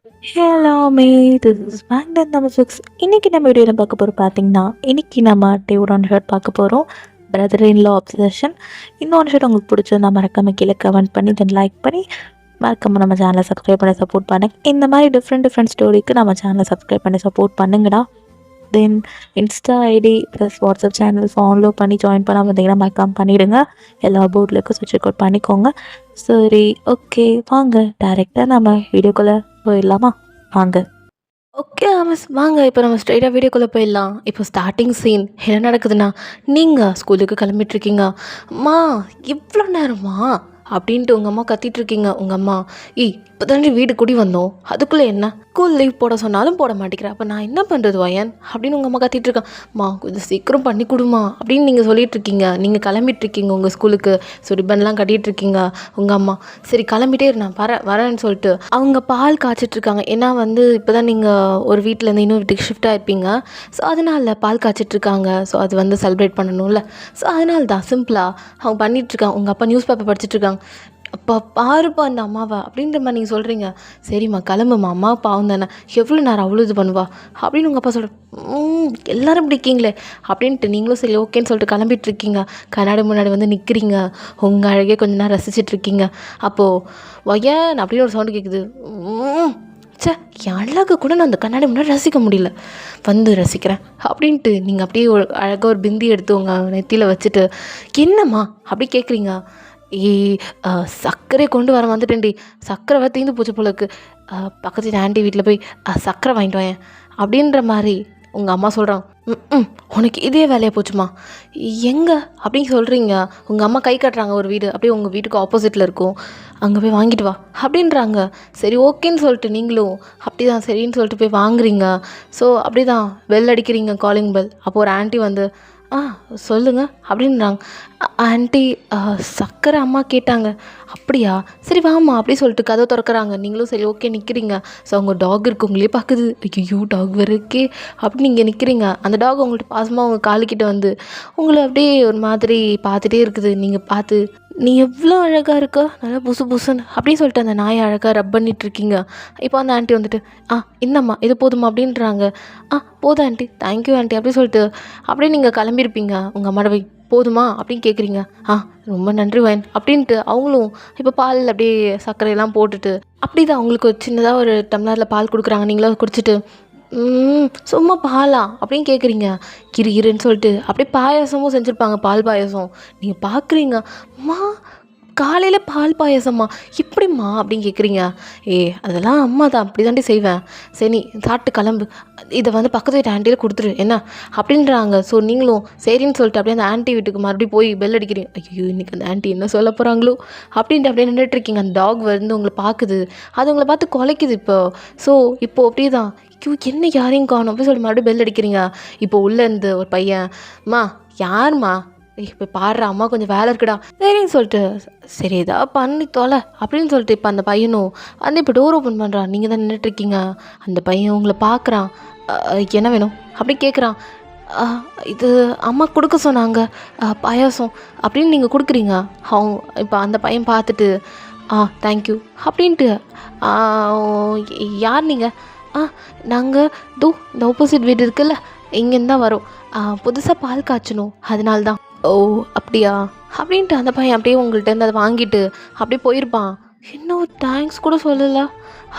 Hello me this is magnet number 6. இன்றைக்கி நம்ம வீடியோவில் பார்க்க போகிறோம் பார்த்தீங்கன்னா, இன்றைக்கி நம்ம டேவோட ஷர்ட் பார்க்க போகிறோம். Brother in law obsession. இன்னொரு ஷர்ட் உங்களுக்கு பிடிச்சிருந்தா மறக்காமல் கீழே கமெண்ட் பண்ணி தென் லைக் பண்ணி மறக்காமல் நம்ம சேனலை சப்ஸ்கிரைப் பண்ணி சப்போர்ட் பண்ணுங்க. இந்த மாதிரி டிஃப்ரெண்ட் ஸ்டோரிக்கு நம்ம சேனலை சப்ஸ்கிரைப் பண்ணி சப்போர்ட் பண்ணுங்கடா. Then Insta ID plus WhatsApp channel follow பண்ணி ஜாயின் பண்ணால் வந்தீங்கன்னா மறக்காமல் பண்ணிவிடுங்க. எல்லா போர்டில் இருக்க சுவிட்ச் ரெக்கார்ட் பண்ணிக்கோங்க. சரி, ஓகே, வாங்க டேரெக்டாக நம்ம வீடியோக்குள்ளே போயிடலாமா? வாங்க. ஓகே மிஸ், வாங்க இப்போ நம்ம ஸ்ட்ரைட்டாக வீடியோக்குள்ளே போயிடலாம். இப்போ ஸ்டார்டிங் சீன் என்ன நடக்குதுன்னா, நீங்கள் ஸ்கூலுக்கு கிளம்பிட்டுருக்கீங்க. அம்மா இவ்வளோ நேரமா அப்படின்ட்டு உங்கள் அம்மா கத்திட்டுருக்கீங்க. உங்கள் அம்மா, இப்போ தாண்டி வீடு கூடி வந்தோம், அதுக்குள்ளே என்ன ஸ்கூல் லீவ் போட சொன்னாலும் போட மாட்டேங்கிறேன், அப்போ நான் என்ன பண்ணுறது வயன் அப்படின்னு உங்கள் அம்மா கத்திட்டுருக்கேன். அம்மா கொஞ்சம் சீக்கிரம் பண்ணி கொடுமா அப்படின்னு நீங்கள் சொல்லிகிட்ருக்கீங்க. நீங்கள் கிளம்பிட்டுருக்கீங்க உங்கள் ஸ்கூலுக்கு. ஸோ ரிப்பன்லாம் கட்டிகிட்ருக்கீங்க. உங்கள் அம்மா சரி கிளம்பிட்டே நான் வரேன்னு சொல்லிட்டு அவங்க பால் காய்ச்சிட்ருக்காங்க. ஏன்னா இப்போ தான் நீங்கள் ஒரு வீட்டிலேருந்து இன்னொரு வீட்டுக்கு ஷிஃப்ட் ஆகிருப்பீங்க. ஸோ அதனால் பால் காய்ச்சிட்ருக்காங்க. ஸோ அது செலிப்ரேட் பண்ணணும்ல. ஸோ அதனால தான் சிம்பிளாக அவங்க பண்ணிகிட்ருக்காங்க. உங்கள் அப்பா நியூஸ் பேப்பர் படிச்சுட்ருக்காங்க. அப்பா பாருப்பா அந்த அம்மாவை அப்படின்ற மாதிரி நீங்கள் சொல்கிறீங்க. சரிம்மா கிளம்புமா, அம்மா பாவம் தானே, எவ்வளோ நேரம் அவ்வளோ இது பண்ணுவா அப்படின்னு உங்கள் அப்பா எல்லோரும் இப்படி இருக்கீங்களே அப்படின்ட்டு நீங்களும் சரி ஓகேன்னு சொல்லிட்டு கிளம்பிட்டுருக்கீங்க. கண்ணாடி முன்னாடி வந்து நிற்கிறீங்க. உங்கள் அழகே கொஞ்ச நேரம் ரசிச்சிட்ருக்கீங்க. அப்போது வயன் அப்படின்னு ஒரு சவுண்டு கேட்குது. என் அழகு கூட நான் அந்த கண்ணாடி முன்னாடி ரசிக்க முடியல, வந்து ரசிக்கிறேன் அப்படின்ட்டு நீங்கள் அப்படியே ஒரு அழகாக ஒரு பிந்தி எடுத்து உங்கள் நெத்தியில் வச்சுட்டு என்னம்மா அப்படி கேட்குறீங்க. சர்க்கரை கொண்டு வர வந்துட்டேன்டி, சர்க்கரை தீர்ந்து போச்சு போலக்கு, பக்கத்து ஆண்டி வீட்டில் போய் சர்க்கரை வாங்கிட்டு வாயேன் அப்படின்ற மாதிரி உங்கள் அம்மா சொல்கிறாங்க. உனக்கு இதே வேலையாக போச்சுமா, எங்கே அப்படின்னு சொல்கிறீங்க. உங்கள் அம்மா கை காட்டுறாங்க ஒரு வீடு, அப்படியே உங்கள் வீட்டுக்கு ஆப்போசிட்டில் இருக்கும், அங்கே போய் வாங்கிட்டு வா அப்படின்றாங்க. சரி ஓகேன்னு சொல்லிட்டு நீங்களும் அப்படி தான் சரின்னு சொல்லிட்டு போய் வாங்குறீங்க. ஸோ அப்படி தான் பெல் அடிக்கிறீங்க, காலிங் பெல். அப்போது ஒரு ஆண்டி வந்து சொல்லுங்கள் அப்படின்றாங்க. ஆண்டி சர்க்கரை அம்மா கேட்டாங்க. அப்படியா, சரி வாம்மா அப்படி சொல்லிட்டு கதவை திறக்கிறாங்க. நீங்களும் சரி ஓகே நிற்கிறீங்க. ஸோ அவங்க டாக் இருக்குது, உங்களே பார்க்குது. ஐயோ டாக் வேறு இருக்கே அப்படி நீங்கள் நிற்கிறீங்க. அந்த டாக் உங்கள்கிட்ட பாசமாக உங்கள் காலுக்கிட்ட வந்து உங்களை அப்படியே ஒரு மாதிரி பார்த்துட்டே இருக்குது. நீங்கள் பார்த்து நீ எவ்வளோ அழகாக இருக்க, நல்லா புசுன்னு அப்படின்னு சொல்லிட்டு அந்த நாயை அழகாக ரப் பண்ணிகிட்ருக்கீங்க. இப்போ அந்த ஆண்டி வந்துட்டு என்னம்மா இது போதுமா அப்படின்றாங்க. போதும் ஆண்டி, தேங்க்யூ ஆண்டி அப்படி சொல்லிட்டு அப்படியே நீங்கள் கிளம்பியிருப்பீங்க. உங்கள் அம்மாட்ட போய் போதுமா அப்படின்னு கேட்குறீங்க. ரொம்ப நன்றி வயன் அப்படின்ட்டு அவங்களும் இப்போ பால் அப்படியே சர்க்கரையெல்லாம் போட்டுட்டு அப்படி தான் அவங்களுக்கு ஒரு சின்னதாக ஒரு டம்ளரில் பால் கொடுக்குறாங்க. நீங்களும் குடிச்சிட்டு சும்மா பாலா அப்படின்னு கேட்குறீங்க. இருன்னு சொல்லிட்டு அப்படியே பாயாசமும் செஞ்சுருப்பாங்க, பால் பாயாசம். நீங்கள் பார்க்குறீங்க, அம்மா காலையில் பால் பாயாசம்மா எப்படிம்மா அப்படின்னு கேட்குறீங்க. அதெல்லாம் அம்மா தான், அப்படி தாண்டி செய்வேன். சரி நீ சாப்பிட்டு கிளம்பு, இதை பக்கத்து வீட்டு ஆண்டியில் கொடுத்துரு என்ன அப்படின்றாங்க. ஸோ நீங்களும் சரின்னு சொல்லிட்டு அப்படியே அந்த ஆண்டி வீட்டுக்கு மறுபடியும் போய் பெல் அடிக்கிறீங்க. ஐயோ இன்றைக்கி அந்த ஆண்டி என்ன சொல்ல போகிறாங்களோ அப்படின்ட்டு அப்படியே நின்றுட்டுருக்கீங்க. அந்த டாக் வந்து உங்களை பார்க்குது, அது உங்களை பார்த்து குலைக்குது. ஸோ இப்போது அப்படியே தான் என்ன யாரையும் காணும் அப்படின்னு சொல்லி மறுபடியும் பெல் அடிக்கிறீங்க. இப்போ உள்ளே இருந்து ஒரு பையன், அம்மா யாரும்மா, இப்போ பாடுற அம்மா கொஞ்சம் வேலை இருக்குடா சரின்னு சொல்லிட்டு சரி ஏதாவது பண்ணி தொலை அப்படின்னு சொல்லிட்டு இப்போ அந்த பையனும் வந்து இப்போ டோர் ஓப்பன் பண்ணுறான். நீங்கள் தான் நின்றுட்டுருக்கீங்க. அந்த பையன் உங்களை பார்க்குறான். என்ன வேணும் அப்படி கேட்குறான். இது அம்மா கொடுக்க சொன்னாங்க பாயாசம் அப்படின்னு நீங்கள் கொடுக்குறீங்க. அவங்க இப்போ அந்த பையன் பார்த்துட்டு தேங்க்யூ அப்படின்ட்டு யார் நீங்கள், நாங்கள் இந்த ஆப்போசிட் வீடு இருக்குல்ல, இங்கேருந்து தான் வரோம், புதுசாக பால் காய்ச்சணும் அதனால்தான். ஓ அப்படியா அப்படின்ட்டு அந்த பையன் அப்படியே உங்கள்கிட்ட அதை வாங்கிட்டு அப்படியே போயிருப்பான். இன்னும் தேங்க்ஸ் கூட சொல்லலை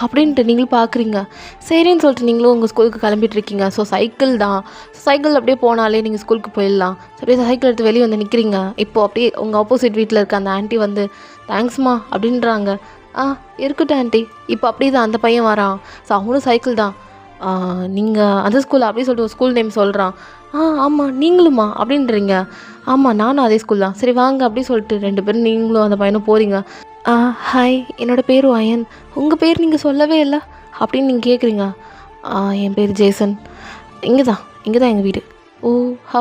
அப்படின்ட்டு நீங்களும் பார்க்குறீங்க. சரின்னு சொல்லிட்டு நீங்களும் உங்கள் ஸ்கூலுக்கு கிளம்பிட்டுருக்கீங்க. ஸோ சைக்கிள் தான், சைக்கிள் அப்படியே போனாலே நீங்கள் ஸ்கூலுக்கு போயிடலாம். அப்படியே சைக்கிள் எடுத்து வெளியே வந்து நிற்கிறீங்க. இப்போது அப்படியே உங்கள் ஆப்போசிட் வீட்டில் இருக்க அந்த ஆண்டி வந்து தேங்க்ஸ்மா அப்படின்றாங்க. இருக்கட்டும் ஆண்டி. இப்போ அப்படி தான் அந்த பையன் வரான். ஸோ அவனும் சைக்கிள் தான். நீங்கள் அந்த ஸ்கூல் அப்படி சொல்லிட்டு ஒரு ஸ்கூல் நேம் சொல்கிறான். ஆமாம் நீங்களுமா அப்படின்றீங்க. ஆமாம் நானும் அதே ஸ்கூல் தான். சரி வாங்க அப்படி சொல்லிட்டு 2 பேரும் நீங்களும் அந்த பையனும் போகிறீங்க. ஹாய், என்னோடய பேர் அயன், உங்கள் பேர் நீங்கள் சொல்லவே இல்லை அப்படின்னு நீங்கள் கேட்குறீங்க. என் பேர் ஜேசன், இங்கே தான் எங்கள் வீடு. ஓ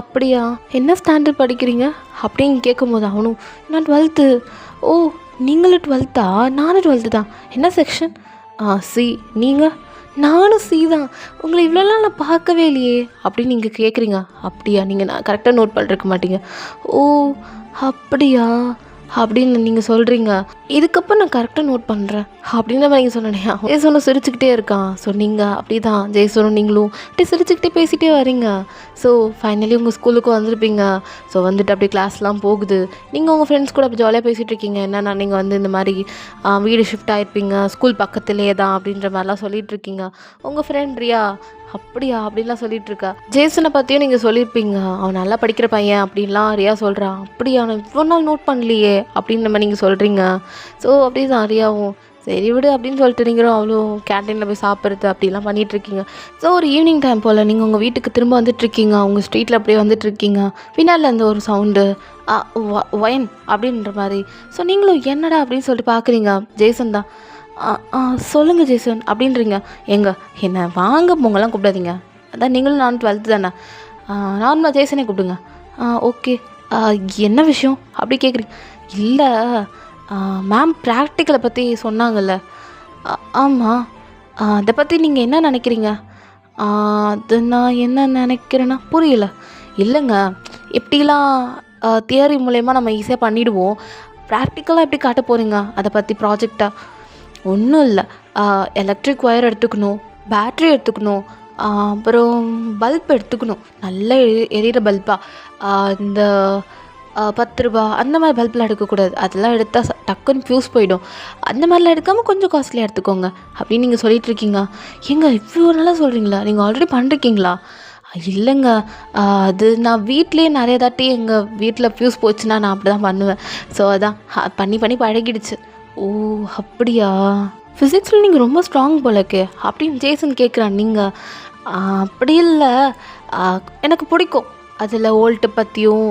அப்படியா, என்ன ஸ்டாண்டர்ட் படிக்கிறீங்க அப்படின்னு கேட்கும்போது அவனும் நான் 12th. ஓ நீங்களும் 12th? நானும் 12th தான். என்ன செக்ஷன்? சி. நீங்கள்? நானும் சி தான். உங்களை இவ்வளோலாம் நான் பார்க்கவே இல்லையே அப்படின்னு நீங்கள் கேட்குறீங்க. அப்படியா, நீங்கள் நான் கரெக்டாக நோட் பண்ணிருக்க மாட்டீங்க. ஓ அப்படியா, அப்படின்னு நீங்கள் சொல்கிறீங்க. இதுக்கப்புறம் நான் கரெக்டாக நோட் பண்ணுறேன் அப்படின்ற மாதிரி நீங்கள் சொன்னேன். ஜெய்சனும் சிரிச்சுக்கிட்டே இருக்கான். ஸோ நீங்கள் அப்படி தான் ஜெய்சனும் நீங்களும் அப்படியே சிரிச்சுக்கிட்டே பேசிகிட்டே வரீங்க. ஸோ ஃபைனலி உங்கள் ஸ்கூலுக்கு வந்திருப்பீங்க. ஸோ வந்துட்டு அப்படியே கிளாஸ்லாம் போகுது. நீங்கள் உங்கள் ஃப்ரெண்ட்ஸ் கூட அப்படி ஜாலியாக பேசிகிட்டு இருக்கீங்க. என்னென்னா நீங்கள் வந்து இந்த மாதிரி வீடு ஷிஃப்ட் ஆகிருப்பீங்க, ஸ்கூல் பக்கத்துலேயே தான் அப்படின்ற மாதிரிலாம் சொல்லிகிட்டு இருக்கீங்க. உங்கள் ஃப்ரெண்ட் ரியா அப்படியா அப்படின்லாம் சொல்லிட்டு இருக்கா. ஜேசனை பற்றியும் நீங்கள் சொல்லியிருப்பீங்க, அவன் நல்லா படிக்கிற பையன் அப்படின்லாம் ரியா சொல்கிறான். அப்படியா, நான் இவ்வளோ நாள் நோட் பண்ணலையே அப்படின்னு நம்ம நீங்கள் சொல்கிறீங்க. ஸோ அப்படி தான் ரியாவும் சரி விடு அப்படின்னு சொல்லிட்டு நீங்களும் அவ்வளோ கேன்டீனில் போய் சாப்பிட்றது அப்படிலாம் பண்ணிகிட்ருக்கீங்க. ஸோ ஒரு ஈவினிங் டைம் போல் நீங்கள் உங்கள் வீட்டுக்கு திரும்ப வந்துட்டுருக்கீங்க. உங்கள் ஸ்ட்ரீட்டில் அப்படியே வந்துட்டுருக்கீங்க. பின்னால் அந்த ஒரு சவுண்டு ஒயன் அப்படின்ற மாதிரி. ஸோ நீங்களும் என்னடா அப்படின்னு சொல்லிட்டு பார்க்குறீங்க. ஜேசன் தான். சொல்லுங்கள் ஜேசன் அப்படின்றீங்க. என்ன வாங்க போங்கலாம் கூப்பிடாதீங்க, அதான் நீங்களும் நானும் 12th தானே, நார்மலாக ஜேசனே கூப்பிடுங்க. ஓகே, என்ன விஷயம் அப்படி கேட்குறீங்க? இல்லை மேம் ப்ராக்டிக்கலை பற்றி சொன்னாங்கல்ல. ஆமாம், அதை பற்றி நீங்கள் என்ன நினைக்கிறீங்க? அது நான் என்ன நினைக்கிறேன்னா புரியல. இல்லைங்க, எப்படிலாம் தியரி மூலயமா நம்ம ஈஸியாக பண்ணிவிடுவோம், ப்ராக்டிக்கலாக எப்படி காட்ட போகிறீங்க அதை பற்றி ப்ராஜெக்டாக? ஒன்றும் இல்லை, எலக்ட்ரிக் ஒயர் எடுத்துக்கணும், பேட்ரி எடுத்துக்கணும், அப்புறம் பல்ப் எடுத்துக்கணும், நல்ல எரியிற பல்பாக. இந்த 10 ரூபா அந்த மாதிரி பல்ப்லாம் எடுக்கக்கூடாது, அதெல்லாம் எடுத்தால் டக்குன்னு ஃப்யூஸ் போயிடும். அந்த மாதிரிலாம் எடுக்காமல் கொஞ்சம் காஸ்ட்லியாக எடுத்துக்கோங்க அப்படின்னு நீங்கள் சொல்லிகிட்ருக்கீங்க. இவ்வளோ நல்லா சொல்கிறீங்களா? நீங்கள் ஆல்ரெடி பண்ணிருக்கீங்களா? இல்லைங்க, அது நான் வீட்லேயே நிறைய தாட்டி எங்கள் வீட்டில் ஃப்யூஸ் போச்சுன்னா நான் அப்படி தான் பண்ணுவேன். ஸோ அதான் பண்ணி பண்ணி பழகிடுச்சு. ஓ அப்படியா, ஃபிசிக்ஸில் நீங்கள் ரொம்ப ஸ்ட்ராங் போலக்கு அப்படின்னு ஜேசன் கேட்குறான். நீங்கள் அப்படி இல்லை, எனக்கு பிடிக்கும் அதில் வோல்ட்டை பற்றியும்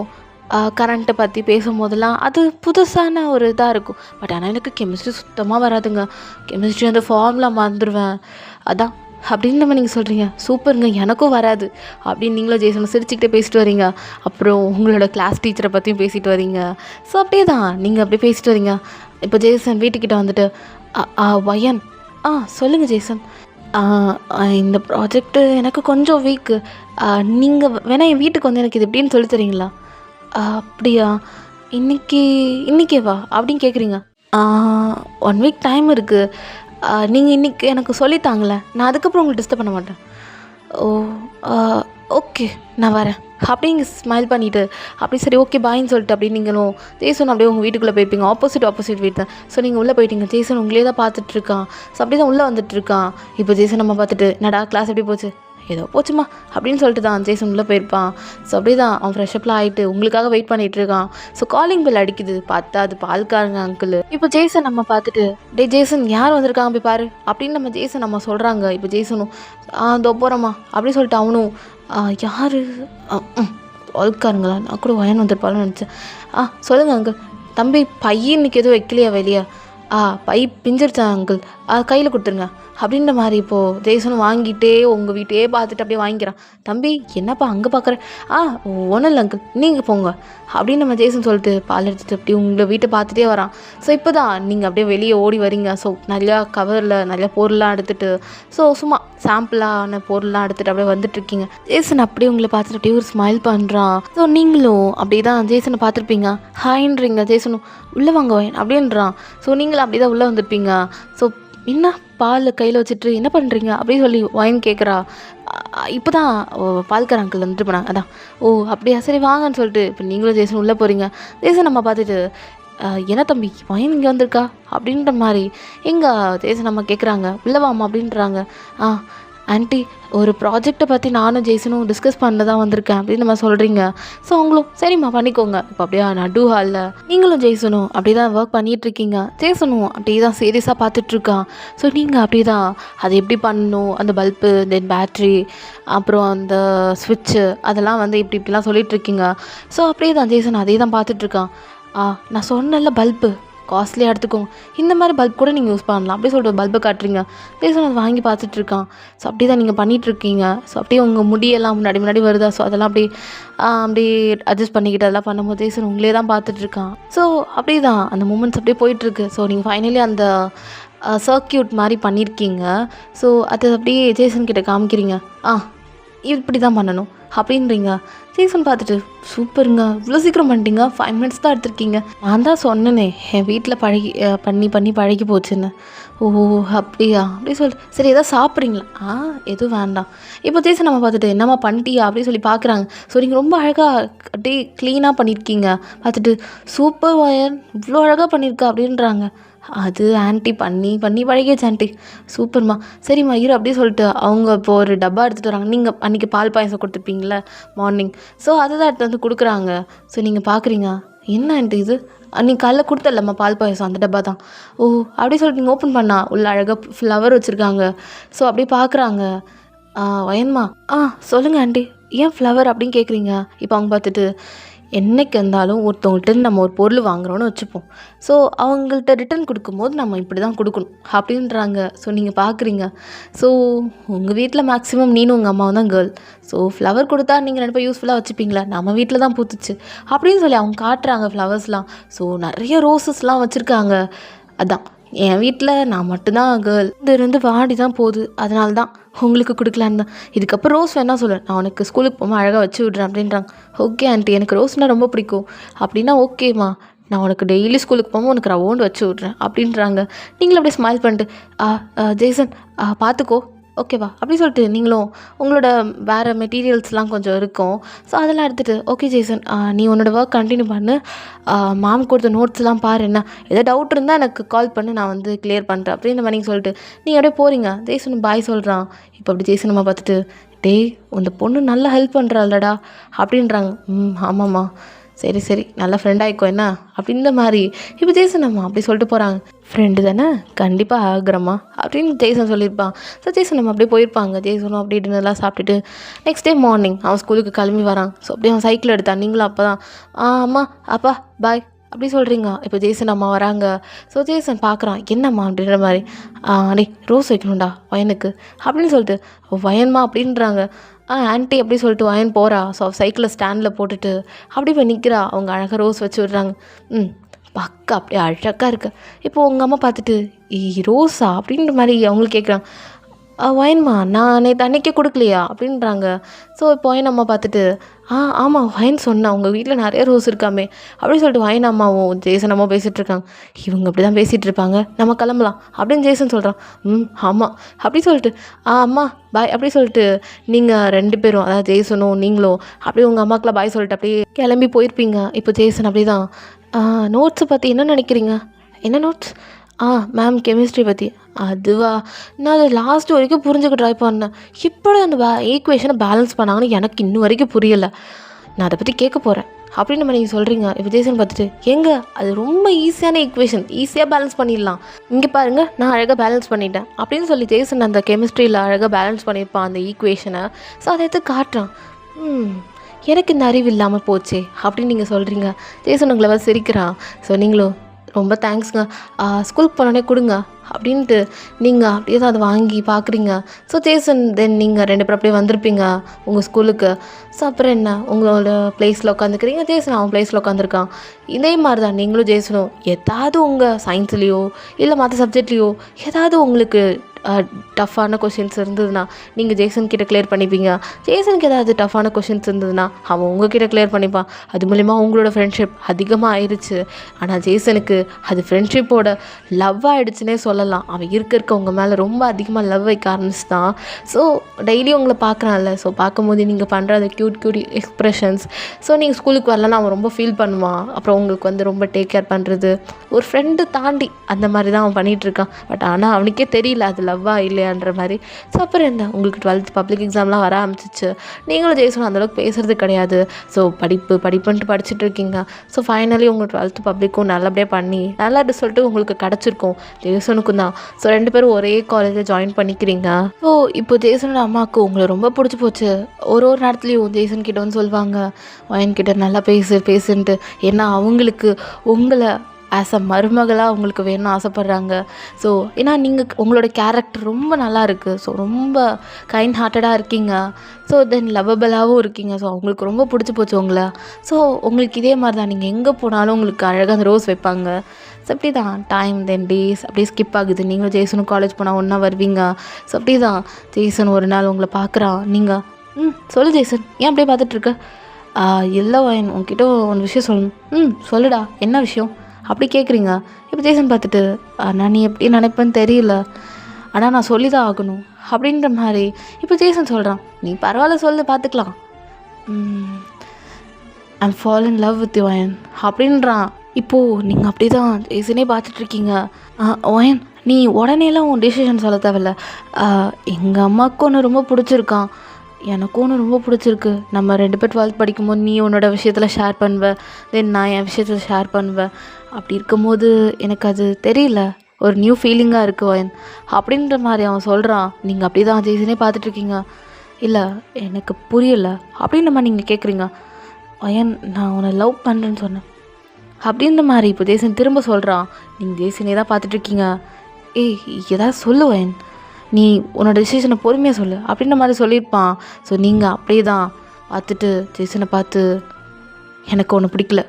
கரண்ட்டை பற்றி பேசும்போதெல்லாம் அது புதுசான ஒரு இதாக இருக்கும். பட் ஆனால் எனக்கு கெமிஸ்ட்ரி சுத்தமாக வராதுங்க. கெமிஸ்ட்ரி அந்த ஃபார்முலா மறந்துடுவேன். அதான் அப்படின்னு நம்ம நீங்கள் சொல்கிறீங்க. சூப்பருங்க, எனக்கும் வராது அப்படின்னு நீங்களும் ஜேசனை சிரிச்சுக்கிட்டே பேசிட்டு வரீங்க. அப்புறம் உங்களோட கிளாஸ் டீச்சரை பற்றியும் பேசிட்டு வரீங்க. ஸோ அப்படியே தான் நீங்கள் அப்படியே பேசிட்டு வரீங்க. இப்போ ஜேசன் வீட்டுக்கிட்ட வந்துட்டு வயன் சொல்லுங்கள் ஜேசன், இந்த ப்ராஜெக்ட்டு எனக்கு கொஞ்சம் வீக்கு, நீங்கள் வேணால் என் வீட்டுக்கு வந்து எனக்கு இது எப்படின்னு சொல்லி தரீங்களா? அப்படியா, இன்றைக்கேவா அப்படின்னு கேட்குறீங்க. 1 வீக் டைம் இருக்குது, நீங்கள் இன்றைக்கி எனக்கு சொல்லித்தாங்களே, நான் அதுக்கப்புறம் உங்களுக்கு டிஸ்டர்ப் பண்ண மாட்டேன். ஓ ஓகே, நான் வரேன் அப்படிங்க ஸ்மைல் பண்ணிவிட்டு அப்படி சரி ஓகே பாயின்னு சொல்லிட்டு அப்படி நீங்களும் ஜேசன் அப்படியே உங்கள் வீட்டுக்குள்ளே போய்ப்பீங்க. ஆப்போசிட் வீட்டு தான். ஸோ நீங்கள் உள்ளே போயிட்டீங்க. ஜேசன் உங்களே தான் பார்த்துட்ருக்கான். ஸோ அப்படி தான் உள்ளே வந்துட்டுருக்கான். இப்போ ஜேசன் நம்ம பார்த்துட்டு என்னடா கிளாஸ் எப்படி போச்சு? ஏதோ போச்சுமா அப்படின்னு சொல்லிட்டு தான் ஜேசன் உள்ளே போயிருப்பான். ஸோ அப்படி தான் அவன் ஃப்ரெஷ்அப்லாம் ஆகிட்டு உங்களுக்காக வெயிட் பண்ணிகிட்ருக்கான். ஸோ காலிங் பெல் அடிக்குது, பார்த்தா அது பால்காரங்க அங்கிள். இப்போ ஜேசன் நம்ம பார்த்துட்டு டே ஜேசன் யார் வந்திருக்காங்க போய் பாரு அப்படின்னு நம்ம ஜேசன் நம்ம சொல்கிறாங்க. இப்போ ஜேசனும் இதோ போகிறோம்மா அப்படின்னு சொல்லிட்டு அவனும் யார் பால்காரங்களா, நான் கூட வயன் வந்திருப்பாலும் நினச்சேன். சொல்லுங்கள் அங்கிள். தம்பி பையன் இன்றைக்கி எதுவும் வைக்கலையா வெளியே? பை பிஞ்சிருச்சான் அங்கிள், கையில் கொடுத்துருங்க அப்படின்ற மாதிரி. இப்போது ஜேசனும் வாங்கிட்டே உங்கள் வீட்டையே பார்த்துட்டு அப்படியே வாங்கிக்கிறான். தம்பி என்னப்பா அங்கே பார்க்குறேன்? ஒன்றும் இல்லை அங்கிள், நீங்கள் போங்க அப்படின்னு நம்ம ஜேசன் சொல்லிட்டு பால் எடுத்துகிட்டு அப்படி உங்களை வீட்டை பார்த்துட்டே வரான். ஸோ இப்போ தான் நீங்கள் அப்படியே வெளியே ஓடி வரீங்க. ஸோ நிறையா கவரில் நிறையா பொருள்லாம் எடுத்துகிட்டு, ஸோ சும்மா சாம்பிளான பொருள்லாம் எடுத்துகிட்டு அப்படியே வந்துட்டுருக்கீங்க. ஜேசன் அப்படியே உங்களை பார்த்துட்டு அப்படியே ஒரு ஸ்மைல் பண்ணுறான். ஸோ நீங்களும் அப்படியே தான் ஜேசனை பார்த்துருப்பீங்க. ஹாய்ன்றீங்க. ஜேசனும் உள்ளே வாங்க வயன் அப்படின்றான். ஸோ நீங்களும் அப்படி தான் உள்ளே வந்துருப்பீங்க. ஸோ என்ன பால் கையில் வச்சுட்டு என்ன பண்ணுறீங்க அப்படின்னு சொல்லி வயன் கேட்குறா. இப்போ தான் பால்கார அங்கிள் வந்துட்டு போனாங்க. அதான் ஓ அப்படியா, சரி வாங்கன்னு சொல்லிட்டு இப்போ நீங்களும் ஜேசன் உள்ளே போகிறீங்க. ஜேசன் நம்ம பார்த்துட்டு என்ன தம்பி வயன் இங்கே வந்திருக்கா அப்படின்ற மாதிரி ஜேசன் நம்ம கேட்குறாங்க. உள்ளே வாமா அப்படின்றாங்க. ஆண்டி ஒரு ப்ராஜெக்டை பற்றி நானும் ஜேசனும் டிஸ்கஸ் பண்ண தான் வந்திருக்கேன் அப்படின்னு நம்ம சொல்கிறீங்க. ஸோ அவங்களும் சரிம்மா பண்ணிக்கோங்க. இப்போ அப்படியே நடு ஹாலில் நீங்களும் ஜேசனும் அப்படி தான் ஒர்க் பண்ணிகிட்ருக்கீங்க. ஜேசனும் அப்படி தான் சீரியஸாக பார்த்துட்ருக்கான். ஸோ நீங்கள் அப்படி தான் அது எப்படி பண்ணணும், அந்த பல்பு, தென் பேட்ரி, அப்புறம் அந்த ஸ்விட்சு, அதெல்லாம் வந்து இப்படிலாம் சொல்லிகிட்ருக்கீங்க. ஸோ அப்படியே தான் ஜேசன் அதே தான் பார்த்துட்ருக்கான். நான் சொன்னல பல்பு காஸ்ட்லியாக எடுத்துக்கோங்க, இந்த மாதிரி பல்ப் கூட நீங்கள் யூஸ் பண்ணலாம் அப்படி சொல்லிட்டு பல்பை காட்டுறீங்க. ஜேசன் அதை வாங்கி பார்த்துட்ருக்கான். ஸோ அப்படி தான் நீங்கள் பண்ணிகிட்ருக்கீங்க. ஸோ அப்படியே உங்கள் முடியெல்லாம் முன்னாடி வருதா, ஸோ அதெல்லாம் அப்படி அட்ஜஸ்ட் பண்ணிக்கிட்டு அதெல்லாம் பண்ணும்போது ஜேசன் உங்களே தான் பார்த்துட்ருக்கான். ஸோ அப்படி தான் அந்த மூமெண்ட்ஸ் அப்படியே போயிட்டுருக்கு. ஸோ நீங்கள் ஃபைனலி அந்த சர்க்கியூட் மாதிரி பண்ணியிருக்கீங்க. ஸோ அது அப்படியே ஜேசன் கிட்ட காமிக்கிறீங்க. இப்படி தான் பண்ணணும் அப்படின்றீங்க. ஜேசன் பார்த்துட்டு சூப்பருங்க, இவ்வளோ சீக்கிரம் பண்ணிட்டீங்க, 5 மினிட்ஸ் தான் எடுத்திருக்கீங்க. நான் தான் சொன்னேனே என் வீட்டில் பண்ணி பழகி போச்சுன்னு. ஓ அப்படியா அப்படி சொல்லிட்டு சரி எதாவது சாப்பிட்றீங்களா? எதுவும் வேண்டாம். இப்போ ஜேசன் நம்ம பார்த்துட்டு என்னம்மா பண்ணிட்டியா அப்படி சொல்லி பார்க்குறாங்க. ஸோ நீங்கள் ரொம்ப அழகாக அப்படியே க்ளீனாக பண்ணியிருக்கீங்க. பார்த்துட்டு சூப்பர் வயன், இவ்வளோ அழகாக பண்ணியிருக்கா அப்படின்றாங்க. அது ஆன்ட்டி பண்ணி பழகியாச்சு ஆன்ட்டி. சூப்பர்மா, சரிம்மா இரு அப்படி சொல்லிட்டு அவங்க இப்போ ஒரு டப்பா எடுத்துகிட்டு வராங்க. நீங்கள் அன்றைக்கி பால் பாயசம் கொடுத்துருப்பீங்களே மார்னிங், ஸோ அதுதான் எடுத்து வந்து கொடுக்குறாங்க. ஸோ நீங்கள் பார்க்குறீங்க, என்ன ஆன்ட்டி இது, அன்றைக்கி காலைல கொடுத்தல்லம்மா பால் பாயசம், அந்த டப்பா தான். ஓ அப்படி சொல்லிட்டு நீங்கள் ஓப்பன் பண்ணா உள்ள அழகாக ஃப்ளவர் வச்சுருக்காங்க. ஸோ அப்படியே பார்க்குறாங்க. வயன்மா சொல்லுங்கள் ஆன்ட்டி, ஏன் ஃப்ளவர் அப்படின்னு கேட்குறீங்க? இப்போ அவங்க பார்த்துட்டு என்றைக்கு இருந்தாலும் ஒருத்தவங்கள்ட்ட நம்ம ஒரு பொருள் வாங்குகிறோன்னு வச்சுப்போம். ஸோ அவங்கள்ட்ட ரிட்டன் கொடுக்கும்போது நம்ம இப்படி தான் கொடுக்கணும் அப்படின்றாங்க. ஸோ நீங்கள் பார்க்குறீங்க. ஸோ உங்கள் வீட்டில் மேக்ஸிமம் நீனும் உங்கள் அம்மாவும் தான் கேர்ள். ஸோ ஃப்ளவர் கொடுத்தா நீங்கள் ரெண்டு பேர் யூஸ்ஃபுல்லாக வச்சுப்பீங்களா? நம்ம வீட்டில் தான் பூத்துச்சு அப்படின்னு சொல்லி அவங்க காட்டுறாங்க ஃப்ளவர்ஸ்லாம். ஸோ நிறைய ரோசஸ்லாம் வச்சுருக்காங்க. அதான் என் வீட்டில் நான் மட்டும்தான் கேர்ள், இருந்து வாடி தான் போகுது, அதனால தான் உங்களுக்கு கொடுக்கலான்னு தான். இதுக்கப்புறம் ரோஸ் வேணா சொல்லுவேன், நான் உனக்கு ஸ்கூலுக்கு போகாமல் அழகாக வச்சு விட்றேன் அப்படின்றாங்க. ஓகே ஆண்டி, எனக்கு ரோஸ்னால் ரொம்ப பிடிக்கும் அப்படின்னா ஓகேம்மா, நான் உனக்கு டெய்லி ஸ்கூலுக்கு போகாமல் உனக்கு ரவுண்டு வச்சு விட்றேன் அப்படின்றாங்க. நீங்களும் அப்படியே ஸ்மைல் பண்ணிட்டு ஜேசன் பார்த்துக்கோ ஓகேவா அப்படி சொல்லிட்டு நீங்களும் உங்களோட வேறு மெட்டீரியல்ஸ்லாம் கொஞ்சம் இருக்கும். ஸோ அதெல்லாம் எடுத்துகிட்டு ஓகே ஜேசன் நீ உன்னோட ஒர்க் கண்டினியூ பண்ணு, மேம் கொடுத்த நோட்ஸ்லாம் பாரு, என்ன ஏதாவது டவுட் இருந்தால் எனக்கு கால் பண்ணி நான் வந்து கிளியர் பண்ணுறேன் அப்படின்ற மாதிரி சொல்லிட்டு நீங்கள் அப்படியே போகிறீங்க. ஜேசன் பாய் சொல்கிறான். இப்போ அப்படி ஜேசன் அம்மா பார்த்துட்டு டேய் அந்த பொண்ணு நல்லா ஹெல்ப் பண்ணுறாள்டா அப்படின்றாங்க. ஆமாம்மா, சரி நல்லா ஃப்ரெண்ட் ஆகிக்கோ என்ன அப்படின்ற மாதிரி இப்போ ஜேசன் அம்மா அப்படி சொல்லிட்டு போகிறாங்க. ஃப்ரெண்டு தானே கண்டிப்பாக ஆகிறம்மா அப்படின்னு ஜேசன் சொல்லியிருப்பான். ஸோ ஜேசன் நம்ம அப்படியே போயிருப்பாங்க. ஜேசனும் அப்படியே டின்னர்லாம் சாப்பிட்டுட்டு நெக்ஸ்ட் டே மார்னிங் அவன் ஸ்கூலுக்கு கிளம்பி வரான். ஸோ அப்படியே அவன் சைக்கிள் எடுத்தான். நீங்களும் அப்போ தான் அம்மா அப்பா பாய் அப்படி சொல்கிறீங்க. இப்போ ஜேசன் அம்மா வராங்க. ஸோ ஜேசன் பார்க்குறான், என்னம்மா அப்படின்ற மாதிரி. அடே ரோஸ் வைக்கணும்டா வயனுக்கு அப்படின்னு சொல்லிட்டு வயன்மா அப்படின்றாங்க. ஆன்ட்டி அப்படி சொல்லிட்டு வயன் போகிறா. ஸோ சைக்கிளை ஸ்டாண்டில் போட்டுட்டு அப்படி போய் நிற்கிறா. அவங்க அழகாக ரோஸ் வச்சு விட்றாங்க. பக்கா அப்படியே அழகாக இருக்கு. இப்போது உங்கள் அம்மா பார்த்துட்டு ரோஸா அப்படின்ற மாதிரி அவங்களுக்கு கேட்குறாங்க. வயன்மா நான் நேற்று அன்றைக்கே கொடுக்கலையா அப்படின்றாங்க. ஸோ இப்போ வயன் அம்மா பார்த்துட்டு ஆமாம் வயன் சொன்னேன் உங்கள் வீட்டில் நிறைய ரோஸ் இருக்காமே அப்படின்னு சொல்லிட்டு வயன் அம்மாவும் ஜேசன் அம்மா பேசிகிட்டு இருக்காங்க. இவங்க அப்படி தான் பேசிகிட்டு இருப்பாங்க, நம்ம கிளம்பலாம் அப்படின்னு ஜேசன் சொல்கிறான். ஆமாம் அப்படி சொல்லிட்டு அம்மா பாய் அப்படி சொல்லிட்டு நீங்கள் 2 பேரும் அதாவது ஜேசனும் நீங்களும் அப்படியே உங்கள் அம்மாக்கெலாம் பாய் சொல்லிட்டு அப்படியே கிளம்பி போயிருப்பீங்க. இப்போ ஜேசன் அப்படி தான் நோட்ஸை பற்றி என்ன நினைக்கிறீங்க? என்ன நோட்ஸ்? மேம் கெமிஸ்ட்ரி பற்றி. அதுவா, நான் அதை லாஸ்ட் வரைக்கும் புரிஞ்சுக்க ட்ரை பண்ணேன். எப்படி அந்த ஈக்குவேஷனை பேலன்ஸ் பண்ணாங்கன்னு எனக்கு இன்னும் வரைக்கும் புரியலை. நான் அதை பற்றி கேட்க போகிறேன் அப்படின்னு நம்ம நீங்கள் சொல்கிறீங்க. இப்போ ஜேசன் பார்த்துட்டு அது ரொம்ப ஈஸியான ஈக்குவேஷன், ஈஸியாக பேலன்ஸ் பண்ணிடலாம், இங்கே பாருங்கள் நான் அழகாக பேலன்ஸ் பண்ணிட்டேன் அப்படின்னு சொல்லி ஜேசன் அந்த கெமிஸ்ட்ரியில் அழகாக பேலன்ஸ் பண்ணியிருப்பான் அந்த ஈக்குவேஷனை. ஸோ அதை எடுத்து காட்டுறான். எனக்கு இந்த அறிவு இல்லாமல் போச்சே அப்படின்னு நீங்கள் சொல்கிறீங்க. ஜேசன் உங்களை வந்து சிரிக்கிறான். ஸோ நீங்களும் ரொம்ப தேங்க்ஸுங்க, ஸ்கூலுக்கு போனோடனே கொடுங்க அப்படின்ட்டு நீங்கள் அப்படியே தான் அதை வாங்கி பார்க்குறீங்க. ஸோ ஜேசன் தென் நீங்கள் 2 பேரும் அப்படியே வந்திருப்பீங்க உங்கள் ஸ்கூலுக்கு. ஸோ அப்புறம் என்ன உங்களோட பிளேஸில் உட்காந்துக்கிறீங்க, ஜேசன் அவன் பிளேஸில் உட்காந்துருக்கான். இதே மாதிரி தான் நீங்களும் ஜேசனும் ஏதாவது உங்கள் சயின்ஸ்லேயோ இல்லை மற்ற சப்ஜெக்ட்லேயோ ஏதாவது உங்களுக்கு டஃப்பான கொஷின்ஸ் இருந்ததுன்னா நீங்கள் ஜேசன் கிட்ட கிளியர் பண்ணிப்பீங்க. ஜேசனுக்கு ஏதாவது டஃப்பான கொஷின்ஸ் இருந்ததுன்னா அவன் உங்ககிட்ட கிளியர் பண்ணிப்பான். அது மூலிமா உங்களோட ஃப்ரெண்ட்ஷிப் அதிகமாக ஆயிடுச்சு. ஆனால் ஜேசனுக்கு அது ஃப்ரெண்ட்ஷிப்போட லவ் ஆகிடுச்சுன்னே சொல்லலாம். அவன் இருக்க உங்கள் மேலே ரொம்ப அதிகமாக லவ் வைக்க ஆரம்பிச்சு தான். ஸோ டெய்லி உங்களை பார்க்குறான்ல, ஸோ பார்க்கும்போது நீங்கள் பண்ணுற அந்த க்யூட் எக்ஸ்ப்ரெஷன்ஸ், ஸோ நீங்கள் ஸ்கூலுக்கு வரலன்னா அவன் ரொம்ப ஃபீல் பண்ணுவான். அப்புறம் உங்களுக்கு வந்து ரொம்ப டேக் கேர் பண்ணுறது, ஒரு ஃப்ரெண்டு தாண்டி அந்த மாதிரி தான் அவன் பண்ணிகிட்ருக்கான். பட் ஆனால் அவனுக்கே தெரியல அது லவ்வா இல்லையான்ற மாதிரி. ஸோ அப்புறம் என்ன உங்களுக்கு 12th பப்ளிக் எக்ஸாம்லாம் வர ஆரம்பிச்சிச்சு. நீங்களும் ஜெயிசனும் அந்தளவுக்கு பேசுகிறது கிடையாது. ஸோ படிப்புன்ட்டு படிச்சுட்டு இருக்கீங்க. ஸோ ஃபைனலி உங்கள் 12th பப்ளிக்கும் நல்லபடியாக பண்ணி நல்ல ரிசல்ட்டு உங்களுக்கு கிடச்சிருக்கும், ஜெயிசனுக்கும் தான். ஸோ 2 பேரும் ஒரே காலேஜில் ஜாயின் பண்ணிக்கிறீங்க. ஸோ இப்போ ஜெயிசனோட அம்மாவுக்கு உங்களை ரொம்ப பிடிச்சி போச்சு. ஒரு நேரத்துலையும் ஜெயிசன் கிட்ட வந்து சொல்லுவாங்க, வயன்கிட்ட நல்லா பேசுன்ட்டு. ஏன்னா அவங்களுக்கு உங்களை ஆஸ் அ மருமகளாக அவங்களுக்கு வேணும்னு ஆசைப்பட்றாங்க. ஸோ ஏன்னா நீங்கள் உங்களோட கேரக்டர் ரொம்ப நல்லா இருக்குது. ஸோ ரொம்ப கைண்ட் ஹார்ட்டடாக இருக்கீங்க. ஸோ தென் லவ்வபிளாகவும் இருக்கீங்க. ஸோ அவங்களுக்கு ரொம்ப பிடிச்சி போச்சு உங்களை. ஸோ உங்களுக்கு இதே மாதிரி தான் நீங்கள் எங்கே போனாலும் உங்களுக்கு அழகாக அந்த ரோஸ் வைப்பாங்க. ஸோ அப்படி தான் டைம் தென் டேஸ் அப்படியே ஸ்கிப் ஆகுது. நீங்களும் ஜெய்சனும் காலேஜ் போனால் ஒன்றா வருவீங்க. ஸோ அப்படி தான் ஜெய்சன் ஒரு நாள் உங்களை பார்க்குறான். நீங்கள் சொல்லு ஜேசன், ஏன் அப்படியே பார்த்துட்ருக்க? இல்லை வயன், உன்கிட்ட ஒரு விஷயம் சொல்லணும். சொல்லுடா, என்ன விஷயம் அப்படி கேட்குறீங்க? இப்போ ஜேசன் பார்த்துட்டு, நான் நீ எப்படி நினைப்பேன்னு தெரியல, ஆனால் நான் சொல்லி தான் ஆகணும் அப்படின்ற மாதிரி இப்போ ஜேசன் சொல்கிறான். நீ பரவாயில்ல சொல்லு, பார்த்துக்கலாம். I'm fall in love with you வயன் அப்படின்றான். இப்போது நீங்கள் அப்படி தான் ஜேசனே பார்த்துட்ருக்கீங்க. வயன், நீ உடனேலாம் உன் டிசிஷன் சொல்ல தேவையில்ல. எங்கள் அம்மாவுக்கு ஒன்று ரொம்ப பிடிச்சிருக்கான், எனக்கும் ஒன்று ரொம்ப பிடிச்சிருக்கு. நம்ம 2 பேர் 12th படிக்கும்போது நீ உன்னோட விஷயத்தில் ஷேர் பண்ணுவேன், தென் நான் என் விஷயத்தில் ஷேர் பண்ணுவேன். அப்படி இருக்கும்போது எனக்கு அது தெரியல, ஒரு நியூ ஃபீலிங்காக இருக்குது வயன் அப்படின்ற மாதிரி அவன் சொல்கிறான். நீங்கள் அப்படி தான் ஜெய்சனே பார்த்துட்ருக்கீங்க. இல்லை எனக்கு புரியலை அப்படின்ற மாதிரி நீங்கள் கேட்குறீங்க. வயன், நான் உன்னை லவ் பண்ணுறேன்னு சொன்னேன் அப்படின்ற மாதிரி இப்போ ஜெய்சன் திரும்ப சொல்கிறான். நீங்கள் ஜெய்சனே தான் பார்த்துட்ருக்கீங்க. ஏய் ஏதாவது சொல்லு வயன், நீ உன்னோட டிசிஷனை பொறுமையாக சொல்லு அப்படின்ற மாதிரி சொல்லியிருப்பான். ஸோ நீங்கள் அப்படியே தான் பார்த்துட்டு ஜெய்சனை பார்த்து எனக்கு ஒன்று பிடிக்கல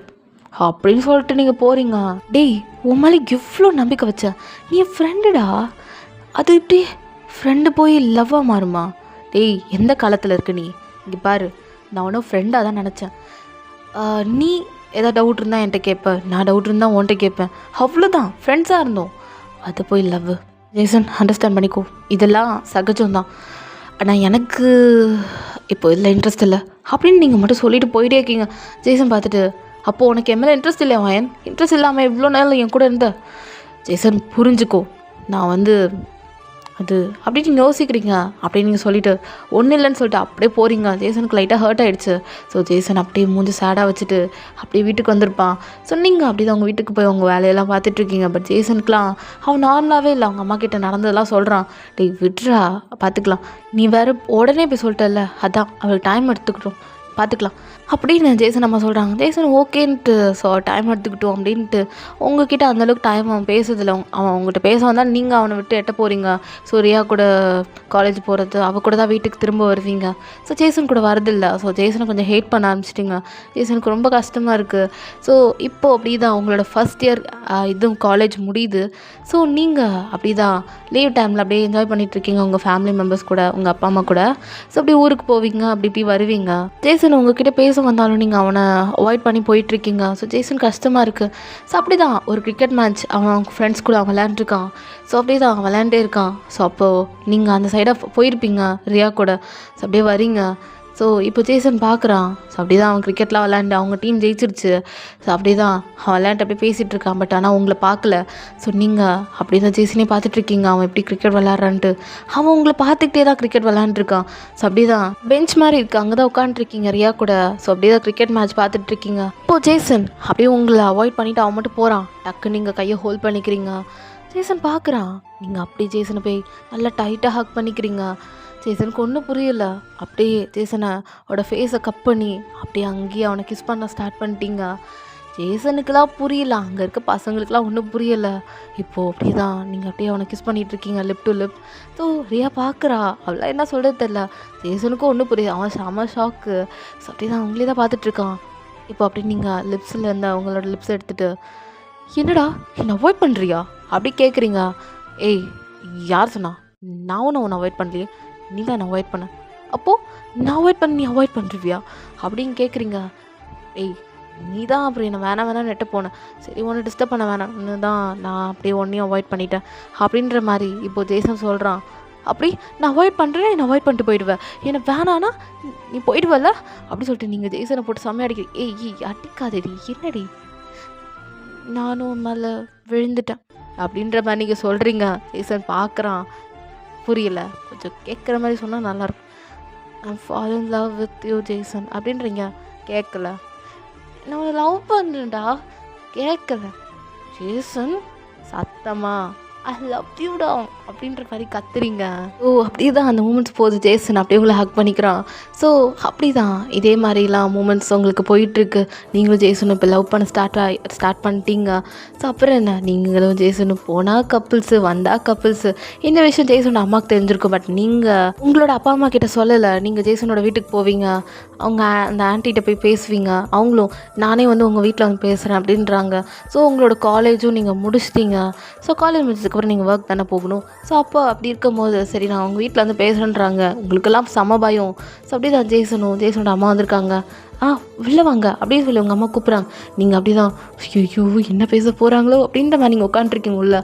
அப்படின்னு சொல்லிட்டு நீங்கள் போகிறீங்க. டேய், உன் மேலே எவ்வளோ நம்பிக்கை வச்சேன், நீ என் ஃப்ரெண்டுடா, அது இப்படி ஃப்ரெண்டு போய் லவ்வாக மாறுமா? டேய், எந்த காலத்தில் இருக்க நீ? இங்கே பாரு, நான் ஒன்றும் ஃப்ரெண்டாக தான் நினச்சேன். நீ எதாவது டவுட் இருந்தால் என்கிட்ட கேட்பேன், நான் டவுட் இருந்தால் உன்கிட்ட கேட்பேன், அவ்வளோதான், ஃப்ரெண்ட்ஸாக இருந்தோம். அதை போய் லவ். ஜேசன், அண்டர்ஸ்டாண்ட் பண்ணிக்கோ, இதெல்லாம் சகஜம்தான், ஆனால் எனக்கு இப்போ இதில் இன்ட்ரெஸ்ட் இல்லை அப்படின்னு நீங்கள் மட்டும் சொல்லிட்டு போயிட்டே இருக்கீங்க. ஜேசன் பார்த்துட்டு, அப்போது உனக்கு என் மேலே இன்ட்ரெஸ்ட் இல்லையா வயன்? இன்ட்ரெஸ்ட் இல்லாமல் இவ்வளோ நேரம் என் கூட இருந்த. ஜேசன், புரிஞ்சுக்கோ, நான் அது அப்படின்னு நீங்கள் யோசிக்கிறீங்க அப்படின்னு நீங்கள் சொல்லிவிட்டு ஒன்றும் இல்லைன்னு சொல்லிட்டு அப்படியே போகிறீங்க. ஜேசனுக்கு லைட்டாக ஹர்ட் ஆகிடுச்சு. ஸோ ஜேசன் அப்படியே மூஞ்சி சேடாக வச்சுட்டு அப்படியே வீட்டுக்கு வந்திருப்பான். ஸோ நீங்கள் அப்படி தான் உங்கள் வீட்டுக்கு போய் உங்கள் வேலையெல்லாம் பார்த்துட்ருக்கீங்க. பட் ஜேசனுக்குலாம் அவன் நார்மலாகவே இல்லை, அவங்க அம்மா கிட்ட நடந்ததெல்லாம் சொல்கிறான். டேய் விட்றா, பார்த்துக்கலாம், நீ வேறு உடனே போய் சொல்லிட்டல, அதான் அவளுக்கு டைம் எடுத்துக்கிட்டோம், பார்த்துக்கலாம் அப்படின்னு ஜேசன் அம்மா சொல்கிறாங்க. ஜேசன் ஓகேன்ட்டு, ஸோ டைம் எடுத்துக்கிட்டோம் அப்படின்ட்டு உங்ககிட்ட அந்தளவுக்கு டைம் அவன் பேசுறதில்ல. அவன் உங்கள்கிட்ட பேச வந்தால் நீங்கள் அவனை விட்டு எட்ட போகிறீங்க. ஸோ ரியா கூட காலேஜ் போகிறது, அவள் கூட தான் வீட்டுக்கு திரும்ப வருவீங்க. ஸோ ஜேசன் கூட வரதில்லை. ஸோ ஜேசனை கொஞ்சம் ஹேட் பண்ண ஆரம்பிச்சிட்டிங்க. ஜேசனுக்கு ரொம்ப கஷ்டமாக இருக்குது. ஸோ இப்போது அப்படி தான் உங்களோட ஃபஸ்ட் இயர் இதுவும் காலேஜ் முடியுது. ஸோ நீங்கள் அப்படி தான் லீவ் டைமில் அப்படியே என்ஜாய் பண்ணிகிட்ருக்கீங்க உங்கள் ஃபேமிலி மெம்பர்ஸ் கூட, உங்கள் அப்பா அம்மா கூட. ஸோ அப்படி ஊருக்கு போவீங்க, அப்படி இப்படி வருவீங்க. ஜேசன் உங்ககிட்ட பேச வந்தாலும் நீங்கள் அவனை அவாய்ட் பண்ணி போயிட்டுருக்கீங்க. ஸோ ஜேசன் கஷ்டமாக இருக்குது. ஸோ அப்படி தான் ஒரு கிரிக்கெட் மேட்ச் அவன் ஃப்ரெண்ட்ஸ் கூட அவன் விளையாண்டுருக்கான். ஸோ அப்படியே தான் அவன் விளையாண்டே இருக்கான். ஸோ அப்போது நீங்கள் அந்த சைடாக போயிருப்பீங்க ரியா கூட. ஸோ அப்படியே வரீங்க. ஸோ இப்போ ஜேசன் பார்க்குறான். ஸோ அப்படி தான் அவன் கிரிக்கெட்லாம் விளையாண்டு அவங்க டீம் ஜெயிச்சிருச்சு. ஸோ அப்படி தான் அவன் விளையாண்டு அப்படியே பேசிகிட்டு இருக்கான். பட் ஆனால் உங்களை பார்க்கல. ஸோ நீங்கள் அப்படி தான் ஜேசனே பார்த்துட்ருக்கீங்க, அவன் எப்படி கிரிக்கெட் விளையாடுறான்ட்டு. அவன் உங்களை பார்த்துக்கிட்டே தான் கிரிக்கெட் விளையாண்டுருக்கான். ஸோ அப்படி தான் பெஞ்ச் மாதிரி இருக்குது, அங்கே தான் உட்காந்துருக்கீங்க ரியா கூட. ஸோ அப்படியே தான் கிரிக்கெட் மேட்ச் பார்த்துட்ருக்கீங்க. இப்போது ஜேசன் அப்படியே உங்களை அவாய்ட் பண்ணிவிட்டு அவன் மட்டும் போகிறான். டக்குன்னு நீங்கள் கையை ஹோல்ட் பண்ணிக்கிறீங்க. ஜேசன் பார்க்குறான். நீங்கள் அப்படியே ஜேசனை போய் நல்லா டைட்டாக ஹக் பண்ணிக்கிறீங்க. ஜேசனுக்கு ஒன்றும் புரியல. அப்படியே ஜேசனோட ஃபேஸை கட் பண்ணி அப்படியே அங்கேயே அவனை கிஸ் பண்ண ஸ்டார்ட் பண்ணிட்டீங்க. ஜேசனுக்கெலாம் புரியல, அங்கே இருக்க பசங்களுக்கெலாம் ஒன்றும் புரியலை. இப்போது அப்படி தான் நீங்கள் அப்படியே அவனை கிஸ் பண்ணிகிட்ருக்கீங்க lip to lip. So Riya பார்க்குறா, அவளாம் என்ன சொல்கிறது தெரில. ஜேசனுக்கும் ஒன்றும் புரியுது, அவன் செம ஷாக்கு. ஸோ அப்படி தான் அவங்களே தான் பார்த்துட்ருக்கான். இப்போ அப்படி நீங்கள் லிப்ஸில் இருந்த அவங்களோட லிப்ஸ் எடுத்துகிட்டு, என்னடா என்னை அவாய்ட் பண்ணுறியா அப்படி கேட்குறீங்க. ஏய் யார் சொன்னா? நான் உன்னை அவாய்ட் பண்ணலையே, நீ தான் நான் அவாய்ட் பண்ண. அப்போது நான் அவாய்ட் பண்ணி நீ அவாய்ட் பண்ணுறியா அப்படின்னு கேட்குறீங்க. ஏய் நீ தான் அப்புறம் என்னை வேணாம் நெட்ட போனேன், சரி உன்னை டிஸ்டர்ப் பண்ண வேணாம்னு தான் நான் அப்படியே ஒன்றையும் அவாய்ட் பண்ணிட்டேன் அப்படின்ற மாதிரி இப்போது ஜேசன் சொல்கிறான். அப்படி நான் அவாய்ட் பண்ணுறேன், என்னை அவாய்ட் பண்ணிட்டு போயிடுவேன், என்னை வேணான்னா நீ போயிடுவல்ல அப்படி சொல்லிட்டு நீங்கள் ஜேசனை போட்டு செம்மையாக அடிக்கிறீங்க. ஏய் அடிக்காதடி, என்னடி நானும் மேலே விழுந்துட்டேன் அப்படின்ற மாதிரி நீங்கள் சொல்கிறீங்க. ஜேசன் பார்க்குறான், புரியல, கொஞ்சம் கேட்குற மாதிரி சொன்னால் நல்லாயிருக்கும். I'm fall in love with you Jason அப்படின்றீங்க. கேட்கல, நான் லவ் பண்ணுறேன்டா, கேட்கல. ஜேசன் சத்தமா ஐ லவ் யூடா அப்படின்ற மாதிரி கத்துறீங்க. ஸோ அப்படி தான் அந்த மூமெண்ட்ஸ் போகுது. ஜேசன் அப்படியே உங்களை ஹக் பண்ணிக்கிறான். ஸோ அப்படி தான் இதே மாதிரிலாம் மூமெண்ட்ஸ் உங்களுக்கு போயிட்டுருக்கு. நீங்களும் ஜேசனும் இப்போ லவ் பண்ண ஸ்டார்ட் பண்ணிட்டீங்க. ஸோ அப்புறம் என்ன, நீங்களும் ஜேசனும் போனால் கப்புள்ஸு, வந்தால் கப்புள்ஸு. இந்த விஷயம் ஜேசனோட அம்மாவுக்கு தெரிஞ்சிருக்கும். பட் நீங்கள் உங்களோட அப்பா அம்மா கிட்ட சொல்லலை. நீங்கள் ஜேசனோட வீட்டுக்கு போவீங்க, அவங்க அந்த ஆன்ட்டிகிட்ட போய் பேசுவீங்க. அவங்களும் நானே உங்கள் வீட்டில் வந்து பேசுகிறேன் அப்படின்றாங்க. ஸோ உங்களோட காலேஜும் நீங்கள் முடிச்சிட்டீங்க. ஸோ காலேஜ் முடிச்சதுக்கு அதுக்கப்புறம் நீங்கள் ஒர்க் தானே போகணும். ஸோ அப்போ அப்படி இருக்கும்போது சரி நான் அவங்க வீட்டில் வந்து பேசுகிறேன்றாங்க, உங்களுக்கெல்லாம் செம பயம். ஸோ அப்படி தான் ஜேசனோட அம்மா வந்திருக்காங்க. வெளில வாங்க அப்படின்னு சொல்லி உங்கள் அம்மா கூப்பிட்றாங்க. நீங்கள் அப்படி தான் ஐயோ என்ன பேச போகிறாங்களோ அப்படின்ற மாதிரி நீங்கள் உட்காந்துருக்கீங்க உள்ள.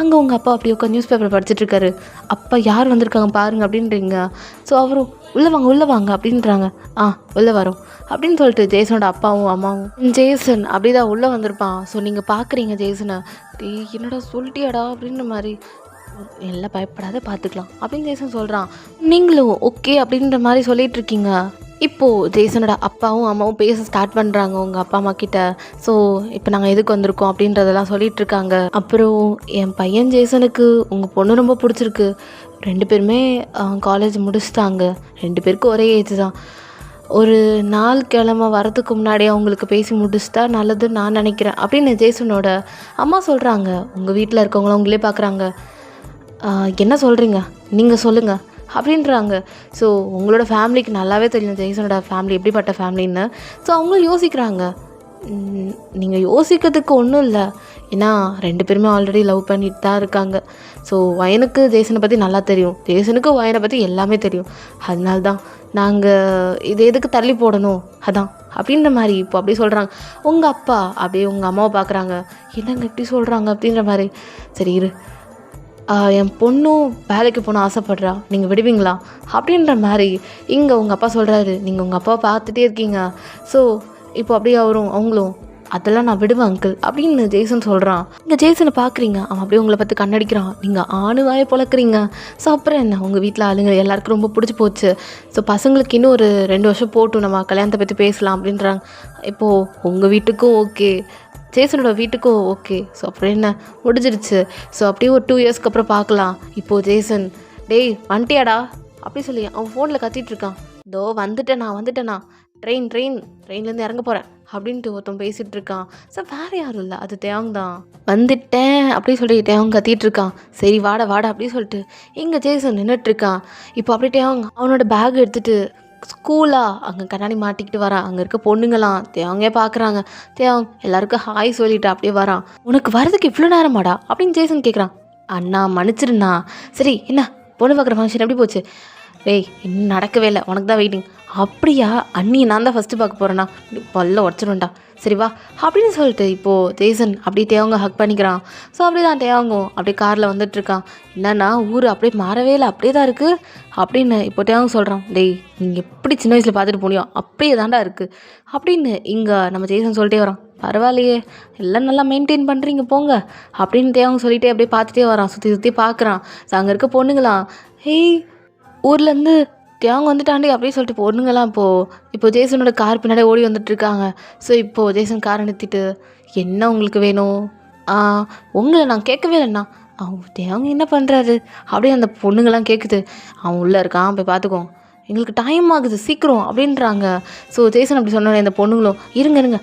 அங்கே உங்கள் அப்பா அப்படி உட்காந்து நியூஸ் பேப்பர் படிச்சுட்ருக்காரு. அப்பா யார் வந்திருக்காங்க பாருங்க அப்படின்றீங்க. ஸோ அவரும் உள்ளே வாங்க அப்படின்றாங்க. உள்ளே வரோம் அப்படின்னு சொல்லிட்டு ஜேசனோட அப்பாவும் அம்மாவும் ஜேசன் அப்படி தான் உள்ளே வந்திருப்பான். ஸோ நீங்கள் பார்க்குறீங்க ஜேசனை. என்னடா சொல்லிட்டியாடா அப்படின்ற மாதிரி. எல்லாம் பயப்படாத பார்த்துக்கலாம் அப்படின்னு ஜேசன் சொல்கிறான். நீங்களும் ஓகே அப்படின்ற மாதிரி சொல்லிட்டு இருக்கீங்க. இப்போது ஜேசனோட அப்பாவும் அம்மாவும் பேச ஸ்டார்ட் பண்ணுறாங்க உங்கள் அப்பா அம்மா கிட்ட. ஸோ இப்போ நாங்கள் எதுக்கு வந்திருக்கோம் அப்படின்றதெல்லாம் சொல்லிகிட்டு இருக்காங்க. அப்புறம் என் பையன் ஜேசனுக்கு உங்கள் பொண்ணு ரொம்ப பிடிச்சிருக்கு. 2 பேருமே காலேஜ் முடிச்சுட்டாங்க. 2 பேருக்கும் ஒரே ஏஜ் தான். ஒரு நாள் கிழமை வரதுக்கு முன்னாடி அவங்களுக்கு பேசி முடிச்சுட்டா நல்லதுன்னு நான் நினைக்கிறேன் அப்படின்னு ஜேசனோட அம்மா சொல்கிறாங்க. உங்கள் வீட்டில் இருக்கவங்களும் அவங்களே பார்க்குறாங்க. என்ன சொல்கிறீங்க நீங்கள் சொல்லுங்கள் அப்படின்றாங்க. ஸோ உங்களோட ஃபேமிலிக்கு நல்லாவே தெரியும் ஜெய்சனோட ஃபேமிலி எப்படிப்பட்ட ஃபேமிலின்னு. ஸோ அவங்களும் யோசிக்கிறாங்க. நீங்கள் யோசிக்கிறதுக்கு ஒன்றும் இல்லை, ஏன்னா 2 பேருமே ஆல்ரெடி லவ் பண்ணிட்டு தான் இருக்காங்க. ஸோ வயனுக்கு ஜேசனை பற்றி நல்லா தெரியும், ஜேசனுக்கு வயனை பற்றி எல்லாமே தெரியும். அதனால தான் நாங்கள் இது எதுக்கு தள்ளி போடணும் அதான் அப்படின்ற மாதிரி இப்போ அப்படியே சொல்கிறாங்க. உங்கள் அப்பா அப்படியே உங்கள் அம்மாவை பார்க்குறாங்க. என்னங்க இப்படி சொல்கிறாங்க அப்படின்ற மாதிரி. சரி இரு, என் பொண்ணும் வேலைக்கு போகணும் ஆசைப்பட்றா, நீங்கள் விடுவீங்களா அப்படின்ற மாதிரி இங்கே உங்கள் அப்பா சொல்கிறாரு. நீங்கள் உங்கள் அப்பாவை பார்த்துட்டே இருக்கீங்க. ஸோ இப்போ அப்படியே அவங்களும் அதெல்லாம் நான் விடுவேன் அங்கிள் அப்படின்னு ஜேசன் சொல்கிறான். இங்கே ஜேசனை பார்க்குறீங்க, அவன் அப்படியே உங்களை பார்த்து கண்ணடிக்கிறான். நீங்கள் ஆணுவாயே பொழக்கிறீங்க. ஸோ அப்புறம் என்ன, உங்கள் வீட்டில் ஆளுங்க எல்லாருக்கும் ரொம்ப பிடிச்சி போச்சு. ஸோ பசங்களுக்கு இன்னும் ஒரு 2 வருஷம் போட்டும், நம்ம கல்யாணத்தை பற்றி பேசலாம் அப்படின்றாங்க. இப்போது உங்கள் வீட்டுக்கும் ஓகே, ஜேசனோட வீட்டுக்கும் ஓகே. ஸோ அப்புறம் என்ன முடிஞ்சிருச்சு. ஸோ அப்படியே ஒரு 2 இயர்ஸ்க்கு அப்புறம் பார்க்கலாம். இப்போது ஜேசன் டேய் வந்துட்டியாடா அப்படி சொல்லி அவன் ஃபோனில் கத்திட்டு இருக்கான். இதோ வந்துட்டேண்ணா ட்ரெயின்லேருந்து இறங்க போகிறேன் அப்படின்ட்டு ஒருத்தன் பேசிகிட்டு இருக்கான். ஸோ வேறு யாரும் இல்லை, அது தேவங் தான். வந்துட்டேன் அப்படி சொல்லி தேவங்க கத்திட்டு இருக்கான். சரி வாடா அப்படின்னு சொல்லிட்டு இங்கே ஜேசன் நின்றுட்டுருக்கான். இப்போ அப்படியே தேவங்க அவனோட பேக் எடுத்துகிட்டு அங்கே கண்ணாடி மாட்டிக்கிட்டு வரான். அங்கே இருக்க பொண்ணுங்களாம் தேவங்கே பார்க்குறாங்க. தேவங் எல்லாருக்கும் ஹாய் சொல்லிட்டு அப்படியே வரான். உனக்கு வரதுக்கு இவ்வளோ நேரமாடா அப்படின்னு ஜேசன் கேட்குறான். அண்ணா மன்னிச்சிருண்ணா. சரி என்ன பொண்ணு பார்க்குற ஃபங்க்ஷன் எப்படி போச்சு? இன்னும் நடக்கவே இல்லை, உனக்கு தான் வெயிட்டிங். அப்படியா, அண்ணியை நான் தான் ஃபஸ்ட்டு பார்க்க போகிறேண்ணா, பல்ல உடச்சிடும்டா. சரி வா அப்படின்னு சொல்லிட்டு இப்போது ஜேசன் அப்படியே தேவங்க ஹக் பண்ணிக்கிறான். ஸோ அப்படி தான் தேவங்கும் அப்படியே காரில் வந்துட்டுருக்கான். என்னன்னா ஊர் அப்படியே மாறவே இல்லை, அப்படியே தான் இருக்குது அப்படின்னு இப்போ தேவங்க சொல்கிறான். நீங்கள் எப்படி சின்ன வயசில் பார்த்துட்டு போனியோ அப்படியே தாண்டா இருக்குது அப்படின்னு இங்கே நம்ம ஜேசன் சொல்லிட்டே வரான். பரவாயில்லையே எல்லாம் நல்லா மெயின்டைன் பண்ணுறீங்க போங்க அப்படின்னு தேவங்க சொல்லிகிட்டே அப்படியே பார்த்துட்டே வரான். சுற்றி பார்க்குறான். ஸோ அங்கே இருக்க பொண்ணுங்களாம் ஊர்லேருந்து தேவங்க வந்துட்டாண்டி அப்படின்னு சொல்லிட்டு பொண்ணுங்களாம் இப்போ ஜேசனோட கார் பின்னாடி ஓடி வந்துட்டுருக்காங்க. ஸோ இப்போது ஜேசன் காரை நிறுத்திட்டு என்ன உங்களுக்கு வேணும்? உங்களை நான் கேட்கவே இல்லைண்ணா. தேவங்க என்ன பண்ணுறாரு அப்படியே அந்த பொண்ணுங்களாம் கேட்குது. அவன் உள்ளே இருக்கான், போய் பார்த்துக்கோ, எங்களுக்கு டைம் ஆகுது சீக்கிரம் அப்படின்றாங்க. ஸோ ஜேசன் அப்படி சொன்னோடனே இந்த பொண்ணுங்களும் இருங்க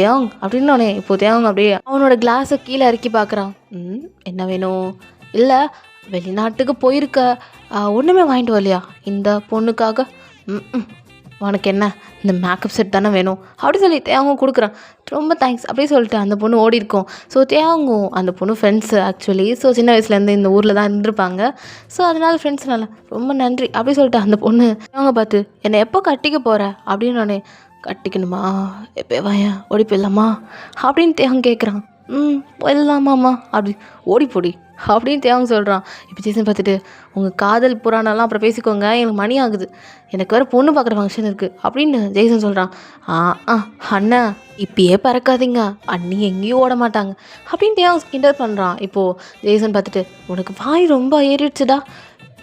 தேவங் அப்படின்னோடனே இப்போது தேவங்க அப்படியே அவனோட கிளாஸை கீழே இறக்கி பார்க்குறான். என்ன வேணும்? இல்லை வெளிநாட்டுக்கு போயிருக்க, ஒன்றுமே வாங்கிட்டு வரலையா இந்த பொண்ணுக்காக? உனக்கு என்ன இந்த மேக்கப் செட் தானே வேணும் அப்படி சொல்லி தேவங்க கொடுக்குறான். ரொம்ப தேங்க்ஸ் அப்படி சொல்லிட்டு அந்த பொண்ணு ஓடி இருக்கும். ஸோ தேவங்கும் அந்த பொண்ணு ஃப்ரெண்ட்ஸு ஆக்சுவலி. ஸோ சின்ன வயசுலேருந்து இந்த ஊரில் தான் இருந்திருப்பாங்க. ஸோ அதனால ஃப்ரெண்ட்ஸ்னால ரொம்ப நன்றி அப்படி சொல்லிட்டு அந்த பொண்ணு தேவங்க பார்த்து என்னை எப்போ கட்டிக்க போகிற அப்படின்னு கட்டிக்கணுமா, எப்போ வாயன் ஓடி போயிடலாமா அப்படின்னு தேவங்க கேட்குறான். போயிடலாமாம்மா அப்படி ஓடி போடி அப்படின்னு தேவங்க சொல்கிறான். இப்போ ஜேசன் பார்த்துட்டு உங்கள் காதல் புராணம்லாம் அப்புறம் பேசிக்கோங்க, எனக்கு மணி ஆகுது, எனக்கு வேறு பொண்ணு பார்க்குற ஃபங்க்ஷன் இருக்குது அப்படின்னு ஜேசன் சொல்கிறான். அண்ணா இப்பயே பறக்காதீங்க, அண்ணி எங்கேயும் ஓட மாட்டாங்க அப்படின்னு தேவங்க கிண்டல் பண்ணுறான். இப்போது ஜேசன் பார்த்துட்டு உனக்கு வாய் ரொம்ப ஏறிடுச்சுடா,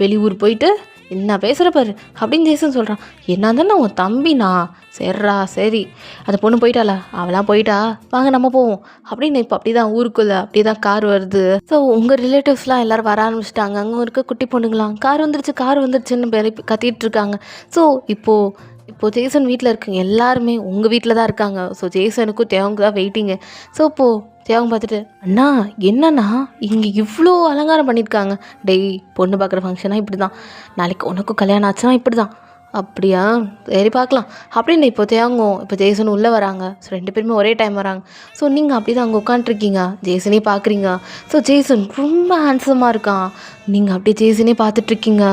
வெளியூர் போயிட்டு என்ன பேசுகிற பாரு அப்படின்னு ஜேசன் சொல்கிறான். என்ன தானே உன் தம்பிண்ணா. சரிடா சரி, அந்த பொண்ணு போயிட்டாளா, அவளாம் போயிட்டா, வாங்க நம்ம போவோம் அப்படின்னு இப்போ அப்படி தான் ஊருக்குள்ளே அப்படி தான் கார் வருது. ஸோ உங்கள் ரிலேட்டிவ்ஸ்லாம் எல்லோரும் வர ஆரம்பிச்சிட்டாங்க. அங்கே இருக்க குட்டி பொண்ணுங்களாம் கார் வந்துருச்சுன்னு கத்திட்டு இருக்காங்க. ஸோ இப்போது ஜேசன் வீட்டில் இருக்குங்க எல்லாருமே உங்கள் வீட்டில் தான் இருக்காங்க. ஸோ ஜேசனுக்கும் தேவங்க தான் வெயிட்டிங்கு. ஸோ இப்போது தேவங்க பார்த்துட்டு அண்ணா என்னண்ணா இங்கே இவ்வளோ அலங்காரம் பண்ணியிருக்காங்க. பொண்ணு பார்க்குற ஃபங்க்ஷனாக இப்படி தான், நாளைக்கு உனக்கும் கல்யாணம் ஆச்சுன்னா இப்படி தான், அப்படியா, சரி பார்க்கலாம் அப்படின்னு இப்போ தேங்கும். இப்போ ஜெய்சன் உள்ளே வராங்க. ஸோ 2 பேருமே ஒரே டைம் வராங்க. ஸோ நீங்கள் அப்படி தான் அங்கே உட்காண்ட்ருக்கீங்க, ஜெய்சனே பார்க்குறீங்க. ஸோ ஜெய்சன் ரொம்ப ஹேண்ட்ஸமாக இருக்கான். நீங்கள் அப்படியே ஜெய்சனே பார்த்துட்ருக்கீங்க.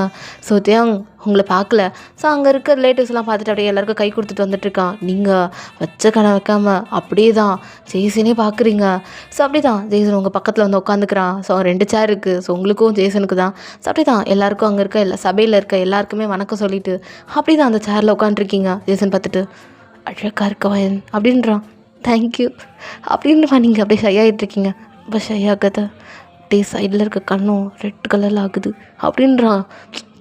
ஸோ தேங் உங்களை பார்க்கல. ஸோ அங்கே இருக்க ரிலேட்டிவ்ஸ்லாம் பார்த்துட்டு அப்படியே எல்லாருக்கும் கை கொடுத்துட்டு வந்துட்டுருக்கான். நீங்கள் வச்ச கணை வைக்காமல் அப்படியே தான் ஜெய்சனே பார்க்குறீங்க. ஸோ அப்படி தான் ஜெய்சன் உங்கள் பக்கத்தில் வந்து உட்காந்துக்கிறான். ஸோ 2 சேர் இருக்குது. ஸோ உங்களுக்கும் ஜெய்சனுக்கு தான். ஸோ அப்படி தான் எல்லாருக்கும் அங்கே இருக்க சபையில் இருக்க எல்லாருக்குமே வணக்கம் சொல்லிவிட்டு அப்படி தான் அந்த சேரில் உட்காந்துருக்கீங்க. ஜெய்சன் பார்த்துட்டு அழகாக இருக்கவன் அப்படின்றான். தேங்க்யூ அப்படின்றமா நீங்கள் அப்படியே ஷையாகிட்ருக்கீங்க. ரொம்ப ஷையாகாத, அப்படியே சைடில் இருக்க கண்ணும் ரெட் கலரில் ஆகுது அப்படின்றான்.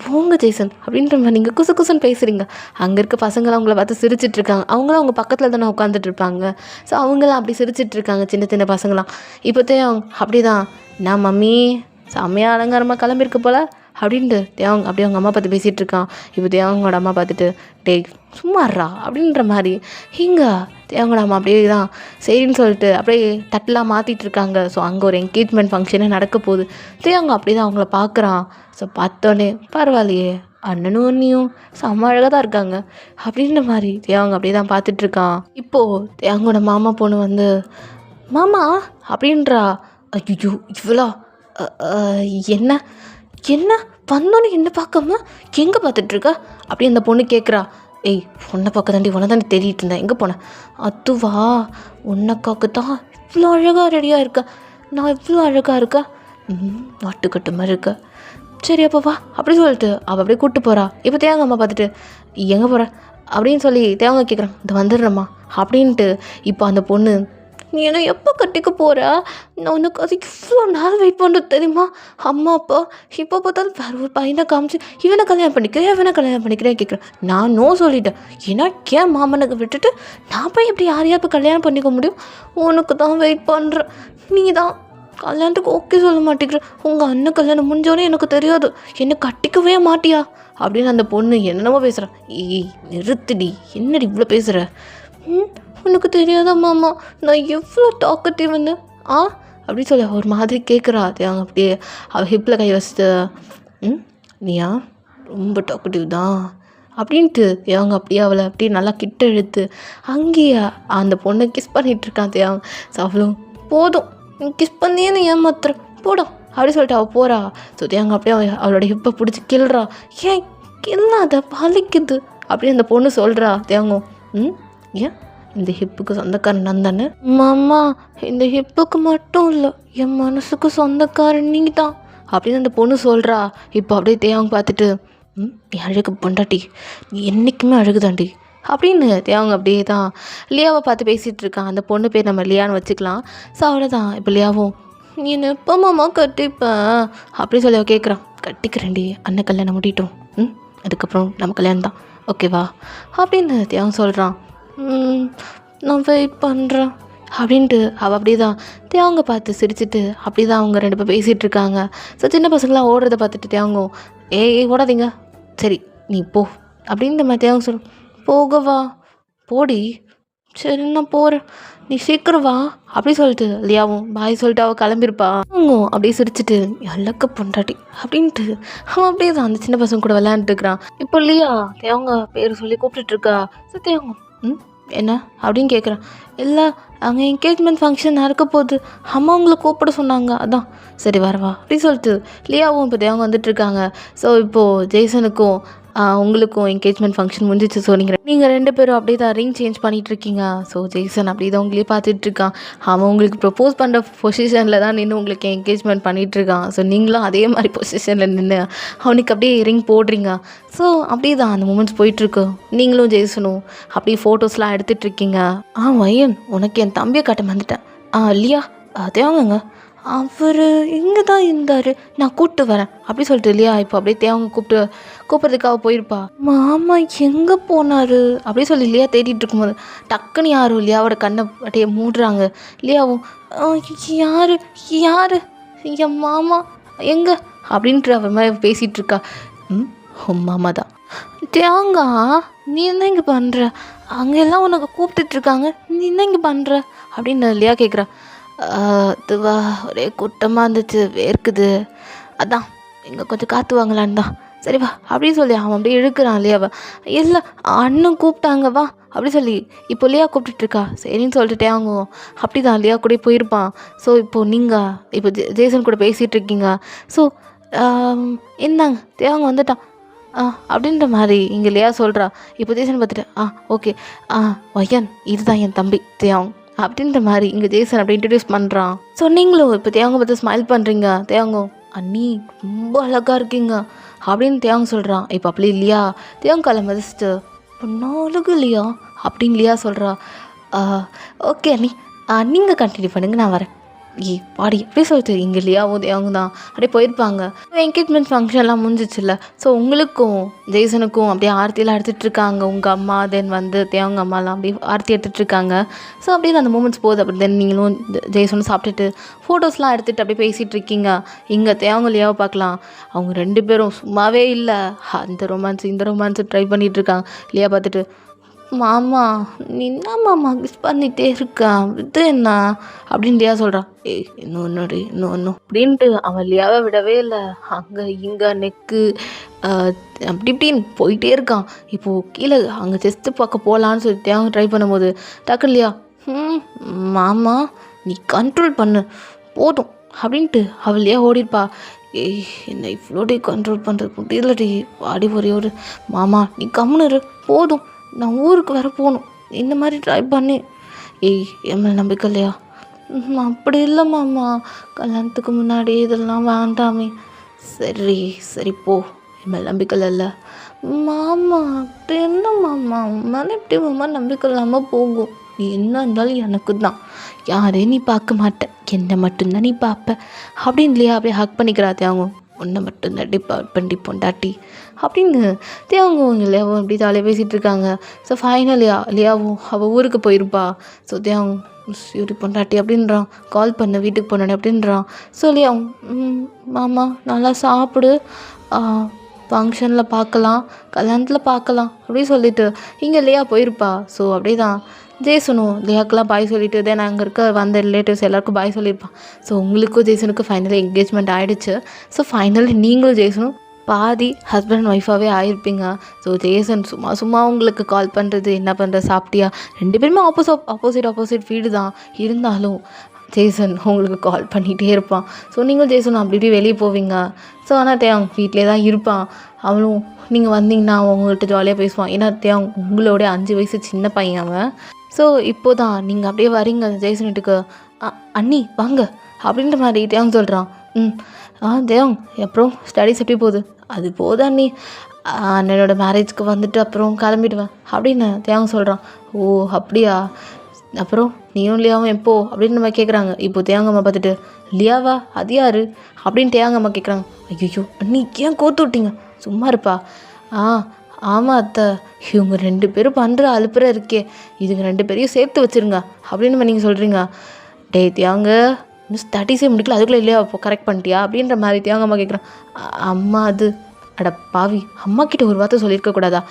போங்க ஜெய்சன் அப்படின்ற மாதிரி நீங்கள் குசு குசுன்னு பேசுகிறீங்க. அங்கே இருக்க பசங்களாம் அவங்கள பார்த்து சிரிச்சிட்ருக்காங்க. அவங்களாம் அவங்க பக்கத்தில் தானே உட்காந்துட்டு இருப்பாங்க. ஸோ அவங்களாம் அப்படி சிரிச்சிட்ருக்காங்க, சின்ன சின்ன பசங்களாம். இப்போத்தே அப்படி தான் நான் மம்மி செம்மையாக அலங்காரமாக கிளம்பியிருக்க போல் அப்படின்ட்டு தேவங் அப்படியே அவங்க அம்மா பார்த்து பேசிகிட்டு இருக்கான். இப்போ தேவங்களோட அம்மா பார்த்துட்டு டேய் சும்மாறா அப்படின்ற மாதிரி இங்கே தேவங்களோட அம்மா அப்படியே தான் சரின்னு சொல்லிட்டு அப்படியே தட்டெலாம் மாற்றிட்டு இருக்காங்க. ஸோ அங்கே ஒரு என்கேஜ்மெண்ட் ஃபங்க்ஷனே நடக்க போகுது. தேவங்க அப்படி தான் அவங்கள பார்க்குறான். ஸோ பார்த்தோன்னே பரவாயில்லையே அண்ணனும் அண்ணியும் செம்ம அழகாக தான் இருக்காங்க அப்படின்ற மாதிரி தேவங்க அப்படியே தான் பார்த்துட்ருக்கான். இப்போது தேவங்களோட மாமா பொண்ணு வந்து மாமா அப்படின்றா. ஐயோ இவ்வளோ என்ன என்ன வந்தோன்னே என்ன பார்க்காம எங்கே பார்த்துட்ருக்க அப்படி அந்த பொண்ணு கேட்குறா. ஏய் உன்னை பார்க்க தாண்டி உன்னை தாண்டி தேடிட்டு இருந்தேன், எங்கே போனேன்? அதுவா உன்னைக்காக்கு தான் இவ்வளோ அழகாக ரெடியாக இருக்க, நான் இவ்வளோ அழகாக இருக்கா, நாட்டுக்கட்டு மாதிரி இருக்க, சரி அப்போ வா அப்படி சொல்லிட்டு அவள் அப்படியே கூப்பிட்டு போகிறா. இப்போ தேவங்க அம்மா பார்த்துட்டு எங்கே போகிற அப்படின்னு சொல்லி தேவங்க கேட்குறான். இது வந்துடுறேம்மா அப்படின்ட்டு. இப்போ அந்த பொண்ணு நீ என்ன எப்போ கட்டிக்க போகிற, நான் உனக்கு அதுக்கு இவ்வளோ நாள் வெயிட் பண்ணுறது தெரியுமா, அம்மா அப்பா இப்போ பார்த்தாலும் வேறு ஒரு பையனை காமிச்சு இவனை கல்யாணம் பண்ணிக்கிறேன் கேட்குறேன். நான் நோ சொல்லிட்டேன். ஏன்னா ஏன் மாமனுக்கு விட்டுட்டு நான் போய் எப்படி யாரையா இப்போ கல்யாணம் பண்ணிக்க முடியும், உனக்கு தான் வெயிட் பண்ணுறேன், நீ தான் கல்யாணத்துக்கு ஓகே சொல்ல மாட்டேங்கிற, உங்கள் அண்ணன் கல்யாணம் முடிஞ்சோன்னே எனக்கு தெரியாது, என்னை கட்டிக்கவே மாட்டியா அப்படின்னு அந்த பொண்ணு என்னென்னமோ பேசுகிறான். ஏய் நிறுத்துடி, என்னடி இவ்வளோ பேசுகிற, உனக்கு தெரியாதா மாமா நான் எவ்வளோ டாக்கட்டிவ் வந்து அப்படின்னு சொல்லி ஒரு மாதிரி கேட்குறா. அவங்க அப்படியே அவள் ஹிப்பில் கை வச்சுட்டு நீயா ரொம்ப டாக்கட்டிவ் தான் அப்படின்ட்டு அவங்க அப்படியே அவளை அப்படியே நல்லா கிட்ட இழுத்து அங்கேயே அந்த பொண்ணை கிஸ் பண்ணிகிட்ருக்கான் தேவங்க. ஸோ அவளும் போதும் நீ கிஸ் பண்ணியே நீ ஏமாத்துற போடும் அப்படி சொல்லிட்டு அவள் போகிறா. ஸோ தேவங்க அப்படியே அவளோட ஹிப்பை பிடிச்சி கிள்றா. ஏன் கில்லாத பலிக்குது அப்படின்னு அந்த பொண்ணு சொல்கிறா. தேவங்க ஏன் இந்த ஹிப்புக்கு சொந்தக்காரன் நான் தானே மாமா, இந்த ஹிப்புக்கு மட்டும் இல்லை என் மனசுக்கு சொந்தக்காரன் நீ தான் அப்படின்னு அந்த பொண்ணு சொல்கிறா. இப்போ அப்படியே தேவங்க பார்த்துட்டு நீ அழகு பொண்டாட்டி, நீ என்றைக்குமே அழகுதாண்டி அப்படின்னு தேவங்க அப்படியே தான் லியாவை பார்த்து பேசிகிட்டு இருக்கான். அந்த பொண்ணு பேர் நம்ம லியான்னு வச்சுக்கலாம். ஸோ அவ்வளோதான். இப்போ லியாவும் நீ என்ன எப்போ மாமா கட்டிப்பேன் அப்படி சொல்லி அவள் கேட்குறான். கட்டிக்கிறேன்டி, அண்ணன் கல்யாணம் முடிட்டோம், அதுக்கப்புறம் நம்ம கல்யாணம் தான் ஓகேவா அப்படின்னு தேவங்க சொல்கிறான். நான் வெயிட் பண்ணுறேன் அப்படின்ட்டு அவள் அப்படி தான் தேவங்க பார்த்து சிரிச்சிட்டு அப்படி தான் அவங்க 2 பேர் பேசிகிட்டு இருக்காங்க. ஸோ சின்ன பசங்களாம் ஓடுறத பார்த்துட்டு தேவங்க ஏய் ஓடாதீங்க, சரி நீ போ அப்படின்ற மாதிரி தேவங்க சொல்ல. போகவா, போடி, சரி நான் போகிறேன், நீ சீக்கிரம் வா அப்படி சொல்லிட்டு லியாவும் பாய் சொல்லிட்டு அவள் கிளம்பியிருப்பா. அவங்க அப்படியே சிரிச்சிட்டு எல்லக்க பொண்டாட்டி அப்படின்ட்டு அவன் அப்படியே தான் அந்த சின்ன பசங்க கூட விளையாண்டுருக்கிறான். இப்போ லியா தேவங்க பேர் சொல்லி கூப்பிட்டுருக்கா. ஸோ தேவங்க என்ன அப்படின்னு கேட்குறான். இல்லை அங்கே என்கேஜ்மெண்ட் ஃபங்க்ஷன் நடக்க போகுது, அம்மா உங்களை கூப்பிட சொன்னாங்க, அதான் சரி வரவா அப்படின்னு சொல்லிட்டு லியாவும் இப்போ தேவங்க வந்துட்டுருக்காங்க. ஸோ இப்போது ஜெய்சனுக்கும் உங்களுக்கும் என்கேஜ்மெண்ட் ஃபங்க்ஷன் முடிஞ்சிச்சு. ஸோ நீங்கள் 2 பேரும் அப்படியே தான் ரிங் சேஞ்ச் பண்ணிகிட்ருக்கீங்க. ஸோ ஜெய்சன் அப்படி தான் உங்களே பார்த்துட்ருக்கான். அவன் உங்களுக்கு ப்ரப்போஸ் பண்ணுற பொசிஷனில் தான் நின்று உங்களுக்கு என்கேஜ்மெண்ட் பண்ணிகிட்ருக்கான். ஸோ நீங்களும் அதே மாதிரி பொசிஷனில் நின்று அவனுக்கு அப்படியே ரிங் போடுறீங்க. ஸோ அப்படியே தான் அந்த மூமெண்ட்ஸ் போயிட்டுருக்கு. நீங்களும் ஜெய்சனும் அப்படியே ஃபோட்டோஸ்லாம் எடுத்துகிட்ருக்கீங்க. வையன் உனக்கு என் தம்பியை காட்ட வந்துட்டேன். இல்லையா தேவங்க அவர் இங்கே தான் இருந்தார், நான் கூப்பிட்டு வரேன் அப்படி சொல்லிட்டு இல்லையா இப்போ அப்படியே தேவங்க கூப்பிட்றதுக்காக போயிருப்பா. மாமா எங்கே போனார் அப்படி சொல்லி இல்லையா தேடிட்டு இருக்கும்போது டக்குன்னு யாரும் இல்லையாவோட கண்ணை அப்படியே மூடுறாங்க. இல்லையாவும் யார் என் மாமா எங்கே அப்படின்ட்டு அவன் மாதிரி பேசிகிட்டு இருக்கா. உன் மாமா தான். தேங்கா நீ என்ன இங்கே பண்ணுற, அங்கே எல்லாம் உனக்கு கூப்பிட்டுட்ருக்காங்க, நீ என்ன இங்கே பண்ணுற அப்படின்னு இல்லையா கேட்குறா. அதுவா ஒரே கூட்டமாக இருந்துச்சு, வேர்க்குது, அதான் இங்கே கொஞ்சம் காற்று வாங்கலான்னு தான், சரி வா அப்படின்னு சொல்லி அவன் அப்படியே இழுக்கிறான் லியாவை. இல்லை அண்ணன் கூப்பிட்டாங்க வா அப்படி சொல்லி இப்போ லியா கூப்பிட்டுட்ருக்கா. சரின்னு சொல்லிட்டு அவங்க அப்படி தான் லியா கூட போயிருப்பான். ஸோ இப்போது நீங்கள் இப்போ ஜேசன் கூட பேசிகிட்டு இருக்கீங்க. ஸோ இந்தாங்க தேவங்க வந்துட்டான் அப்படின்ற மாதிரி இங்கே லியா சொல்கிறா. இப்போ ஜேசன் பார்த்துட்டு ஓகே வயன் இதுதான் என் தம்பி தேவங் அப்படின்ற மாதிரி இங்கே ஜேசன் அப்படி இன்ட்ரடியூஸ் பண்ணுறான். ஸோ நீங்களும் இப்போ தேவங்க பார்த்து ஸ்மைல் பண்ணுறீங்க. தேவங்க அண்ணி ரொம்ப அழகாக இருக்கீங்க அப்படின்னு தேவங்க சொல்கிறான். இப்போ அப்படி இல்லையா தேவங்க காலை மதிச்சுட்டு பொண்ணாளுக்கு இல்லையா அப்படின்னு லியா சொல்கிறா. ஓகே அண்ணி நீங்கள் கண்டினியூ பண்ணுங்க நான் வரேன். பாடி அப்படி சொல்லிட்டு இங்கே லியாவும் தேவங்க தான் அப்படியே போயிருப்பாங்க. என்கேஜ்மெண்ட் ஃபங்க்ஷன்லாம் முடிஞ்சிச்சுல்ல. ஸோ உங்களுக்கும் ஜெய்சனுக்கும் அப்படியே ஆர்த்தியெல்லாம் எடுத்துகிட்ருக்காங்க. உங்கள் அம்மா தென் வந்து தேவங்க அம்மாலாம் அப்படியே ஆர்த்தி எடுத்துகிட்ருக்காங்க. ஸோ அப்படியே அந்த மூமெண்ட்ஸ் போகுது. அப்படி தென் நீங்களும் ஜெய்சனும் சாப்பிட்டுட்டு ஃபோட்டோஸ்லாம் எடுத்துகிட்டு அப்படியே பேசிகிட்டு இருக்கீங்க. இங்கே தேவங்க லியாவை பார்க்கலாம். அவங்க 2 பேரும் சும்மாவே இல்லை, அந்த ரொமான்ஸ் இந்த ரொமான்ஸு ட்ரை பண்ணிகிட்ருக்காங்க. லியா பார்த்துட்டு மாமா நீ என்ன மாமா மிஸ் பண்ணிகிட்டே இருக்கான் இது என்ன அப்படின்னு லியா சொல்கிறான். இன்னொன்று அப்படின்ட்டு அவன் லியாவை விடவே இல்லை. அங்கே இங்கே நெக்கு அப்படி இப்படின்னு போயிட்டே இருக்கான். இப்போது கீழே அங்கே செஸ்ட்டு பார்க்க போகலான்னு சொல்லி தேவை ட்ரை பண்ணும்போது டக்கு லியா மாமா நீ கண்ட்ரோல் பண்ணு போதும் அப்படின்ட்டு அவள் லியா ஓடிருப்பா. என்னை இவ்வளோடி கண்ட்ரோல் பண்ணுறது முடியலடி வாடி ஒரே மாமா நீ கம்முன்னு போதும், நான் ஊருக்கு வர போகணும், இந்த மாதிரி ட்ரை பண்ணி என் மேலே நம்பிக்கை இல்லையா? அப்படி இல்லை மாமா, கல்யாணத்துக்கு முன்னாடி இதெல்லாம் வேண்டாமே. சரி சரி போ, என் மேலே நம்பிக்கை இல்லை மாமா. அப்படி என்ன மாமா மேலே எப்படி மாமா நம்பிக்கை இல்லாமல் போகும்? நீ என்ன இருந்தாலும் எனக்கு தான், யாரையும் நீ பார்க்க மாட்டேன், என்னை மட்டும்தான் நீ பார்ப்ப அப்படின்னு இல்லையா அப்படியே ஹக் பண்ணிக்கிறா. தேவங்க ஒன்றை மட்டும்தான் பண்ணி பொண்டாட்டி அப்படின்னு தேவங்க லியாவும் அப்படி ஜாலியாக பேசிகிட்டு இருக்காங்க. ஸோ ஃபைனலியா லியாவும் அவள் ஊருக்கு போயிருப்பா. ஸோ தேவங்க சரி பொண்டாட்டி அப்படின்றான், கால் பண்ண வீட்டுக்கு போனேன் அப்படின்றான். ஸோ லியாவும் மாமா நல்லா சாப்பிடு, ஃபங்க்ஷனில் பார்க்கலாம், கல்யாணத்தில் பார்க்கலாம் அப்படின்னு சொல்லிட்டு இங்கே லியா போயிருப்பா. ஸோ அப்படியே தான் ஜேசனும் லியாக்கெலாம் பாய் சொல்லிட்டு தென் அங்கே இருக்க வந்த ரிலேட்டிவ்ஸ் எல்லாருக்கும் பாய் சொல்லியிருப்பான். ஸோ உங்களுக்கும் ஜேசனுக்கும் ஃபைனலி என்கேஜ்மெண்ட் ஆகிடுச்சு. ஸோ ஃபைனலி நீங்களும் ஜேசனும் பாதி ஹஸ்பண்ட் அண்ட் ஒய்ஃபாகவே ஆகிருப்பீங்க. ஸோ ஜேசன் சும்மா உங்களுக்கு கால் பண்ணுறது, என்ன பண்ணுற, சாப்பிட்டியா, 2 பேருமே ஆப்போசிட் ஃபீல்டு தான் இருந்தாலும் ஜேசன் உங்களுக்கு கால் பண்ணிகிட்டே இருப்பான். ஸோ நீங்களும் ஜேசனும் அப்படி இப்படி வெளியே போவீங்க. ஸோ ஆனால் தேவன் வீட்டிலே தான் இருப்பான். அவனும் நீங்கள் வந்தீங்கன்னா அவங்கள்ட்ட ஜாலியாக பேசுவான். ஏன்னா தேவன் உங்களோட 5 வயசு சின்ன பையன் அவன். ஸோ இப்போ தான் நீங்கள் அப்படியே வரீங்க ஜெய்சன் வீட்டுக்கு. அண்ணி வாங்க அப்படின்ற மாதிரி தேவன் சொல்கிறான். தேவன் அப்புறம் ஸ்டடீஸ் எப்படி போகுது? அது போகுது அண்ணி, அண்ணனோட மேரேஜ்க்கு வந்துட்டு அப்புறம் கிளம்பிடுவேன் அப்படின்னு தேவன் சொல்கிறான். ஓ அப்படியா, அப்புறம் நீயும் லியாவும் எப்போ அப்படின்னு நம்ம கேட்குறாங்க. இப்போ தேவங்கம்மா பார்த்துட்டு லியாவா அது யார் அப்படின்னு தேவங்கம்மா கேட்குறாங்க. ஐயோ அண்ணி ஏன் கோத்து விட்டீங்க, சும்மா இருப்பா. ஆமாம் அத்தை, இவங்க 2 பேரும் பண்ணுற அலுப்புற இருக்கே, இதுங்க 2 பேரையும் சேர்த்து வச்சுருங்க அப்படின்னு நீங்கள் சொல்கிறீங்க. தியாங்க இன்னும் ஸ்டடீஸே முடிக்கல, அதுக்குள்ளே இல்லையா இப்போ கரெக்ட் பண்ணிட்டியா அப்படின்ற மாதிரி தியாங்கம்மா கேட்குறான். அம்மா அது அட பாவி, அம்மா கிட்ட ஒரு வார்த்தை சொல்லியிருக்கக்கூடாதா?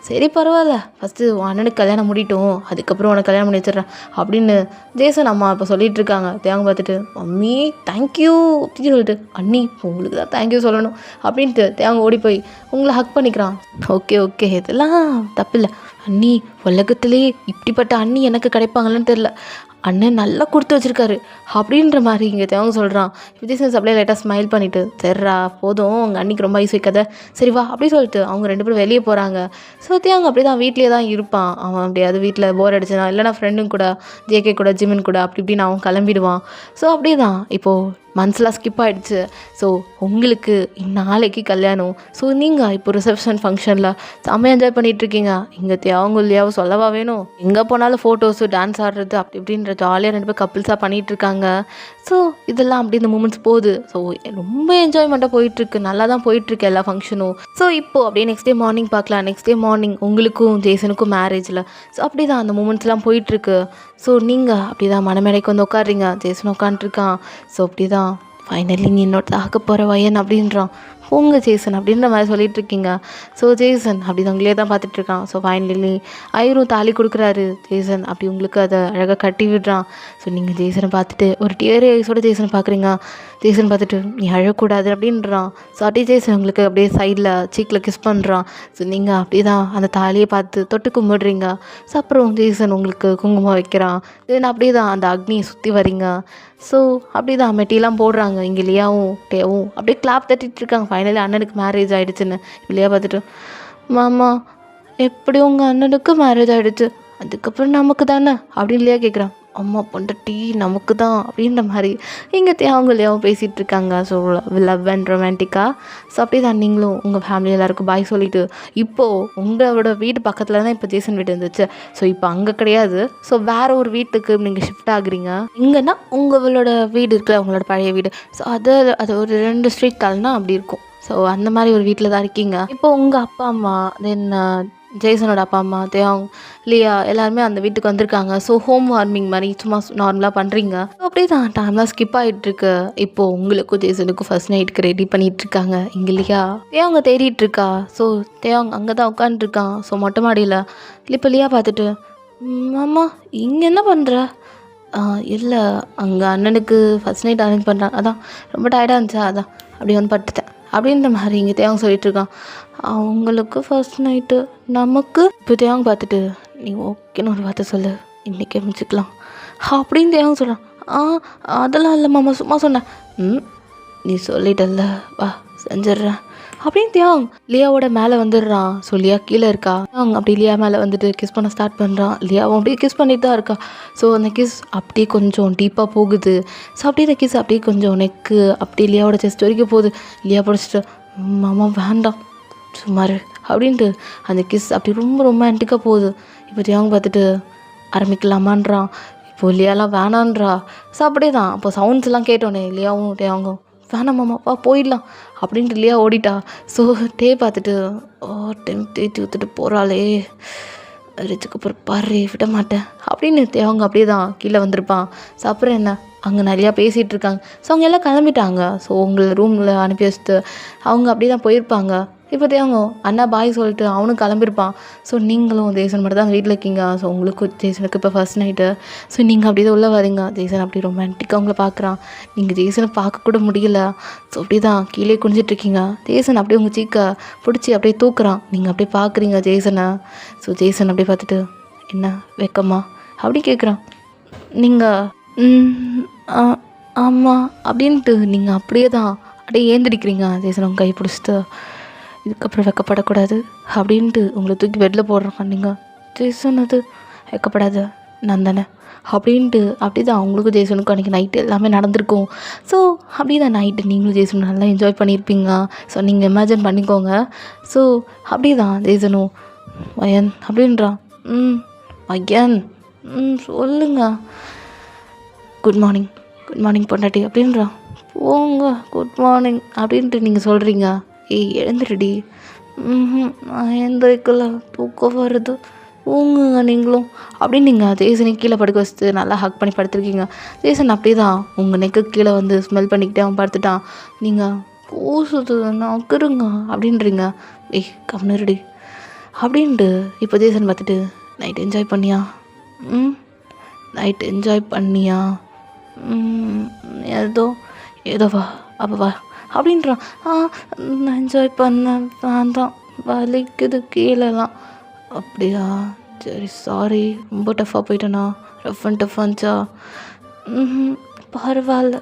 சரி பரவாயில்ல, ஃபஸ்ட்டு அண்ணனுக்கு கல்யாணம் முடிட்டோம், அதுக்கப்புறம் உனக்கு கல்யாணம் பண்ணி வச்சிட்றேன் அப்படின்னு ஜேசன் அம்மா இப்போ சொல்லிகிட்டு இருக்காங்க. தேவங்க பார்த்துட்டு மம்மி தேங்க்யூ அப்படின்னு சொல்லிட்டு அண்ணி உங்களுக்கு தான் தேங்க்யூ சொல்லணும் அப்படின்ட்டு தேவங்க ஓடி போய் உங்களை ஹக் பண்ணிக்கிறான். ஓகே இதெல்லாம் தப்பில்லை அண்ணி, உலகத்துலேயே இப்படிப்பட்ட அண்ணி எனக்கு கிடைப்பாங்கன்னு தெரில, அண்ணன் நல்லா கொடுத்து வச்சுருக்காரு அப்படின்ற மாதிரி இங்கே தேவங்க சொல்கிறான். விஜய் அப்படியே லைட்டாக ஸ்மைல் பண்ணிவிட்டு சரிடா போதும், உங்கள் அன்னிக்கு ரொம்ப ஐஸ் வைக்காத, சரி வா அப்படி சொல்லிட்டு அவங்க 2 பேரும் வெளியே போகிறாங்க. ஸோ தேவங்க அப்படி தான் வீட்லேயே தான் இருப்பான். அவன் அப்படியாவது வீட்டில் போர் அடிச்சுனா இல்லைனா ஃப்ரெண்டும் கூட ஜேகே கூட ஜிமின் கூட அப்படி இப்படின்னு அவன் கிளம்பிடுவான். ஸோ அப்படியே தான் இப்போது மந்த்ஸ்லாம் ஸ்கிப் ஆகிடுச்சு. ஸோ உங்களுக்கு நாளைக்கு கல்யாணம். ஸோ நீங்கள் இப்போ ரிசப்ஷன் ஃபங்க்ஷனில் செம்ம என்ஜாய் பண்ணிகிட்ருக்கீங்க. இங்கே தேவங்க இல்லையாவோ சொல்லவா வேணும், எங்கே போனாலும் ஃபோட்டோஸு டான்ஸ் ஆடுறது அப்படி இப்படின்ற ஜாலியாக 2 பேர் கப்பிள்ஸாக பண்ணிகிட்ருக்காங்க. ஸோ இதெல்லாம் அப்படி இந்த மூமெண்ட்ஸ் போகுது. ஸோ ரொம்ப என்ஜாய்மெண்ட்டாக போயிட்டுருக்கு, நல்லா தான் போயிட்டுருக்கு எல்லா ஃபங்க்ஷனும். ஸோ இப்போது அப்படியே நெக்ஸ்ட் டே மார்னிங் பார்க்கலாம். நெக்ஸ்ட் டே மார்னிங் உங்களுக்கும் ஜேசனுக்கும் மேரேஜில். ஸோ அப்படி தான் அந்த மூமெண்ட்ஸ்லாம் போயிட்டுருக்கு. ஸோ நீங்கள் அப்படி தான் மணமேடைக்கு வந்து உட்காடுறீங்க, ஜேசன் உட்காந்துருக்கான். ஸோ அப்படி தான் ஃபைனலி நீ என்னோட ஆக போகிற வயன் அப்படின்றான். போங்க ஜேசன் அப்படின்ற மாதிரி சொல்லிட்டு இருக்கீங்க. ஸோ ஜேசன் அப்படி உங்களே தான் பார்த்துட்டு இருக்கான். ஸோ ஃபைனலி ஐயரும் தாலி கொடுக்குறாரு. ஜேசன் அப்படி உங்களுக்கு அதை அழகாக கட்டி விடுறான். ஸோ நீங்கள் ஜேசனை பார்த்துட்டு ஒரு டியர் ஐஸோட ஜேசனை பார்க்குறீங்க. ஜேசன் பார்த்துட்டு நீ அழக்கூடாது அப்படின்றான். ஸோ அப்படியே ஜேசன் உங்களுக்கு அப்படியே சைடில் சீக்கில் கிஸ் பண்ணுறான். ஸோ நீங்கள் அப்படியே தான் அந்த தாலியை பார்த்து தொட்டு கும்பிடுறீங்க. ஸோ அப்புறம் ஜேசன் உங்களுக்கு குங்குமம் வைக்கிறான். தென் அப்படியே தான் அந்த அக்னியை சுற்றி வரீங்க. ஸோ அப்படி தான் மெட்டிலாம் போடுறாங்க. இங்கே லியாவும் டேவும் அப்படியே கிளாப் தட்டிட்டு இருக்காங்க. ஃபைனலி அண்ணனுக்கு மேரேஜ் ஆகிடுச்சுன்னு லியா பார்த்துட்டு, மாமா எப்படி உங்கள் அண்ணனுக்கு மேரேஜ் ஆகிடுச்சு, அதுக்கப்புறம் நமக்கு தானே அப்படின்னு லியா கேட்குறான். அம்மா பொண்டாட்டி நமக்கு தான் அப்படின்ற மாதிரி இங்கே தேவங்களையாவும் பேசிகிட்டு இருக்காங்க. ஸோ லவ் அண்ட் ரொமான்டிக்காக. ஸோ அப்படி தான் நீங்களும் உங்கள் ஃபேமிலி எல்லாருக்கும் பாய் சொல்லிவிட்டு இப்போது உங்களோட வீடு பக்கத்தில் தான் இப்போ ஜேசன் வீடு இருந்துச்சு. ஸோ இப்போ அங்கே கிடையாது. ஸோ வேறு ஒரு வீட்டுக்கு நீங்கள் ஷிஃப்ட் ஆகுறீங்க. இங்கேன்னா உங்களோட வீடு இருக்குல்ல, உங்களோட பழைய வீடு. ஸோ அது ஒரு 2 ஸ்ட்ரீட் தாள்னா அப்படி இருக்கும். ஸோ அந்த மாதிரி ஒரு வீட்டில் தான் இருக்கீங்க. இப்போ உங்கள் அப்பா அம்மா தென் ஜேசனோட அப்பா அம்மா தேவ் லியா எல்லாருமே அந்த வீட்டுக்கு வந்திருக்காங்க. ஸோ ஹோம் வார்மிங் மாதிரி சும்மா நார்மலாக பண்ணுறீங்க. ஸோ அப்படியே தான் டைம்லாம் ஸ்கிப் ஆகிட்டுருக்கு. இப்போது உங்களுக்கும் ஜேசனுக்கும் ஃபர்ஸ்ட் நைட்டுக்கு ரெடி பண்ணிகிட்ருக்காங்க. இங்கே லியா தேவங்க தேடிட்டுருக்கா. ஸோ தேவங்க அங்கே தான் உட்காந்துருக்கான். ஸோ மொட்டை மாடியில் இப்போ லியா பார்த்துட்டு, மாமா இங்கே என்ன பண்ணுற? இல்லை அங்கே அண்ணனுக்கு ஃபர்ஸ்ட் நைட் அரேஞ்ச் பண்ணுறாங்க, அதான் ரொம்ப டயர்டாக இருந்துச்சா, அதான் அப்படி வந்து பட்டுட்டேன் அப்படின்ற மாதிரி இங்கே தேவங்க சொல்லிகிட்ருக்கான். அவங்களுக்கு ஃபர்ஸ்ட் நைட்டு நமக்கு இப்போ தேவங்க பார்த்துட்டு, நீ ஓகேன்னு ஒரு வார்த்தை சொல்லு, இன்றைக்கே முடிச்சுக்கலாம் அப்படின்னு தேவங்க சொல்கிறான். அதெல்லாம் இல்லை மாமா, சும்மா சொன்னேன். நீ சொல்லிட்டல்ல, வா செஞ்சிட்றேன் அப்படின்னு தேவங் லியாவோட மேலே வந்துடுறான். ஸோ லியா கீழே இருக்கா. அவங்க அப்படி லியா மேலே வந்துட்டு கிஸ் பண்ண ஸ்டார்ட் பண்ணுறான். லியாவும் அப்படியே கிஸ் பண்ணிட்டு தான் இருக்கா. ஸோ அந்த கிஸ் அப்படியே கொஞ்சம் டீப்பாக போகுது. ஸோ அப்படியே அந்த கிஸ் அப்படியே கொஞ்சம் நெக்கு அப்படி லியாவோட செஸ்ட் வரைக்கும் போகுது. லியா பிடிச்சிட்டு, மாமா வேண்டாம் சுமார் அப்படின்ட்டு அந்த கிஸ் அப்படி ரொம்ப ரொமான்டிக்காக போகுது. இப்போ தேவங்க பார்த்துட்டு ஆரம்பிக்கலாமான்றான். இப்போ லியாலாம் வேணான்றா. ஸோ அப்படியே தான் அப்போ சவுண்ட்ஸ் எல்லாம் கேட்டோன்னே லியாவும் தேவங்கும் வேணாம் மாமா வா போயிடலாம் அப்படின்ட்டு லியா ஓடிட்டா. ஸோ பார்த்துட்டு டைம் தேய்ச்சி ஊற்றுட்டு போகிறாளே, ரிச்சுக்கு அப்புறம் பாரு விட மாட்டேன் அப்படின்னு தேவங்க அப்படியே தான் கீழே வந்திருப்பான். ஸோ அப்புறம் என்ன அங்கே நிறையா பேசிகிட்டு இருக்காங்க. ஸோ அவங்க எல்லாம் கிளம்பிட்டாங்க. ஸோ உங்களை ரூமில் அனுப்பி வச்சுட்டு அவங்க அப்படி தான் போயிருப்பாங்க. இப்போ தேவங்க அண்ணா பாய் சொல்லிட்டு அவனும் கிளம்பியிருப்பான். ஸோ நீங்களும் ஜேசன் மட்டும் தான் வீட்டில் இருக்கீங்க. ஸோ உங்களுக்கும் ஜேசனுக்கு இப்போ ஃபர்ஸ்ட் நைட்டு. ஸோ நீங்கள் அப்படி தான் உள்ளே வரீங்க. ஜேசன் அப்படி ரொமான்டிக்காக உங்களை பார்க்குறான். நீங்கள் ஜேசனை பார்க்கக்கூட முடியல. ஸோ அப்படி தான் கீழே குனிஞ்சிட்ருக்கீங்க. ஜேசன் அப்படியே உங்கள் சீக்கை பிடிச்சி அப்படியே தூக்குறான். நீங்கள் அப்படியே பார்க்குறீங்க ஜேசனை. ஸோ ஜேசன் அப்படியே பார்த்துட்டு, என்ன வெக்கமா அப்படி கேட்குறான். நீங்கள் ஆமாம் அப்படின்ட்டு நீங்கள் அப்படியே தான் அப்படியே ஏந்திரிக்கிறீங்க. ஜேசன் உங்கள் கை பிடிச்சிட்டு, இதுக்கப்புறம் வெக்கப்படக்கூடாது அப்படின்ட்டு உங்களை தூக்கி பெட்டில் போடுறான். நீங்கள் ஜேசன் அது வெக்கப்படாது நான் தானே அப்படின்ட்டு அப்படி தான் அவங்களுக்கும் ஜேசனுக்கும் அன்றைக்கி நைட்டு எல்லாமே நடந்திருக்கும். ஸோ அப்படி தான் நைட்டு நீங்களும் ஜேசனும் நல்லா என்ஜாய் பண்ணியிருப்பீங்க. ஸோ நீங்கள் இமேஜின் பண்ணிக்கோங்க. ஸோ அப்படி தான் ஜேசனும் வயன் அப்படின்றான். வயன் சொல்லுங்க, குட் மார்னிங் பொண்டாட்டி அப்படின்றான். போங்க குட் மார்னிங் அப்படின்ட்டு நீங்கள் சொல்கிறீங்க. எழுந்துருடி. நான் எழுந்திரிக்கல, தூக்கம் வருது, ஊங்குங்க நீங்களும் அப்படின்னு நீங்கள் ஜேசனை கீழே படுக்க வச்சுட்டு நல்லா ஹக் பண்ணி படுத்துருக்கீங்க. ஜேசன் அப்படியே தான் உங்கள் நெக்கு கீழே வந்து ஸ்மெல் பண்ணிக்கிட்டே அவன் படுத்துட்டான். நீங்கள் கூசுது நகருங்க அப்படின்றீங்க. கம்னருடி அப்படின்ட்டு இப்போ ஜேசன் பார்த்துட்டு, நைட் என்ஜாய் பண்ணியா? நைட் என்ஜாய் பண்ணியா? ஏதோ வா அப்போ வா அப்படின்றான். நான் என்ஜாய் பண்ணேன், நான் தான் வலிக்குது கீழெல்லாம். அப்படியா, சரி சாரி, ரொம்ப டஃப்பாக போயிட்டேனா, ரஃப் அண்ட் டஃப் ஆச்சா? பரவாயில்ல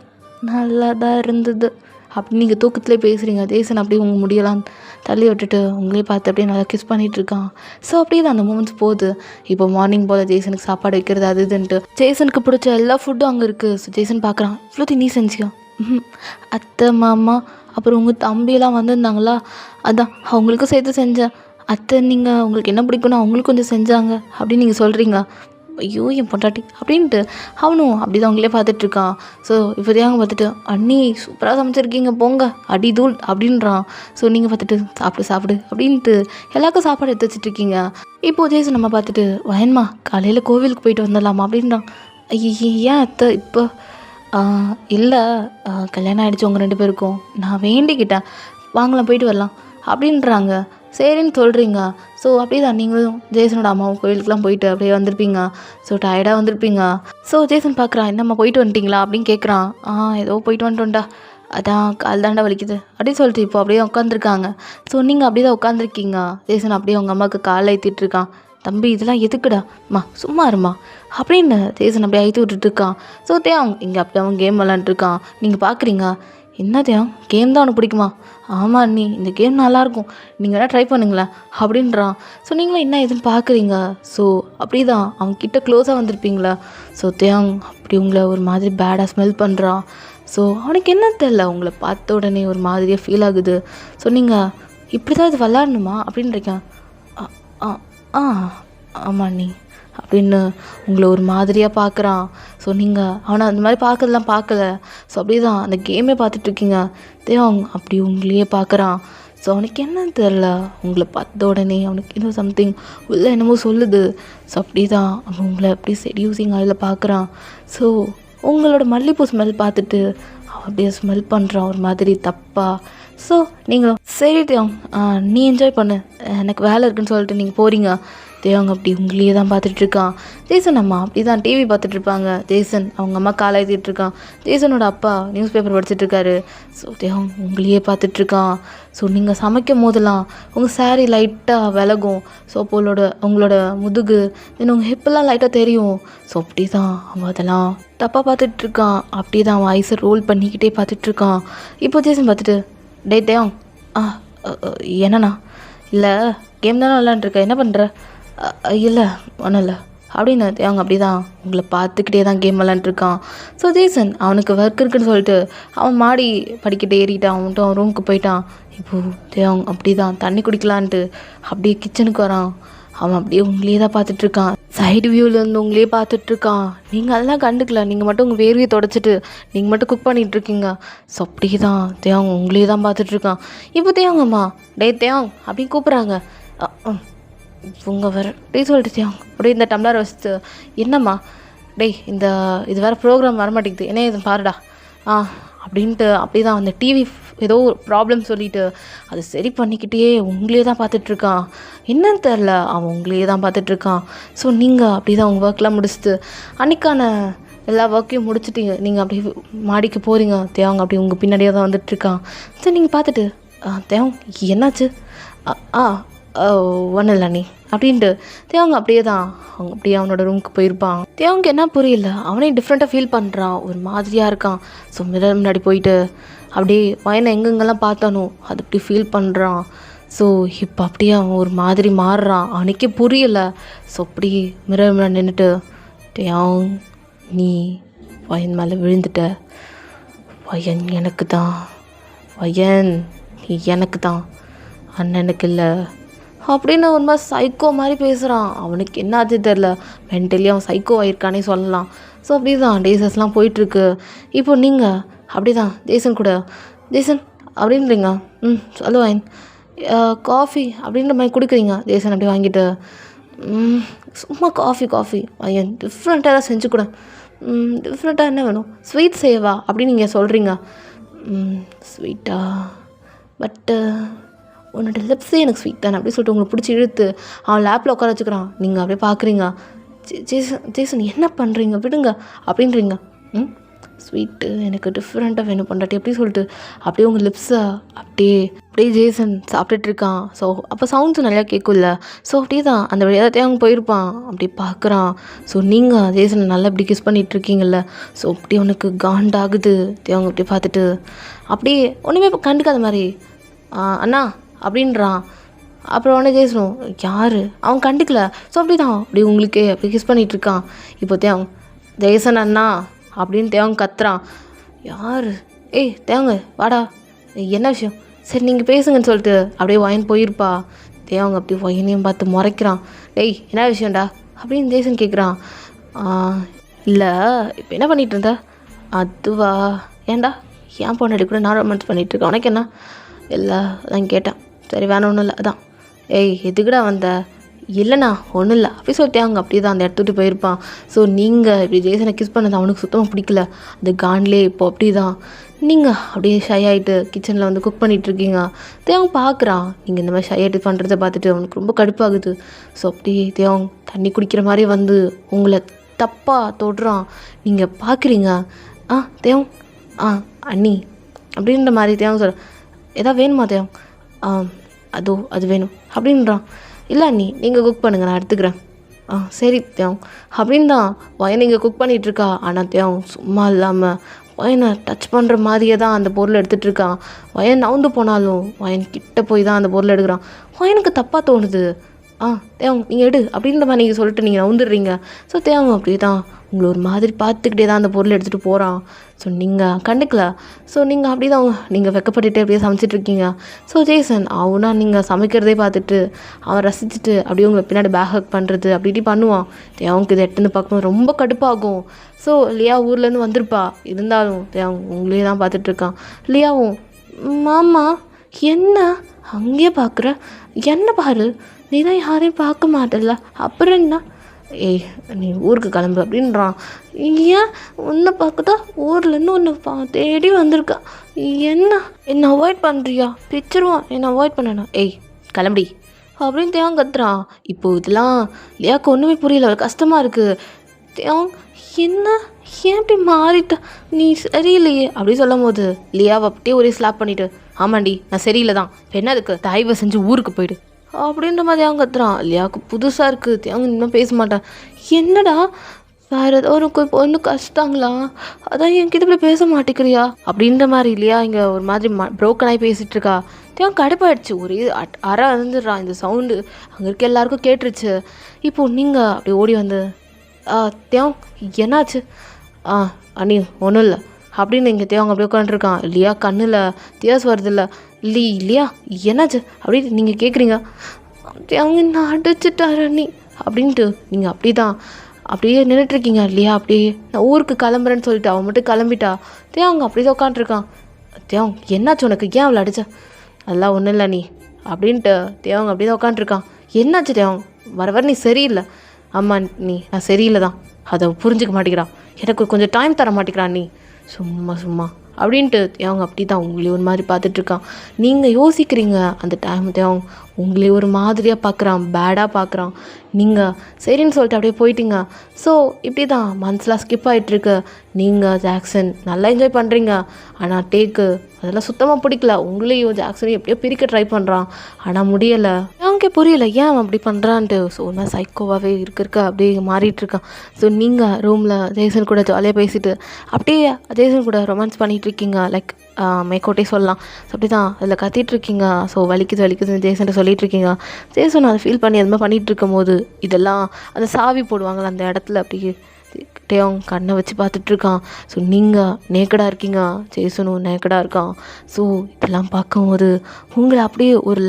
நல்லா தான் இருந்தது அப்படி நீங்கள் தூக்கத்துலேயே பேசுகிறீங்க. ஜேசன் அப்படியே உங்கள் முடியலாம் தள்ளி விட்டுட்டு உங்களே பார்த்து அப்படியே நல்லா கிஸ் பண்ணிகிட்ருக்கான். ஸோ அப்படியே தான் அந்த மூமெண்ட்ஸ் போகுது. இப்போ மார்னிங் போல் ஜேசனுக்கு சாப்பாடு வைக்கிறது அது இதுன்ட்டு ஜேசனுக்கு பிடிச்ச எல்லா ஃபுட்டும் அங்கே இருக்குது. ஸோ ஜேசன் பார்க்குறான், இவ்வளோ நீ செஞ்சியா? அத்தை மாமா அப்புறம் உங்கள் தம்பியெல்லாம் வந்திருந்தாங்களா, அதான் அவங்களுக்கும் சேர்த்து செஞ்சேன். அத்தை நீங்கள் உங்களுக்கு என்ன பிடிக்கும்னா அவங்களுக்கு கொஞ்சம் செஞ்சாங்க அப்படின்னு நீங்கள் சொல்கிறீங்க. ஐயோ என் பொண்டாட்டி அப்படின்ட்டு அவனும் அப்படி தான் அவங்களே பார்த்துட்ருக்கான். ஸோ இப்போ தேவங்க பார்த்துட்டு, அண்ணி சூப்பராக சமைச்சிருக்கீங்க போங்க அடி தூள் அப்படின்றான். ஸோ நீங்கள் பார்த்துட்டு சாப்பிடு அப்படின்ட்டு எல்லாருக்கும் சாப்பாடு எடுத்து வச்சுட்ருக்கீங்க. இப்போது ஜேசன் நம்ம பார்த்துட்டு, வயன்மா காலையில் கோவிலுக்கு போயிட்டு வந்துடலாமா அப்படின்றான். ஏன் அத்தை இப்போ? இல்லை கல்யாணம் ஆகிடுச்சு உங்கள் 2 பேருக்கும், நான் வேண்டிக்கிட்டேன் வாங்கலாம் போயிட்டு வரலாம் அப்படின்றாங்க. சரின்னு சொல்கிறீங்க. ஸோ அப்படியே தான் நீங்களும் ஜேசனோட அம்மாவும் கோயிலுக்குலாம் போயிட்டு அப்படியே வந்திருப்பீங்க. ஸோ டயர்டாக வந்திருப்பீங்க. ஸோ ஜேசன் பார்க்குறான், என்னம்மா போயிட்டு வந்துட்டிங்களா அப்படின்னு கேட்குறான். ஏதோ போயிட்டு வந்துட்டோம்டா, அதான் கால் தாண்டா வலிக்குது அப்படின்னு சொல்லிட்டு இப்போ அப்படியே உட்காந்துருக்காங்க. ஸோ நீங்கள் அப்படியே தான் உட்காந்துருக்கீங்க. ஜேசன் அப்படியே அவங்க அம்மாவுக்கு காலில் ஏற்றிட்டு இருக்கான். தம்பி இதெல்லாம் எதுக்குடா அம்மா, சும்மா இருமா அப்படின்னு ஜேசன் அப்படியே அழுத்தி விட்டுட்டு இருக்கான். ஸோ தேவன் இங்கே அப்படியே அவன் கேம் விளாண்டுருக்கான். நீங்கள் பார்க்குறீங்க. என்ன தேவன், கேம் தான் உனக்கு பிடிக்குமா? ஆமாம் அண்ணி, இந்த கேம் நல்லாயிருக்கும், நீங்கள் வேணால் ட்ரை பண்ணுங்களேன் அப்படின்றான். ஸோ நீங்களும் என்ன எதுன்னு பார்க்குறீங்க. ஸோ அப்படி தான் அவங்க கிட்ட க்ளோஸாக வந்திருப்பீங்களா. ஸோ தேவன் அப்படி உங்களை ஒரு மாதிரி பேடாக ஸ்மெல் பண்ணுறான். ஸோ அவனுக்கு என்ன தெரில, உங்களை பார்த்த உடனே ஒரு மாதிரியாக ஃபீல் ஆகுது. ஸோ நீங்கள் இப்படி தான் இது விளாட்ணுமா அப்படின்றீங்க. ஆமாம் அண்ணி அப்படின்னு உங்களை ஒரு மாதிரியாக பார்க்குறான். ஸோ நீங்கள் அவனை அந்த மாதிரி பார்க்கறதுலாம் பார்க்கல. ஸோ அப்படி தான் அந்த கேமே பார்த்துட்ருக்கீங்க. தேவன் அப்படி உங்களையே பார்க்குறான். ஸோ அவனுக்கு என்னன்னு தெரில, உங்களை பார்த்த உடனே அவனுக்கு இன்னும் சம்திங் உள்ள என்னமோ சொல்லுது. ஸோ அப்படி தான் அவன் உங்களை அப்படி செடியூசிங் அதில் பார்க்குறான். ஸோ உங்களோட மல்லிகைப்பூ ஸ்மெல் பார்த்துட்டு அவன் அப்படியே ஸ்மெல் பண்ணுறான் ஒரு மாதிரி தப்பாக. ஸோ நீங்களும் சரி தேவன் நீ என்ஜாய் பண்ணு, எனக்கு வேலை இருக்குன்னு சொல்லிட்டு நீங்கள் போகிறீங்க. தேவங்க அப்படி உங்களையே தான் பார்த்துட்ருக்கான். ஜேசன் அம்மா அப்படி தான் டிவி பார்த்துட்ருப்பாங்க. ஜேசன் அவங்க அம்மா காலை ஏற்றிட்டுருக்கான். ஜேசனோட அப்பா நியூஸ் பேப்பர் படிச்சுட்ருக்காரு. ஸோ தேவன் உங்களையே பார்த்துட்ருக்கான். ஸோ நீங்கள் சமைக்கும் போதெல்லாம் உங்கள் சாரீ லைட்டாக விலகும். ஸோ அப்போ உங்களோட முதுகு இன்னும் உங்கள் ஹிப்பெல்லாம் லைட்டாக தெரியும். ஸோ அப்படி தான் அவன் அதெல்லாம் தப்பாக பார்த்துட்ருக்கான். அப்படி தான் அவன் ஐஸை ரோல் பண்ணிக்கிட்டே பார்த்துட்ருக்கான். இப்போ ஜேசன் பார்த்துட்டு, டே தேவன் என்னண்ணா, இல்லை கேம் தானே விளாண்டுருக்க, என்ன பண்ணுற? இல்லை ஒன்றும் இல்லை அப்படின்னு தேவங்க அப்படி தான் உங்களை பார்த்துக்கிட்டே தான் கேம் விளாண்டுருக்கான். ஸோ ஜேசன் அவனுக்கு ஒர்க் இருக்குன்னு சொல்லிட்டு அவன் மாடி படிக்கிட்டே ஏறிட்டான். அவன்ட்டு அவன் ரூமுக்கு போயிட்டான். இப்போது தேவங்க அப்படி தான் தண்ணி குடிக்கலான்ட்டு அப்படியே கிச்சனுக்கு வரான். அவன் அப்படியே உங்களையே தான் பார்த்துட்ருக்கான். சைடு வியூவிலேருந்து உங்களையே பார்த்துட்ருக்கான். நீங்கள் அதெல்லாம் கண்டுக்கல, நீங்கள் மட்டும் உங்கள் வேர்வையை தொடச்சிட்டு நீங்கள் மட்டும் குக் பண்ணிகிட்ருக்கீங்க. ஸோ அப்படி தான் தேவங்க உங்களையே தான் பார்த்துட்ருக்கான். இப்போ தேவங்கம்மா டே தேவங் அப்படின்னு கூப்பிட்றாங்க. இவங்க வேறு டே சொல்லிட்டு தேவங்க அப்படியே இந்த டம்ளர் வச்சுட்டு, என்னம்மா டேய் இது வேறு ப்ரோக்ராம் வரமாட்டேங்குது, என்ன இது பாருடா அப்படின்ட்டு அப்படி தான் அந்த டிவி ஏதோ ஒரு ப்ராப்ளம் சொல்லிவிட்டு அதை சரி பண்ணிக்கிட்டே உங்களையே தான் பார்த்துட்ருக்கான். என்னன்னு தெரில, அவன் உங்களையே தான் பார்த்துட்ருக்கான். ஸோ நீங்கள் அப்படி தான் உங்கள் ஒர்க்லாம் முடிச்சுட்டு அன்றைக்கான எல்லா ஒர்க்கையும் முடிச்சுட்டீங்க. நீங்கள் அப்படி மாடிக்கு போகிறீங்க. தேவங்க அப்படி உங்கள் பின்னாடியே தான் வந்துட்டுருக்கான். சரி நீங்கள் பார்த்துட்டு, தேவங் என்னாச்சு? ஒன்றும் இல்லை நீ அப்படின்ட்டு தேவங்க அப்படியே தான் அவங்க அப்படியே அவனோட ரூமுக்கு போயிருப்பான். தேவங்க என்ன புரியல, அவனே டிஃப்ரெண்ட்டாக ஃபீல் பண்ணுறான், ஒரு மாதிரியாக இருக்கான். ஸோ மிரர் முன்னாடி போயிட்டு அப்படியே வயனை எங்கெங்கெல்லாம் பார்த்தானோ அது அப்படி ஃபீல் பண்ணுறான். ஸோ இப்போ அப்படியே அவன் ஒரு மாதிரி மாறுறான், அவனுக்கே புரியலை. ஸோ அப்படி மிரர் முன்னாடி நின்றுட்டு, தேவங் நீ வயன் மேலே விழுந்துட்ட, வயன் எனக்கு தான், வயன் நீ எனக்கு தான், அண்ணனுக்கு இல்லை அப்படின்னு ஒரு மாதிரி சைக்கோ மாதிரி பேசுகிறான். அவனுக்கு என்ன ஆச்சு தெரில, மென்டலி அவன் சைக்கோ ஆகிருக்கானே சொல்லலாம். ஸோ அப்படி தான் டேஸஸ்லாம் போயிட்டுருக்கு. இப்போ நீங்கள் அப்படி தான் ஜேசன் கூட, ஜேசன் அப்படின்றீங்க, சொல்லுவேன் காஃபி அப்படின்ற மாதிரி கொடுக்குறீங்க. ஜேசன் அப்படி வாங்கிட்டு, சும்மா காஃபி என் டிஃப்ரெண்ட்டாக தான் செஞ்சு கூட, டிஃப்ரெண்ட்டாக என்ன வேணும், ஸ்வீட் செய்யவா அப்படின்னு நீங்கள் சொல்கிறீங்க. ஸ்வீட்டா, பட்டு உன்னோட லிப்ஸே எனக்கு ஸ்வீட் தானே அப்படி சொல்லிட்டு உங்களை பிடிச்சி இழுத்து அவன் லேப்பில் உட்கார வச்சுக்கிறான். நீங்கள் அப்படியே பார்க்குறீங்க. ஜேசன் என்ன பண்ணுறீங்க, விடுங்க அப்படின்றீங்க. ஸ்வீட்டு எனக்கு டிஃப்ரெண்ட்டாக வேணும் பண்ணுறாட்டி அப்படி சொல்லிட்டு அப்படியே உங்கள் லிப்ஸை அப்படியே ஜேசன் சாப்பிட்டுட்ருக்கான். ஸோ அப்போ சவுண்ட்ஸும் நிறையா கேட்கும்ல. ஸோ அப்படியே தான் அந்த வழியாக தான் தேவங்க போயிருப்பான். அப்படி பார்க்குறான். ஸோ நீங்கள் ஜேசனை நல்லா இப்படி கிஸ் பண்ணிகிட்ருக்கீங்கல்ல. ஸோ அப்படி அவனுக்கு காண்டாகுது. தேவங்க அப்படி பார்த்துட்டு அப்படியே ஒன்றுமே கண்டுக்காத மாதிரி, அண்ணா அப்படின்றான். அப்புறம் உடனே ஜேசனும் யார், அவன் கண்டுக்கல. ஸோ அப்படி தான் அப்படி உங்களுக்கே அப்படி கிஸ் பண்ணிகிட்ருக்கான். இப்போ தேவங்க ஜேசன் அண்ணா அப்படின்னு தேவங்க கத்துறான். யார், தேவங்க வாடா, என்ன விஷயம், சரி நீங்கள் பேசுங்கன்னு சொல்லிட்டு அப்படியே வயன் போயிருப்பா. தேவங்க அப்படி வயனையும் பார்த்து முறைக்கிறான். டேய் என்ன விஷயம்டா அப்படின்னு ஜேசன் கேட்குறான். இல்லை இப்போ என்ன பண்ணிகிட்டு இருந்த? அதுவா, ஏன்டா ஏன் பொண்ணாடி கூட நான் ரொமான்ஸ் பண்ணிகிட்ருக்கேன், உனக்கு என்ன? இல்லை அதான் கேட்டேன். சரி வேணும் ஒன்றும் இல்லை, அதான். எதுக்குடா வந்த? இல்லைண்ணா ஒன்றும் இல்லை அப்படி சொல்லிட்டு அவங்க அப்படி தான் அந்த இடத்துட்டு போயிருப்பான். ஸோ நீங்கள் இப்படி ஜேசனை கிஸ் பண்ணது அவனுக்கு சுத்தமாக பிடிக்கல. அந்த கான்லே இப்போ அப்படி தான் நீங்கள் அப்படியே ஷை ஆகிட்டு கிச்சனில் வந்து குக் பண்ணிகிட்ருக்கீங்க. தேவங்க பார்க்குறான் நீங்கள் இந்த மாதிரி ஷை ஆகிட்டு பண்ணுறதை பார்த்துட்டு அவனுக்கு ரொம்ப கடுப்பாகுது. ஸோ அப்படியே தேவங்க தண்ணி குடிக்கிற மாதிரி வந்து உங்களை தப்பாக தொடுறான். நீங்கள் பார்க்குறீங்க. தேவம் அண்ணி அப்படின்ற மாதிரி தேவங்க சொல்ல, எதாவது வேணுமா தேவம்? அது வேணும் அப்படின்றான். இல்லை அண்ணி நீங்கள் குக் பண்ணுங்க நான் எடுத்துக்கிறேன். சரி தேவம் அப்படின்னு தான் வயன் இங்கே குக் பண்ணிகிட்ருக்கா. ஆனால் தேவம் சும்மா இல்லாமல் வயனை டச் பண்ணுற மாதிரியே தான் அந்த பொருளை எடுத்துகிட்டு இருக்கான். வயன் நவுந்து போனாலும் வயன் கிட்ட போய் தான் அந்த பொருளை எடுக்கிறான். வயனுக்கு தப்பாக தோணுது. தேவம் நீங்கள் எடு அப்படின்ற மாதிரி நீங்கள் சொல்லிட்டு நீங்கள் நவுந்துடுறீங்க. ஸோ தேவம் அப்படி தான் உங்களை ஒரு மாதிரி பார்த்துக்கிட்டே தான் அந்த பொருளை எடுத்துகிட்டு போகிறான். ஸோ நீங்கள் கண்டுக்கல. ஸோ நீங்கள் அப்படி தான் நீங்கள் வெக்கப்பட்டுட்டு அப்படியே சமைச்சிட்ருக்கீங்க. ஸோ ஜேசன் அவனா நீங்கள் சமைக்கிறதே பார்த்துட்டு அவன் ரசிச்சுட்டு அப்படியே உங்களை பின்னாடி பேக் ஹக் பண்ணுறது அப்படி இப்படி பண்ணுவான். தேவனுக்கு இதை எட்டுன்னு பார்க்கும்போது ரொம்ப கடுப்பாகும். ஸோ லியா ஊர்லேருந்து வந்திருப்பா, இருந்தாலும் தேவன் உங்களே தான் பார்த்துட்ருக்கான். லியாவும் மாமா என்ன அங்கேயே பார்க்குற, என்ன பாரு நீ தான் யாரையும் பார்க்க மாட்டல, அப்புறம் என்ன? ஏய் நீ ஊருக்கு கிளம்பு அப்படின்றான். ஏன் உன்னை பார்க்கதா ஊர்லேருந்து உன்னை தேடி வந்திருக்கா, என்ன அவாய்ட் பண்ணுறியா? பிச்சிருவான் என்னை அவாய்ட் பண்ணணும். ஏய் கிளம்பி அப்படின்னு தேவன் கத்துறான். இப்போது இதெல்லாம் லியாவுக்கு ஒன்றுமே புரியல, அவளுக்கு கஷ்டமாக இருக்குது. தேவன் என்ன ஏன் இப்படி மாறிட்ட, நீ சரியில்லையே அப்படி சொல்லும் போது லியாவை அப்படியே ஒரே ஸ்லாப் பண்ணிவிட்டு, ஆமாண்டி நான் சரியில்லை தான், இப்போ என்ன அதுக்கு, தயவு செஞ்சு ஊருக்கு போயிடு அப்படின்ற மாதிரி அவங்க கத்துறான். லியாவுக்கு புதுசாக இருக்குது. அவங்க இன்னும் பேச மாட்டான். என்னடா வேறு ஏதோ ஒரு பொண்ணு கஷ்டாங்களா, அதான் என்கிட்ட இப்படி பேச மாட்டேங்கிறியா அப்படின்ற மாதிரி இல்லையா இங்கே ஒரு மாதிரி ப்ரோக்கனாகி பேசிகிட்டு இருக்கா. தேவன் கடுப்பாயிடுச்சு. ஒரே அரை வந்துடுறான். இந்த சவுண்டு அங்கே இருக்க எல்லாருக்கும் கேட்டுருச்சு. இப்போது நீங்கள் அப்படி ஓடி வந்து தேவன் என்னாச்சு? அண்ணி ஒன்றும் இல்லை அப்படின்னு இங்கே தேவங்க அப்படியே உட்காந்துருக்கான். இல்லையா கண்ணில் தியாஸ் வருதில்ல, இல்லையா என்னாச்சு அப்படின்னு நீங்கள் கேட்குறீங்க. அவங்க என்ன அடிச்சுட்டாரு அண்ணி அப்படின்ட்டு நீங்கள் அப்படி தான் அப்படியே நின்றுட்டுருக்கீங்க. இல்லையா அப்படியே நான் ஊருக்கு கிளம்புறேன்னு சொல்லிட்டு அவன் மட்டும் கிளம்பிட்டா. தேவங்க அப்படி தான் உட்காந்துருக்கான். தேவங்க என்னாச்சு உனக்கு, ஏன் அவளை அடிச்சா? அதெல்லாம் ஒன்றும் இல்லை நீ அப்படின்ட்டு தேவங்க அப்படி தான் உட்காந்துருக்கான். என்னாச்சு தேவங்க, வர நீ சரியில்லை. ஆமாம் நான் சரியில்லை தான், அதை புரிஞ்சிக்க மாட்டேங்கிறான், எனக்கு கொஞ்சம் டைம் தர மாட்டேங்கிறான் நீ சும்மா அப்படின்ட்டு அவங்க அப்படி தான் உங்களே ஒரு மாதிரி பார்த்துட்ருக்கான். நீங்கள் யோசிக்கிறீங்க அந்த டைம் தேவன் உங்களே ஒரு மாதிரியாக பார்க்குறான், பேடாக பார்க்குறான். நீங்கள் சரின்னு சொல்லிட்டு அப்படியே போயிட்டீங்க. ஸோ இப்படி தான் மந்த்ஸ்லாம் ஸ்கிப் ஆகிட்டுருக்கு. நீங்கள் ஜாக்சன் நல்லா என்ஜாய் பண்ணுறீங்க, ஆனால் டேக்கு அதெல்லாம் சுத்தமாக பிடிக்கல. உங்களையும் ஜாக்சனையும் எப்படியோ பிரிக்க ட்ரை பண்ணுறான், ஆனால் முடியலை. அவனுக்கே புரியல ஏன் அவன் அப்படி பண்ணுறான்ட்டு. ஸோ ஒரு மாதிரி சைக்கோவாகவே இருக்க அப்படியே மாறிட்டுருக்கான். ஸோ நீங்கள் ரூமில் ஜேசன் கூட ஜாலியாக பேசிட்டு அப்படியே ஜேசன் கூட ரொமான்ஸ் பண்ணிகிட்ருக்கீங்க. லைக் மேக்கோட்டே சொல்லலாம். ஸோ அப்படி தான் அதில் கத்திகிட்ருக்கீங்க. ஸோ வலிக்குதுன்னு ஜேசன்ட்ட சொல்லிகிட்ருக்கீங்க. ஜேசன் அதை ஃபீல் பண்ணி அது மாதிரி பண்ணிகிட்டு இருக்கும் போது இதெல்லாம் அந்த சாவி போடுவாங்கள்ல அந்த இடத்துல அப்படியே தேவன் கண்ணை வச்சு பார்த்துட்ருக்கான். ஸோ நீங்கள் நேக்கடாக இருக்கீங்க, ஜேசனும் நேக்கடாக இருக்கான். ஸோ இதெல்லாம் பார்க்கும்போது உங்களை அப்படியே ஒரு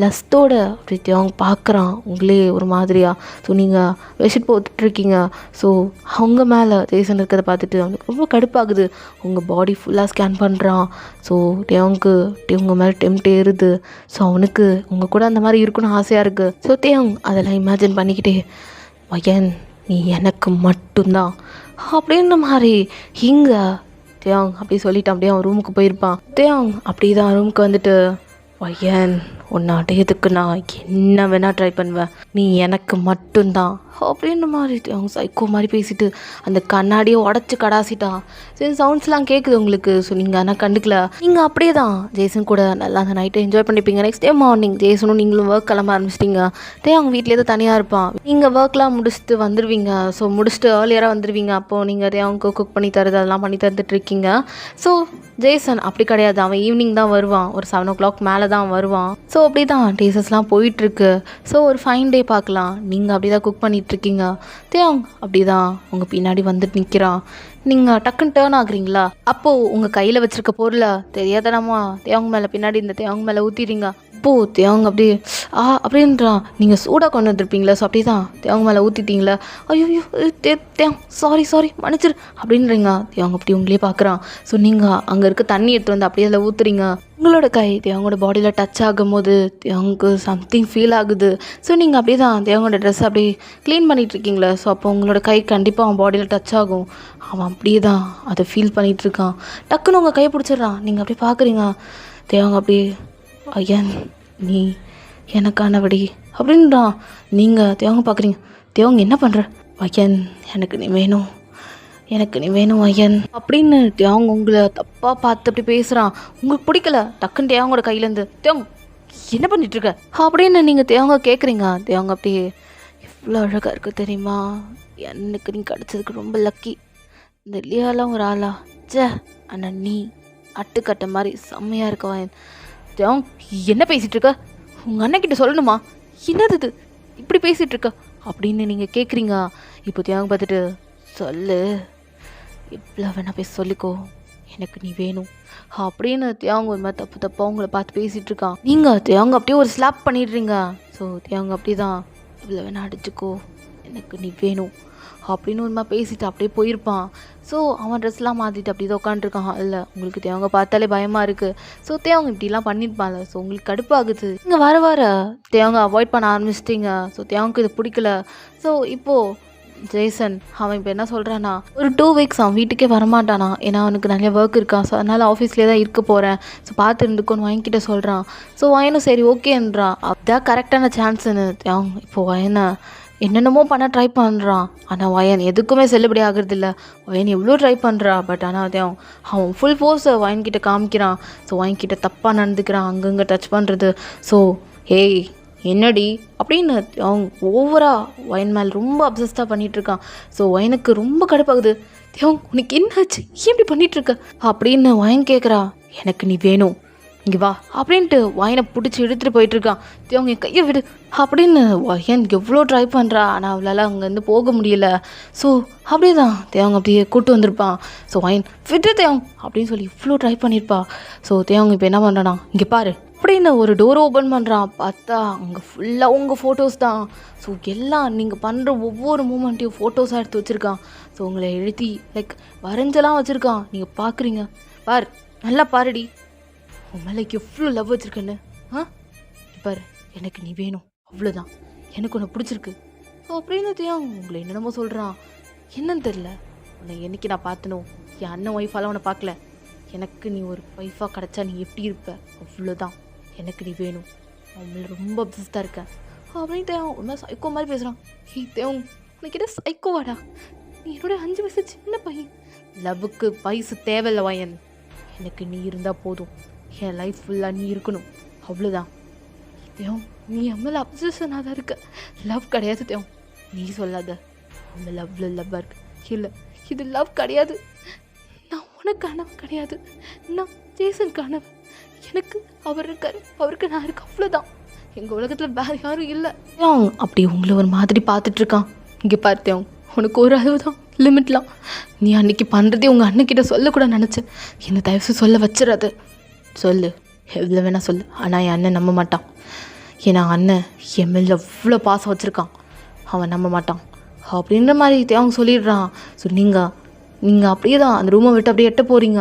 லஸ்ட்டோட அப்படி தேவன் பார்க்குறான் உங்களே ஒரு மாதிரியாக. ஸோ நீங்கள் பெட்ஷீட் போட்டுட்ருக்கீங்க. ஸோ அவங்க மேலே ஜேசன் இருக்கிறத பார்த்துட்டு அவனுக்கு ரொம்ப கடுப்பாகுது. உங்கள் பாடி ஃபுல்லாக ஸ்கேன் பண்ணுறான். ஸோ தேவனுக்கு உங்கள் மேலே டெம்ட் ஏறுது. ஸோ அவனுக்கு உங்கள் கூட அந்த மாதிரி இருக்கணும்னு ஆசையாக இருக்குது. ஸோ தேவன் அதெல்லாம் இமேஜின் பண்ணிக்கிட்டே, வயன் நீ எனக்கு மட்டும்தான் அப்படின்ற மாதிரி இங்கே தேவங் அப்படி சொல்லிட்டு அப்படியே அவன் ரூமுக்கு போயிருப்பான். தேவங் அப்படி தான் ரூமுக்கு வந்துட்டு, வயன் உன்னை அடையதுக்கு நான் என்ன வேணால் ட்ரை பண்ணுவேன், நீ எனக்கு மட்டும்தான் அப்படின்ற மாதிரி அவங்க சைக்கோ மாதிரி பேசிட்டு அந்த கண்ணாடியை உடச்சி கடாசிட்டான். சரி சவுண்ட்ஸ்லாம் கேட்குது உங்களுக்கு. ஸோ நீங்கள் ஆனால் கண்டுக்கல. நீங்கள் அப்படியே தான் ஜேசன் கூட நல்லா அந்த நைட்டை என்ஜாய் பண்ணிப்பீங்க. நெக்ஸ்ட் டே மார்னிங் ஜேசனும் நீங்களும் ஒர்க் கிளம்ப ஆரம்பிச்சிட்டிங்க. அவங்க வீட்டிலே தான் தனியாக இருப்பான். நீங்கள் ஒர்க்லாம் முடிச்சுட்டு வந்துடுவீங்க. ஸோ முடிச்சுட்டு ஏர்லியராக வந்துடுவீங்க. அப்போது நீங்கள் அவங்க குக் பண்ணி தருது அதெல்லாம் பண்ணி தந்துட்டுருக்கீங்க. ஸோ ஜேசன் அப்படி கிடையாது, அவன் ஈவினிங் தான் வருவான், ஒரு 7 o'clock மேலே தான் வருவான். ஸோ அப்படி தான் டேஸஸ்லாம் போயிட்டுருக்கு. ஸோ ஒரு ஃபைன் டே பார்க்கலாம். நீங்கள் அப்படி தான் குக் பண்ணிகிட்ருக்கீங்க. தேவங் அப்படி தான் உங்கள் பின்னாடி வந்துட்டு நிற்கிறான். நீங்கள் டக்குன்னு டேர்ன் ஆகுறீங்களா, அப்போது உங்கள் கையில் வச்சுருக்க பொருளை தெரியாதனமா தேவங்க மேலே பின்னாடி இந்த தேவங்க மேலே ஊற்றிடுறீங்க. இப்போது தேவங்க அப்படியே அப்படின்றான். நீங்கள் சூடாக கொண்டு வந்திருப்பீங்களா? ஸோ அப்படியே தான் தேவங்க மேலே ஊற்றிட்டீங்களா? ஐயோ தேவ் சாரி மன்னிச்சிரு அப்படின்றீங்க. தேவங்க அப்படி உங்களே பார்க்குறான். ஸோ நீங்கள் அங்கே இருக்க தண்ணி எடுத்து வந்து அப்படியே அதில் ஊற்றுறீங்க. உங்களோட கை தேவங்களோட பாடியில் டச் ஆகும்போது தேவங்களுக்கு சம்திங் ஃபீல் ஆகுது. ஸோ நீங்கள் அப்படியே தான் தேவங்களோட ட்ரெஸ் அப்படியே க்ளீன் பண்ணிகிட்ருக்கீங்களா? ஸோ அப்போ உங்களோட கை கண்டிப்பாக அவன் பாடியில் டச் ஆகும். அவன் அப்படியே தான் அதை ஃபீல் பண்ணிகிட்ருக்கான். டக்குன்னு உங்கள் கையை பிடிச்சிடுறான். நீங்கள் அப்படியே பார்க்குறீங்க. தேவங்க அப்படியே ஐயன் நீ எனக்கானபடி அப்படின்றான். நீங்கள் தேவங்க பார்க்குறீங்க. தேவங்க என்ன பண்ணுற? ஐயன் எனக்கு நீ வேணும், எனக்கு நீ வேணும் ஐயன் அப்படின்னு தேவங்க உங்களை தப்பாக பார்த்து அப்படி பேசுகிறான். உங்களுக்கு பிடிக்கல. டக்குன்னு தேவங்களோட கையிலேருந்து தேவங்க என்ன பண்ணிகிட்ருக்க அப்படின்னு நீங்கள் தேவங்க கேட்குறீங்க. தேவங்க அப்படியே இவ்வளோ அழகாக இருக்கு தெரியுமா? எனக்கு நீ கிடச்சதுக்கு ரொம்ப லக்கி. இந்த லியாலாம் ஒரு ஆளா ஆனால் நீ அட்டுக்கட்ட மாதிரி செம்மையாக இருக்க வாயன். தேவங் என்ன பேசிகிட்டு இருக்க? உங்கள் அண்ணன்கிட்ட சொல்லணுமா? என்னது இது இப்படி பேசிகிட்டு இருக்க அப்படின்னு நீங்கள் கேட்குறீங்க. இப்போ தேவங்க பார்த்துட்டு சொல்லு, இவ்வளோ வேணா பேச சொல்லிக்கோ, எனக்கு நீ வேணும் அப்படின்னு தேவங்க ஒரு மாதிரி தப்பாக உங்களை பார்த்து பேசிகிட்டு இருக்கான். நீங்கள் தேவங்க அப்படியே ஒரு ஸ்லாப் பண்ணிடுறீங்க. ஸோ தேவங்க அப்படி தான் இவ்வளோ வேணா அடிச்சுக்கோ, எனக்கு நீ வேணும் அப்படின்னு ஒரு மாதிரி பேசிட்டு அப்படியே போயிருப்பான். ஸோ அவன் ட்ரெஸ்லாம் மாற்றிட்டு அப்படி தான் உட்காந்துருக்கான். இல்லை உங்களுக்கு தேவங்க பார்த்தாலே பயமாக இருக்குது. ஸோ தேவங்க இப்படிலாம் பண்ணியிருப்பாங்க. ஸோ உங்களுக்கு கடுப்பாகுது. நீங்கள் வர தேவங்க அவாய்ட் பண்ண ஆரம்பிச்சிட்டிங்க. ஸோ தேவங்க இது பிடிக்கல. ஸோ இப்போது ஜெய்சன் அவன் இப்போ என்ன சொல்கிறான்னா, ஒரு 2 வீக்ஸ் அவன் வீட்டுக்கே வரமாட்டானா. ஏன்னா அவனுக்கு நிறைய ஒர்க் இருக்கான். ஸோ அதனால் ஆஃபீஸ்லேயே தான் இருக்க போகிறேன். ஸோ பார்த்து இருந்துக்கோன்னு வயன்கிட்ட சொல்கிறான். ஸோ வயனும் சரி ஓகேன்றான். அதுதான் கரெக்டான சான்ஸுன்னு தேவங்க இப்போது வயனை என்னென்னமோ பண்ண ட்ரை பண்ணுறான். ஆனால் வயன் எதுக்குமே செல்லுபடி ஆகுறதில்ல. வயன் எவ்வளோ ட்ரை பண்ணுறா. பட் ஆனால் அதே அவன் ஃபுல் ஃபோர்ஸை வயன்கிட்ட காமிக்கிறான். ஸோ வயன்கிட்ட தப்பாக நடந்துக்கிறான். அங்கங்கே டச் பண்ணுறது. ஸோ ஏய் என்னடி அப்படின்னு அவங்க ஓவராக வயன் மேலே ரொம்ப அப்சஸ்டாக பண்ணிகிட்ருக்கான். ஸோ வயனுக்கு ரொம்ப கடுப்பாகுது. தேவங் உனக்கு என்னாச்சு? ஏன் இப்படி பண்ணிகிட்ருக்க அப்படின்னு வயன் கேட்குறா. எனக்கு நீ வேணும், இங்கே வா அப்படின்ட்டு வயனை பிடிச்சி எடுத்துகிட்டு போயிட்டுருக்கான். தேவங்க என் கையை விடு அப்படின்னு வயன் எவ்வளோ ட்ரை பண்ணுறா. ஆனால் அவளால் அங்கேருந்து போக முடியல. ஸோ அப்படியே தான் தேவங்க அப்படியே கூட்டு வந்திருப்பான். ஸோ வயன் விட்டு தேவங்க அப்படின்னு சொல்லி இவ்வளோ ட்ரை பண்ணியிருப்பா. ஸோ தேவங்க இப்போ என்ன பண்ணுறானா, இங்கே பாரு அப்படின்னு ஒரு டோரை ஓப்பன் பண்ணுறான். பார்த்தா அங்கே ஃபுல்லாக உங்கள் ஃபோட்டோஸ் தான். ஸோ எல்லாம் நீங்கள் பண்ணுற ஒவ்வொரு மூமெண்ட்டையும் ஃபோட்டோஸாக எடுத்து வச்சுருக்கான். ஸோ உங்களை எழுதி லைக் வரைஞ்செல்லாம் வச்சுருக்கான். நீங்கள் பார்க்குறீங்க. பார் நல்லா பாருடி, உன் மேலே எவ்வளோ லவ் வச்சுருக்கேன்னு. பாரு எனக்கு நீ வேணும், அவ்வளோதான், எனக்கு உன்னை பிடிச்சிருக்கு. ஸோ அப்படின்னு உங்களை என்னென்னமோ சொல்கிறான். என்னன்னு தெரில. உன்னை என்னைக்கு நான் பார்த்தனோ, என் அண்ணன் ஒய்ஃபாலாம் உன்னை பார்க்கல. எனக்கு நீ ஒரு ஒய்ஃபாக கிடச்சா நீ எப்படி இருப்ப, அவ்வளோதான், எனக்கு நீ வேணும், அவங்கள ரொம்ப அப்சஸ்டாக இருக்கேன் அப்படின்னு உண்மை சைக்கோ மாதிரி பேசுகிறான். தேவன் உனக்கிட்ட சைக்கோவாடா, நீ என்னோட 5 வயசு சின்ன பையன். லவ்வுக்கு வயசு தேவையில்லை வயன், எனக்கு நீ இருந்தால் போதும், என் லைஃப் ஃபுல்லாக நீ இருக்கணும், அவ்வளோதான். தேவன் நீ அம்மல அப்சஷனாக தான் இருக்க, லவ் கிடையாது தேவன், நீ சொல்லாத அம்ம லவ்வாக இருக்கு. இல்லை இது லவ் கிடையாது, நான் உனக்கானவன் கிடையாது, நான் ஜேசனுக்கானவன், எனக்கு அவர் இருக்காரு, அவருக்கு நான் இருக்கு, அவ்வளோதான், எங்கள் உலகத்தில் வேறு யாரும் இல்லை. அப்படி உங்களை ஒரு மாதிரி பார்த்துட்ருக்கான். இங்கே பார்த்தேன் உனக்கு ஒரு அளவு தான் லிமிட்லாம், நீ அன்றைக்கி பண்ணுறதே உங்கள் அண்ணன்கிட்ட சொல்லக்கூட நினச்சேன், என்னை தயவுசு சொல்ல வச்சிடாது, சொல்லு எவ்வளோ வேணா சொல்லு, ஆனால் என் அண்ணன் நம்ப மாட்டான். ஏன்னா அண்ணன் என் மேலே எவ்வளோ பாசம் வச்சுருக்கான், அவன் நம்ப மாட்டான் அப்படின்ற மாதிரி தேவங்க சொல்லிடுறான். ஸோ நீங்கள் அப்படியே தான் அந்த ரூமை விட்டு அப்படியே எட்ட போகிறீங்க.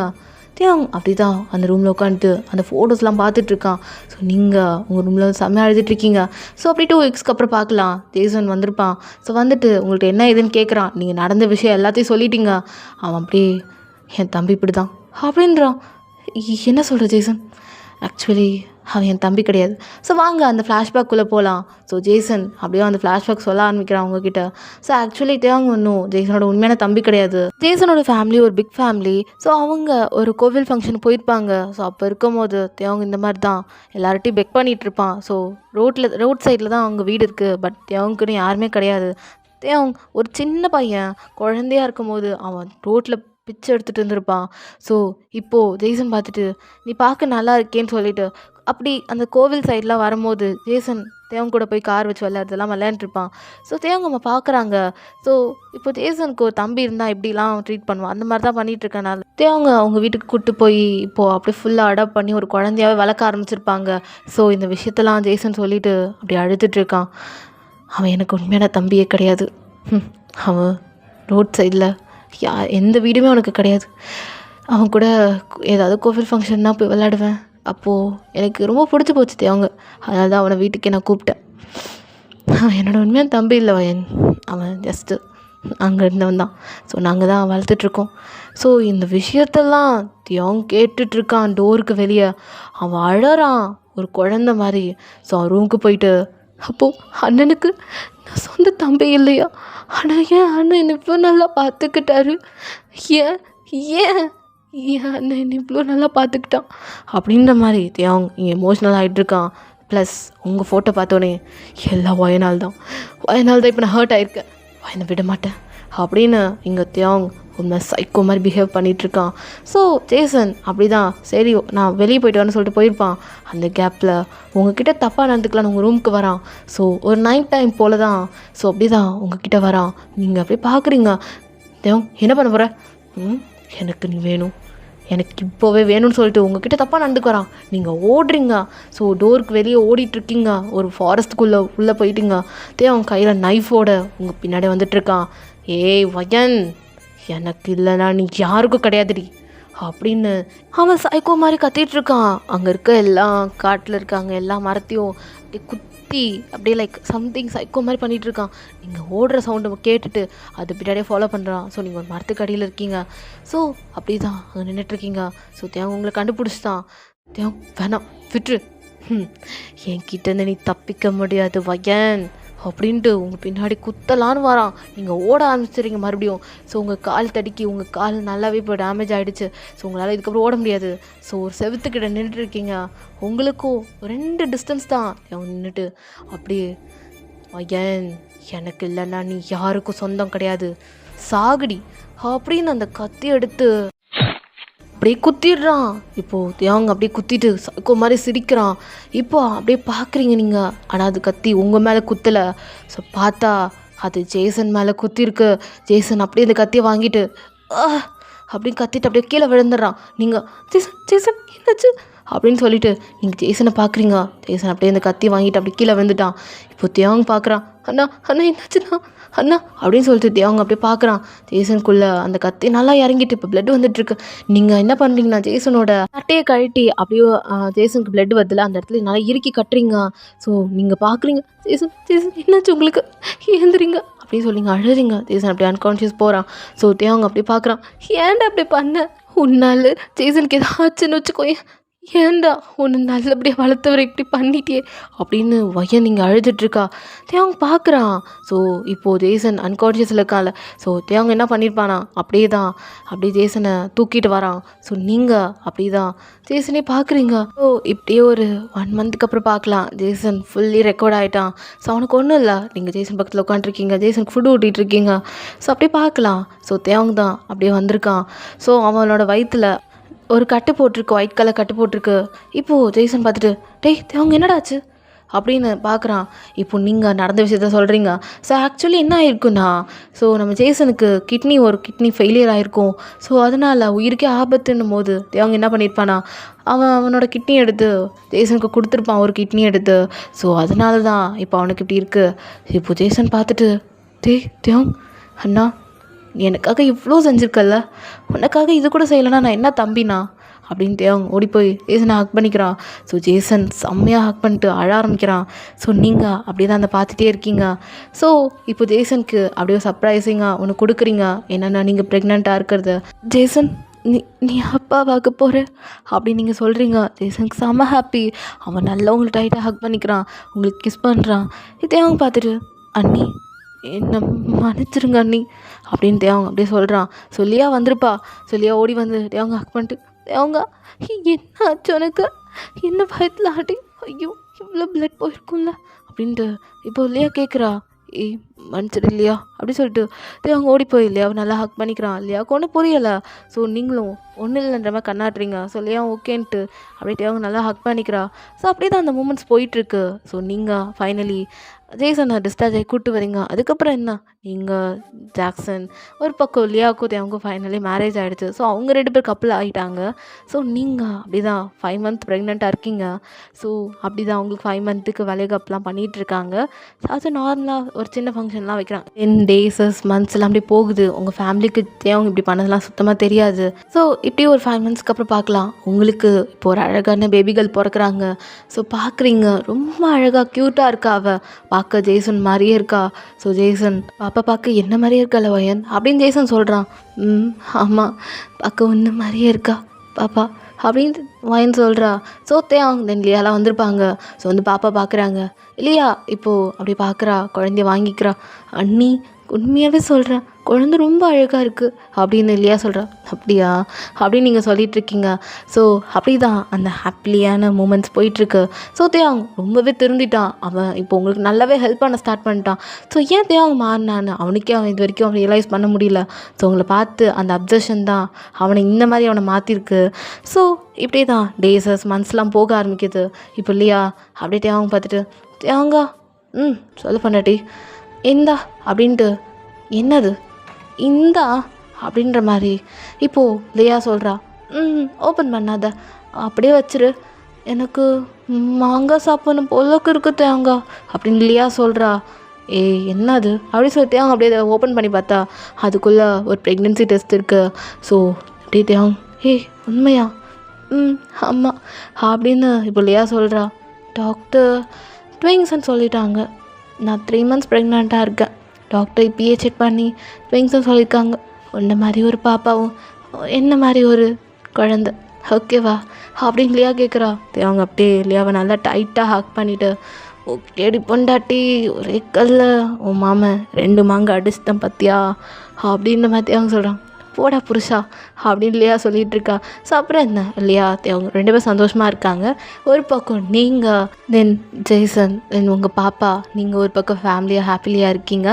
தேவங்க அப்படி தான் அந்த ரூமில் உட்காந்துட்டு அந்த ஃபோட்டோஸ்லாம் பார்த்துட்ருக்கான். ஸோ நீங்கள் உங்கள் ரூமில் செம்மையாக எழுதிட்டுருக்கீங்க. ஸோ அப்படி 2 வீக்ஸ்க்கு அப்புறம் பார்க்கலாம், ஜேசன் வந்திருப்பான். ஸோ வந்துட்டு உங்கள்கிட்ட என்ன ஏதுன்னு கேட்குறான். நீங்கள் நடந்த விஷயம் எல்லாத்தையும் சொல்லிட்டீங்க. அவன் அப்படியே என் தம்பி இப்படி தான் அப்படின்றான். என்ன சொல்கிற ஜேசன், ஆக்சுவலி அவன் என் தம்பி கிடையாது. ஸோ வாங்க அந்த ஃப்ளாஷ்பேக்குள்ளே போகலாம். ஸோ ஜேசன் அப்படியே அந்த ஃப்ளாஷ்பேக் சொல்ல ஆரம்பிக்கிறான் அவங்கக்கிட்ட. ஸோ ஆக்சுவலி தேவங்க ஒன்றும் ஜேசனோட உண்மையான தம்பி கிடையாது. ஜேசனோட ஃபேமிலி ஒரு பிக் ஃபேமிலி. ஸோ அவங்க ஒரு கோவில் ஃபங்க்ஷன் போயிருப்பாங்க. ஸோ அப்போ இருக்கும்போது தேவங்க இந்த மாதிரி தான் எல்லார்ட்டையும் பெக் பண்ணிகிட்டு இருப்பான். ஸோ ரோட் சைடில் தான் அவங்க வீடு இருக்குது. பட் தேவங்குன்னு யாருமே கிடையாது. தேவங்க ஒரு சின்ன பையன் குழந்தையாக இருக்கும்போது அவன் ரோட்டில் பிச்சை எடுத்துகிட்டு இருந்திருப்பான். ஸோ இப்போது ஜேசன் பார்த்துட்டு நீ பார்க்க நல்லா இருக்கேன்னு சொல்லிட்டு அப்படி அந்த கோவில் சைட்லாம் வரும்போது ஜேசன் தேவங்க கூட போய் கார் வச்சு விளையாடுறதெல்லாம் விளையாண்டுருப்பான். ஸோ தேவங்க அம்மா பார்க்குறாங்க. ஸோ இப்போ ஜேசனுக்கு ஒரு தம்பி இருந்தால் எப்படிலாம் ட்ரீட் பண்ணுவான், அந்த மாதிரி தான் பண்ணிகிட்ருக்கனால தேவங்க அவங்க வீட்டுக்கு கூப்பிட்டு போய் இப்போது அப்படியே ஃபுல்லாக அடாப்ட் பண்ணி ஒரு குழந்தையாவே வளர்க்க ஆரம்பிச்சிருப்பாங்க. ஸோ இந்த விஷயத்தெல்லாம் ஜேசன் சொல்லிட்டு அப்படி அழுதுட்ருக்கான். அவன் எனக்கு உண்மையான தம்பியே கிடையாது. அவன் ரோட் சைடில் எந்த வீடுமே அவனுக்கு கிடையாது. அவன் கூட ஏதாவது கோவில் ஃபங்க்ஷன்னா போய் விளையாடுவேன். அப்போது எனக்கு ரொம்ப பிடிச்சி போச்சு தேவங்க. அதனால தான் அவனை வீட்டுக்கே நான் கூப்பிட்டேன். அவன் என்னோடய உண்மையான தம்பி இல்லை வயன். அவன் ஜஸ்ட்டு அங்கே இருந்தவன் தான். ஸோ நாங்கள் தான் வளர்த்துட்ருக்கோம். ஸோ இந்த விஷயத்தெல்லாம் தேவன் கேட்டுட்ருக்கான் டோருக்கு வெளியே. அவன் அழறான் ஒரு குழந்த மாதிரி. ஸோ அவன் ரூமுக்கு போயிட்டு, அப்போது அண்ணனுக்கு நான் சொந்த தம்பி இல்லையா? ஆனால் ஏன் அண்ணன் என்னை இவ்வளோ நல்லா பார்த்துக்கிட்டாரு? ஏன் ஏன் ஏன் அண்ணன் என்னை இவ்வளோ நல்லா பார்த்துக்கிட்டான் அப்படின்ற மாதிரி தேவங் இங்கே எமோஷ்னல் ஆகிட்டுருக்கான். ப்ளஸ் உங்கள் ஃபோட்டோ பார்த்தோன்னே எல்லாம் வயனால் தான் இப்போ நான் ஹர்ட் ஆகிருக்கேன். வயனை விட மாட்டேன் அப்படின்னு இங்கே தேவங் உண்மை சைக்கோ மாதிரி பிஹேவ் பண்ணிகிட்ருக்கான். ஸோ ஜேசன் அப்படி தான் சரி நான் வெளியே போய்ட்டு வரேன்னு சொல்லிட்டு போயிருப்பான். அந்த கேப்பில் உங்ககிட்ட தப்பாக நடந்துக்கலான்னு உங்கள் ரூமுக்கு வரான். ஸோ ஒரு நைட் டைம் போல் தான். ஸோ அப்படி தான் உங்ககிட்ட வரான். நீங்கள் அப்படியே பார்க்குறீங்க. தேவங் என்ன பண்ண போகிற? எனக்கு நீ வேணும், எனக்கு இப்போவே வேணும்னு சொல்லிட்டு உங்ககிட்ட தப்பாக நடந்துக்கு வரான். நீங்கள் ஓடுறீங்க. ஸோ டோருக்கு வெளியே ஓடிட்டுருக்கீங்க. ஒரு ஃபாரஸ்ட்டுக்குள்ளே உள்ளே போயிட்டீங்க. அவன் கையில் நைஃபோட உங்கள் பின்னாடி வந்துட்டுருக்கான். ஏய் வயன், எனக்கு இல்லைனா நீ யாருக்கும் கிடையாதுடி அப்படின்னு அவன் சைக்கோ மாதிரி கத்திகிட்ருக்கான். அங்கே இருக்க எல்லாம் காட்டில் இருக்காங்க எல்லா மரத்தையும் அப்படியே குத்தி அப்படியே லைக் சம்திங் சைக்கோ மாதிரி பண்ணிகிட்ருக்கான். நீங்கள் ஓடுற சவுண்டை கேட்டுட்டு அது பின்னாடியே ஃபாலோ பண்ணுறான். ஸோ நீங்கள் ஒரு மரத்துக்கு அடியில் இருக்கீங்க. ஸோ அப்படி தான் அங்கே நின்றுட்டுருக்கீங்க. ஸோ தேவன் உங்களை கண்டுபிடிச்சிட்டான். தேவன் வேணாம் விட்டுரு, என்கிட்டேருந்து நீ தப்பிக்க முடியாது வயன் அப்படின்ட்டு உங்கள் பின்னாடி குத்தலான்னு வரான். நீங்கள் ஓட ஆரம்பிச்சிடுறீங்க மறுபடியும். ஸோ உங்கள் கால் தடுக்கி உங்கள் கால் நல்லாவே இப்போ டேமேஜ் ஆகிடுச்சு. ஸோ உங்களால் இதுக்கப்புறம் ஓட முடியாது. ஸோ ஒரு செவுத்துக்கிட்ட நின்றுட்டுருக்கீங்க. உங்களுக்கும் 2 டிஸ்டன்ஸ் தான். அவன் நின்றுட்டு அப்படியே வயன், எனக்கு இல்லைன்னா நீ யாருக்கும் சொந்தம் கிடையாது, சாகுடி அப்படின்னு அந்த கத்தி எடுத்து அப்படியே குத்திடுறான். இப்போது தேவங்க அப்படியே குத்திட்டு சைக்கோ மாதிரி சிரிக்கிறான். இப்போ அப்படியே பார்க்குறீங்க நீங்கள். ஆனால் அது கத்தி உங்கள் மேலே குத்தலை. ஸோ பார்த்தா அது ஜேசன் மேலே குத்திருக்கு. ஜேசன் அப்படியே அந்த கத்தியை வாங்கிட்டு அப்படின்னு கத்திட்டு அப்படியே கீழே விழுந்துடுறான். நீங்கள் ஜேசன் ஜேசன் என்னாச்சு அப்படின்னு சொல்லிட்டு நீங்கள் ஜேசனை பார்க்குறீங்க. ஜேசன் அப்படியே அந்த கத்தியை வாங்கிட்டு அப்படியே கீழே விழுந்துட்டான். இப்போ தேவங்க பார்க்குறான். அண்ணா அண்ணா என்னாச்சுண்ணா அண்ணா அப்படின்னு சொல்லிட்டு தேவங்க அப்படியே பார்க்குறான். ஜேசனுக்குள்ளே அந்த கத்தி நல்லா இறங்கிட்டு இப்போ பிளட் வந்துட்டுருக்கு. நீங்கள் என்ன பண்ணுறீங்கன்னா ஜேசனோட கட்டையை கழட்டி அப்படியே ஜேசனுக்கு பிளட் வருதுல அந்த இடத்துல நல்லா இறுக்கி கட்டுறீங்க. ஸோ நீங்கள் பார்க்குறீங்க ஜேசன் ஜேசன் என்னாச்சு உங்களுக்கு, ஏந்துறீங்க அப்படின்னு சொல்லிங்க அழுறீங்க. ஜேசன் அப்படியே அன்கான்ஷியஸ் போகிறான். ஸோ தேவங்க அப்படியே பார்க்குறான். ஏன்டா அப்படி பண்ண? உன்னால் ஜேசனுக்கு ஏதாச்சுன்னு வச்சுக்கோயேன், ஏன்டா ஒன்று நல்லபடியாக வளர்த்தவரை இப்படி பண்ணிட்டியே அப்படின்னு வயன் நீங்கள் அழுதுட்ருக்கா. தேவங்க பார்க்குறான். ஸோ இப்போது ஜேசன் அன்கான்ஷியஸில் இருக்கான்ல. ஸோ தேவங்க என்ன பண்ணியிருப்பானா அப்படியே தான் அப்படியே ஜேசனை தூக்கிட்டு வரான். ஸோ நீங்கள் அப்படி தான் ஜேசனே பார்க்குறீங்க. ஸோ இப்படியே ஒரு 1 மந்த்துக்கு அப்புறம் பார்க்கலாம். ஜேசன் ஃபுல்லி ரெக்கார்ட் ஆகிட்டான். ஸோ அவனுக்கு ஒன்றும் இல்லை, நீங்கள் ஜேசன் பக்கத்தில் உட்காந்துருக்கீங்க, ஜேசனுக்கு ஃபுட்டு ஊட்டிகிட்ருக்கீங்க. ஸோ அப்படியே பார்க்கலாம். ஸோ தேவங்க தான் அப்படியே வந்திருக்கான். ஸோ அவனோட வயிற்றில் ஒரு கட்டு போட்டிருக்கு, ஒயிட் கலர் கட்டு போட்டிருக்கு. இப்போது ஜேசன் பார்த்துட்டு டேய் தேவங்க என்னடாச்சு அப்படின்னு பார்க்குறான். இப்போ நீங்கள் நடந்த விஷயத்த சொல்கிறீங்க. ஸோ ஆக்சுவலி என்ன ஆயிருக்குன்னா, ஸோ நம்ம ஜேசனுக்கு ஒரு கிட்னி ஃபெயிலியர் ஆகிருக்கும். ஸோ அதனால் உயிருக்கே ஆபத்துன்னும் போது தேவங்க என்ன பண்ணியிருப்பானா, அவனோட கிட்னி எடுத்து ஜேசனுக்கு கொடுத்துருப்பான், ஒரு கிட்னி எடுத்து. ஸோ அதனால தான் இப்போ அவனுக்கு இப்படி இருக்குது. இப்போ ஜேசன் பார்த்துட்டு தேவங் அண்ணா எனக்காக இவ்வளோ செஞ்சுருக்கல்ல, உனக்காக இது கூட செய்யலைன்னா நான் என்ன தம்பினா அப்படின்னு தேவங் ஓடி போய் ஜேசனை ஹக் பண்ணிக்கிறான். ஸோ ஜேசன் செம்மையாக ஹக் பண்ணிட்டு அழ ஆரம்பிக்கிறான். ஸோ நீங்கள் அப்படியே தான் அந்த பார்த்துட்டே இருக்கீங்க. ஸோ இப்போ ஜேசனுக்கு அப்படியே சர்ப்ரைஸிங்காக ஒன்று கொடுக்குறீங்க. என்னென்னா நீங்கள் ப்ரெக்னெண்ட்டாக இருக்கிறது. ஜேசன் நீ அப்பா பார்க்க போகிற அப்படின்னு நீங்கள் சொல்கிறீங்க. ஜேசனுக்கு செம்ம ஹாப்பி. அவன் நல்லா உங்களுக்கு டைட்டாக ஹக் பண்ணிக்கிறான், உங்களுக்கு கிஸ் பண்ணுறான். தேவங்க பார்த்துட்டு அண்ணி என்ன மன்னிச்சிருங்க அண்ணி அப்படின்னு தேவங்க அப்படியே சொல்கிறான். சொல்லியா வந்திருப்பா. சொல்லியா ஓடி வந்து தேவங்க ஹக் பண்ணிட்டு தேவங்க என்ன ஆச்சு உனக்கு, என்ன பயத்தில் ஆட்டி, ஐயோ இவ்வளோ பிளட் போயிருக்கும்ல அப்படின்ட்டு இப்போ இல்லையா கேட்குறா. ஏய் மன்னிச்சிடு இல்லையா அப்படி சொல்லிட்டு அவங்க ஓடி போய் இல்லையா அவன் நல்லா ஹக் பண்ணிக்கிறான் இல்லையா ஒன்றும் புரியலை. ஸோ நீங்களும் ஒன்றும் இல்லைன்ற மாதிரி கண்ணாட்டுறீங்க. ஸோ இல்லையா ஓகேன்ட்டு அப்படியே அவங்க நல்லா ஹக் பண்ணிக்கிறா. ஸோ அப்படியே தான் அந்த மூமெண்ட்ஸ் போயிட்டுருக்கு. ஸோ நீங்கள் ஃபைனலி ஜேசனை டிஸ்சார்ஜ் ஆகி கூப்பிட்டு வரீங்க. அதுக்கப்புறம் என்ன, நீங்கள் ஜாக்சன் ஒரு பக்கம் லியாவுக்கும் தேவங்க ஃபைனலி மேரேஜ் ஆகிடுச்சு. ஸோ அவங்க 2 பேர் கப்பல் ஆகிட்டாங்க. ஸோ நீங்கள் அப்படி தான் 5 மந்த் ப்ரெக்னெண்ட்டாக இருக்கீங்க. ஸோ அப்படி தான் உங்களுக்கு 5 மந்த்துக்கு வளைகாப்புலாம் பண்ணிகிட்ருக்காங்க. அது நார்மலாக ஒரு சின்ன ஃபங்க்ஷன்லாம் வைக்கிறாங்க. 10 டேஸஸ் மந்த்ஸ்லாம் அப்படி போகுது. உங்கள் ஃபேமிலிக்கு தேவங்க இப்படி பண்ணதெல்லாம் சுத்தமாக தெரியாது. ஸோ இப்படி ஒரு 5 மந்த்ஸ்க்கு அப்புறம் பார்க்கலாம். உங்களுக்கு இப்போ ஒரு அழகான பேபிகள் பிறக்கிறாங்க. ஸோ பார்க்குறீங்க ரொம்ப அழகாக க்யூட்டாக இருக்கா அவள். பார்க்க ஜேசன் மாதிரியே இருக்கா. ஸோ ஜேசன் பாப்பா பார்க்க என்ன மாதிரியே இருக்கல வயன் அப்படின்னு ஜேசன் சொல்கிறான். ஆமாம் பார்க்க ஒன்று மாதிரியே இருக்கா பாப்பா அப்படின்னு வயன் சொல்கிறா. ஸோ தேவங்க தென் லியாலாம் வந்திருப்பாங்க. ஸோ வந்து பாப்பா பார்க்குறாங்க. இல்லையா இப்போது அப்படி பார்க்குறா, குழந்தைய வாங்கிக்கிறா. அண்ணி உண்மையாகவே சொல்கிறேன் குழந்தை ரொம்ப அழகாக இருக்குது அப்படின்னு இல்லையா சொல்கிறா. அப்படியா அப்படின்னு நீங்கள் சொல்லிகிட்ருக்கீங்க. ஸோ அப்படி தான் அந்த ஹாப்பியான மூமெண்ட்ஸ் போயிட்டுருக்கு. ஸோ தேவாங் ரொம்பவே திருந்திட்டான். அவன் இப்போ உங்களுக்கு நல்லாவே ஹெல்ப் பண்ண ஸ்டார்ட் பண்ணிட்டான். ஸோ ஏன் தேவாங் மாறினான்னு அவனுக்கே அவன் இது வரைக்கும் அவன் ரியலைஸ் பண்ண முடியல. ஸோ உங்களை பார்த்து அந்த அப்சர்ஷன் தான் அவனை இந்த மாதிரி அவனை மாற்றிருக்கு. ஸோ இப்படி தான் டேஸஸ் மந்த்ஸ்லாம் போக ஆரம்பிக்குது. இப்போ இல்லையா அப்படியே தேவாங்க பார்த்துட்டு தேவாங்கா சொல்ல பண்ணாட்டி இந்தா அப்படின்ட்டு என்னது இந்தா அப்படின்ற மாதிரி இப்போது லியா சொல்கிறா. ஓப்பன் பண்ணாத அப்படியே வச்சிரு, எனக்கு மாங்காய் சாப்பிடணும் போலக்கு இருக்கு தேங்காய் அப்படின்னு லியா சொல்கிறா. என்னது அப்படி சொல்லி தேங்க அப்படியே அதை ஓப்பன் பண்ணி பார்த்தா அதுக்குள்ளே ஒரு ப்ரெக்னென்சி டெஸ்ட் இருக்குது. ஸோ அப்படியே தேங்க உண்மையா ஆமாம் அப்படின்னு இப்போ லியா சொல்கிறா. டாக்டர் ட்விங்ஸ்ன்னு சொல்லிட்டாங்க. நான் 3 மந்த்ஸ் ப்ரெக்னெண்ட்டாக இருக்கேன். டாக்டர் இப்பயே செக் பண்ணி ட்விங்ஸும் சொல்லியிருக்காங்க. உன்ன மாதிரி ஒரு பாப்பாவும் என்ன மாதிரி ஒரு குழந்த ஓகேவா அப்படின்னு லியா கேட்குறா. அவங்க அப்படியே லியாவை நல்லா டைட்டாக ஹக் பண்ணிவிட்டு ஓகேடி பொண்டாட்டி ஒரே கல்ல உன் மாமன் 2 மாங்காய் அடிச்சிட்டேன் பார்த்தியா அப்படின்ற மாதிரி அவங்க சொல்கிறான். போடா புருஷா அப்படின்னு இல்லையா சொல்லிகிட்டு இருக்கா. ஸோ அப்புறம் என்ன இல்லையா அவங்க 2 பேரும் சந்தோஷமாக இருக்காங்க. ஒரு பக்கம் நீங்கள் தென் ஜேசன் தென் உங்கள் பாப்பா நீங்கள் ஒரு பக்கம் ஃபேமிலியாக ஹாப்பிலியாக இருக்கீங்க.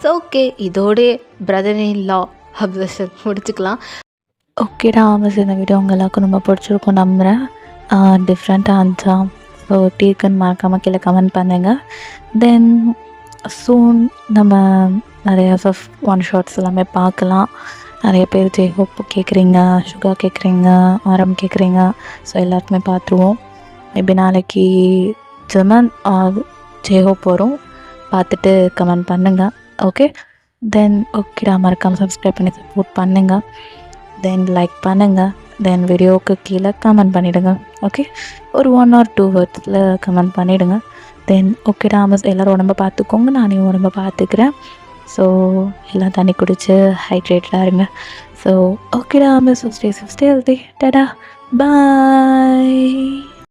ஸோ ஓகே இதோடே பிரதர் இன் லா அப்சர்ஷன் முடிச்சுக்கலாம். ஓகேடா மிஸ், இந்த வீடியோ உங்கள் எல்லாருக்கும் ரொம்ப பிடிச்சிருக்கும் நம்புகிறேன். டிஃப்ரெண்ட்டாக இருந்துச்சா? ஸோ டீக்குன்னு மறக்காமல் கீழே கமெண்ட் பண்ணுங்கள். தென் சூன் நம்ம நிறைய ஒன் ஷார்ட்ஸ் எல்லாமே பார்க்கலாம். நிறைய பேர் ஜெய்ஹோப் கேட்குறீங்க, சுகா கேட்குறீங்க, ஆரம் கேட்குறீங்க. ஸோ எல்லாருக்குமே பார்த்துருவோம். மேபி நாளைக்கு ஜெர்மன் ஜெய்ஹோப் வரும், பார்த்துட்டு கமெண்ட் பண்ணுங்கள். ஓகே தென் ஓகேடா, மறக்காமல் சப்ஸ்கிரைப் பண்ணி சப்போர்ட் பண்ணுங்கள். தென் லைக் பண்ணுங்கள். தென் வீடியோவுக்கு கீழே கமெண்ட் பண்ணிவிடுங்க. ஓகே ஒரு 1 or 2 வேர்ட்ஸில் கமெண்ட் பண்ணிவிடுங்க. தென் ஓகேடா மிஸ், எல்லோரும் உடம்ப பார்த்துக்கோங்க, நானே உடம்ப பார்த்துக்கிறேன். ஸோ எல்லாம் தண்ணி குடித்து ஹைட்ரேட்டடாக இருங்க. ஸோ ஓகேடா மிஸ், ஸ்டே ஹெல்தி. டாடா பாய்.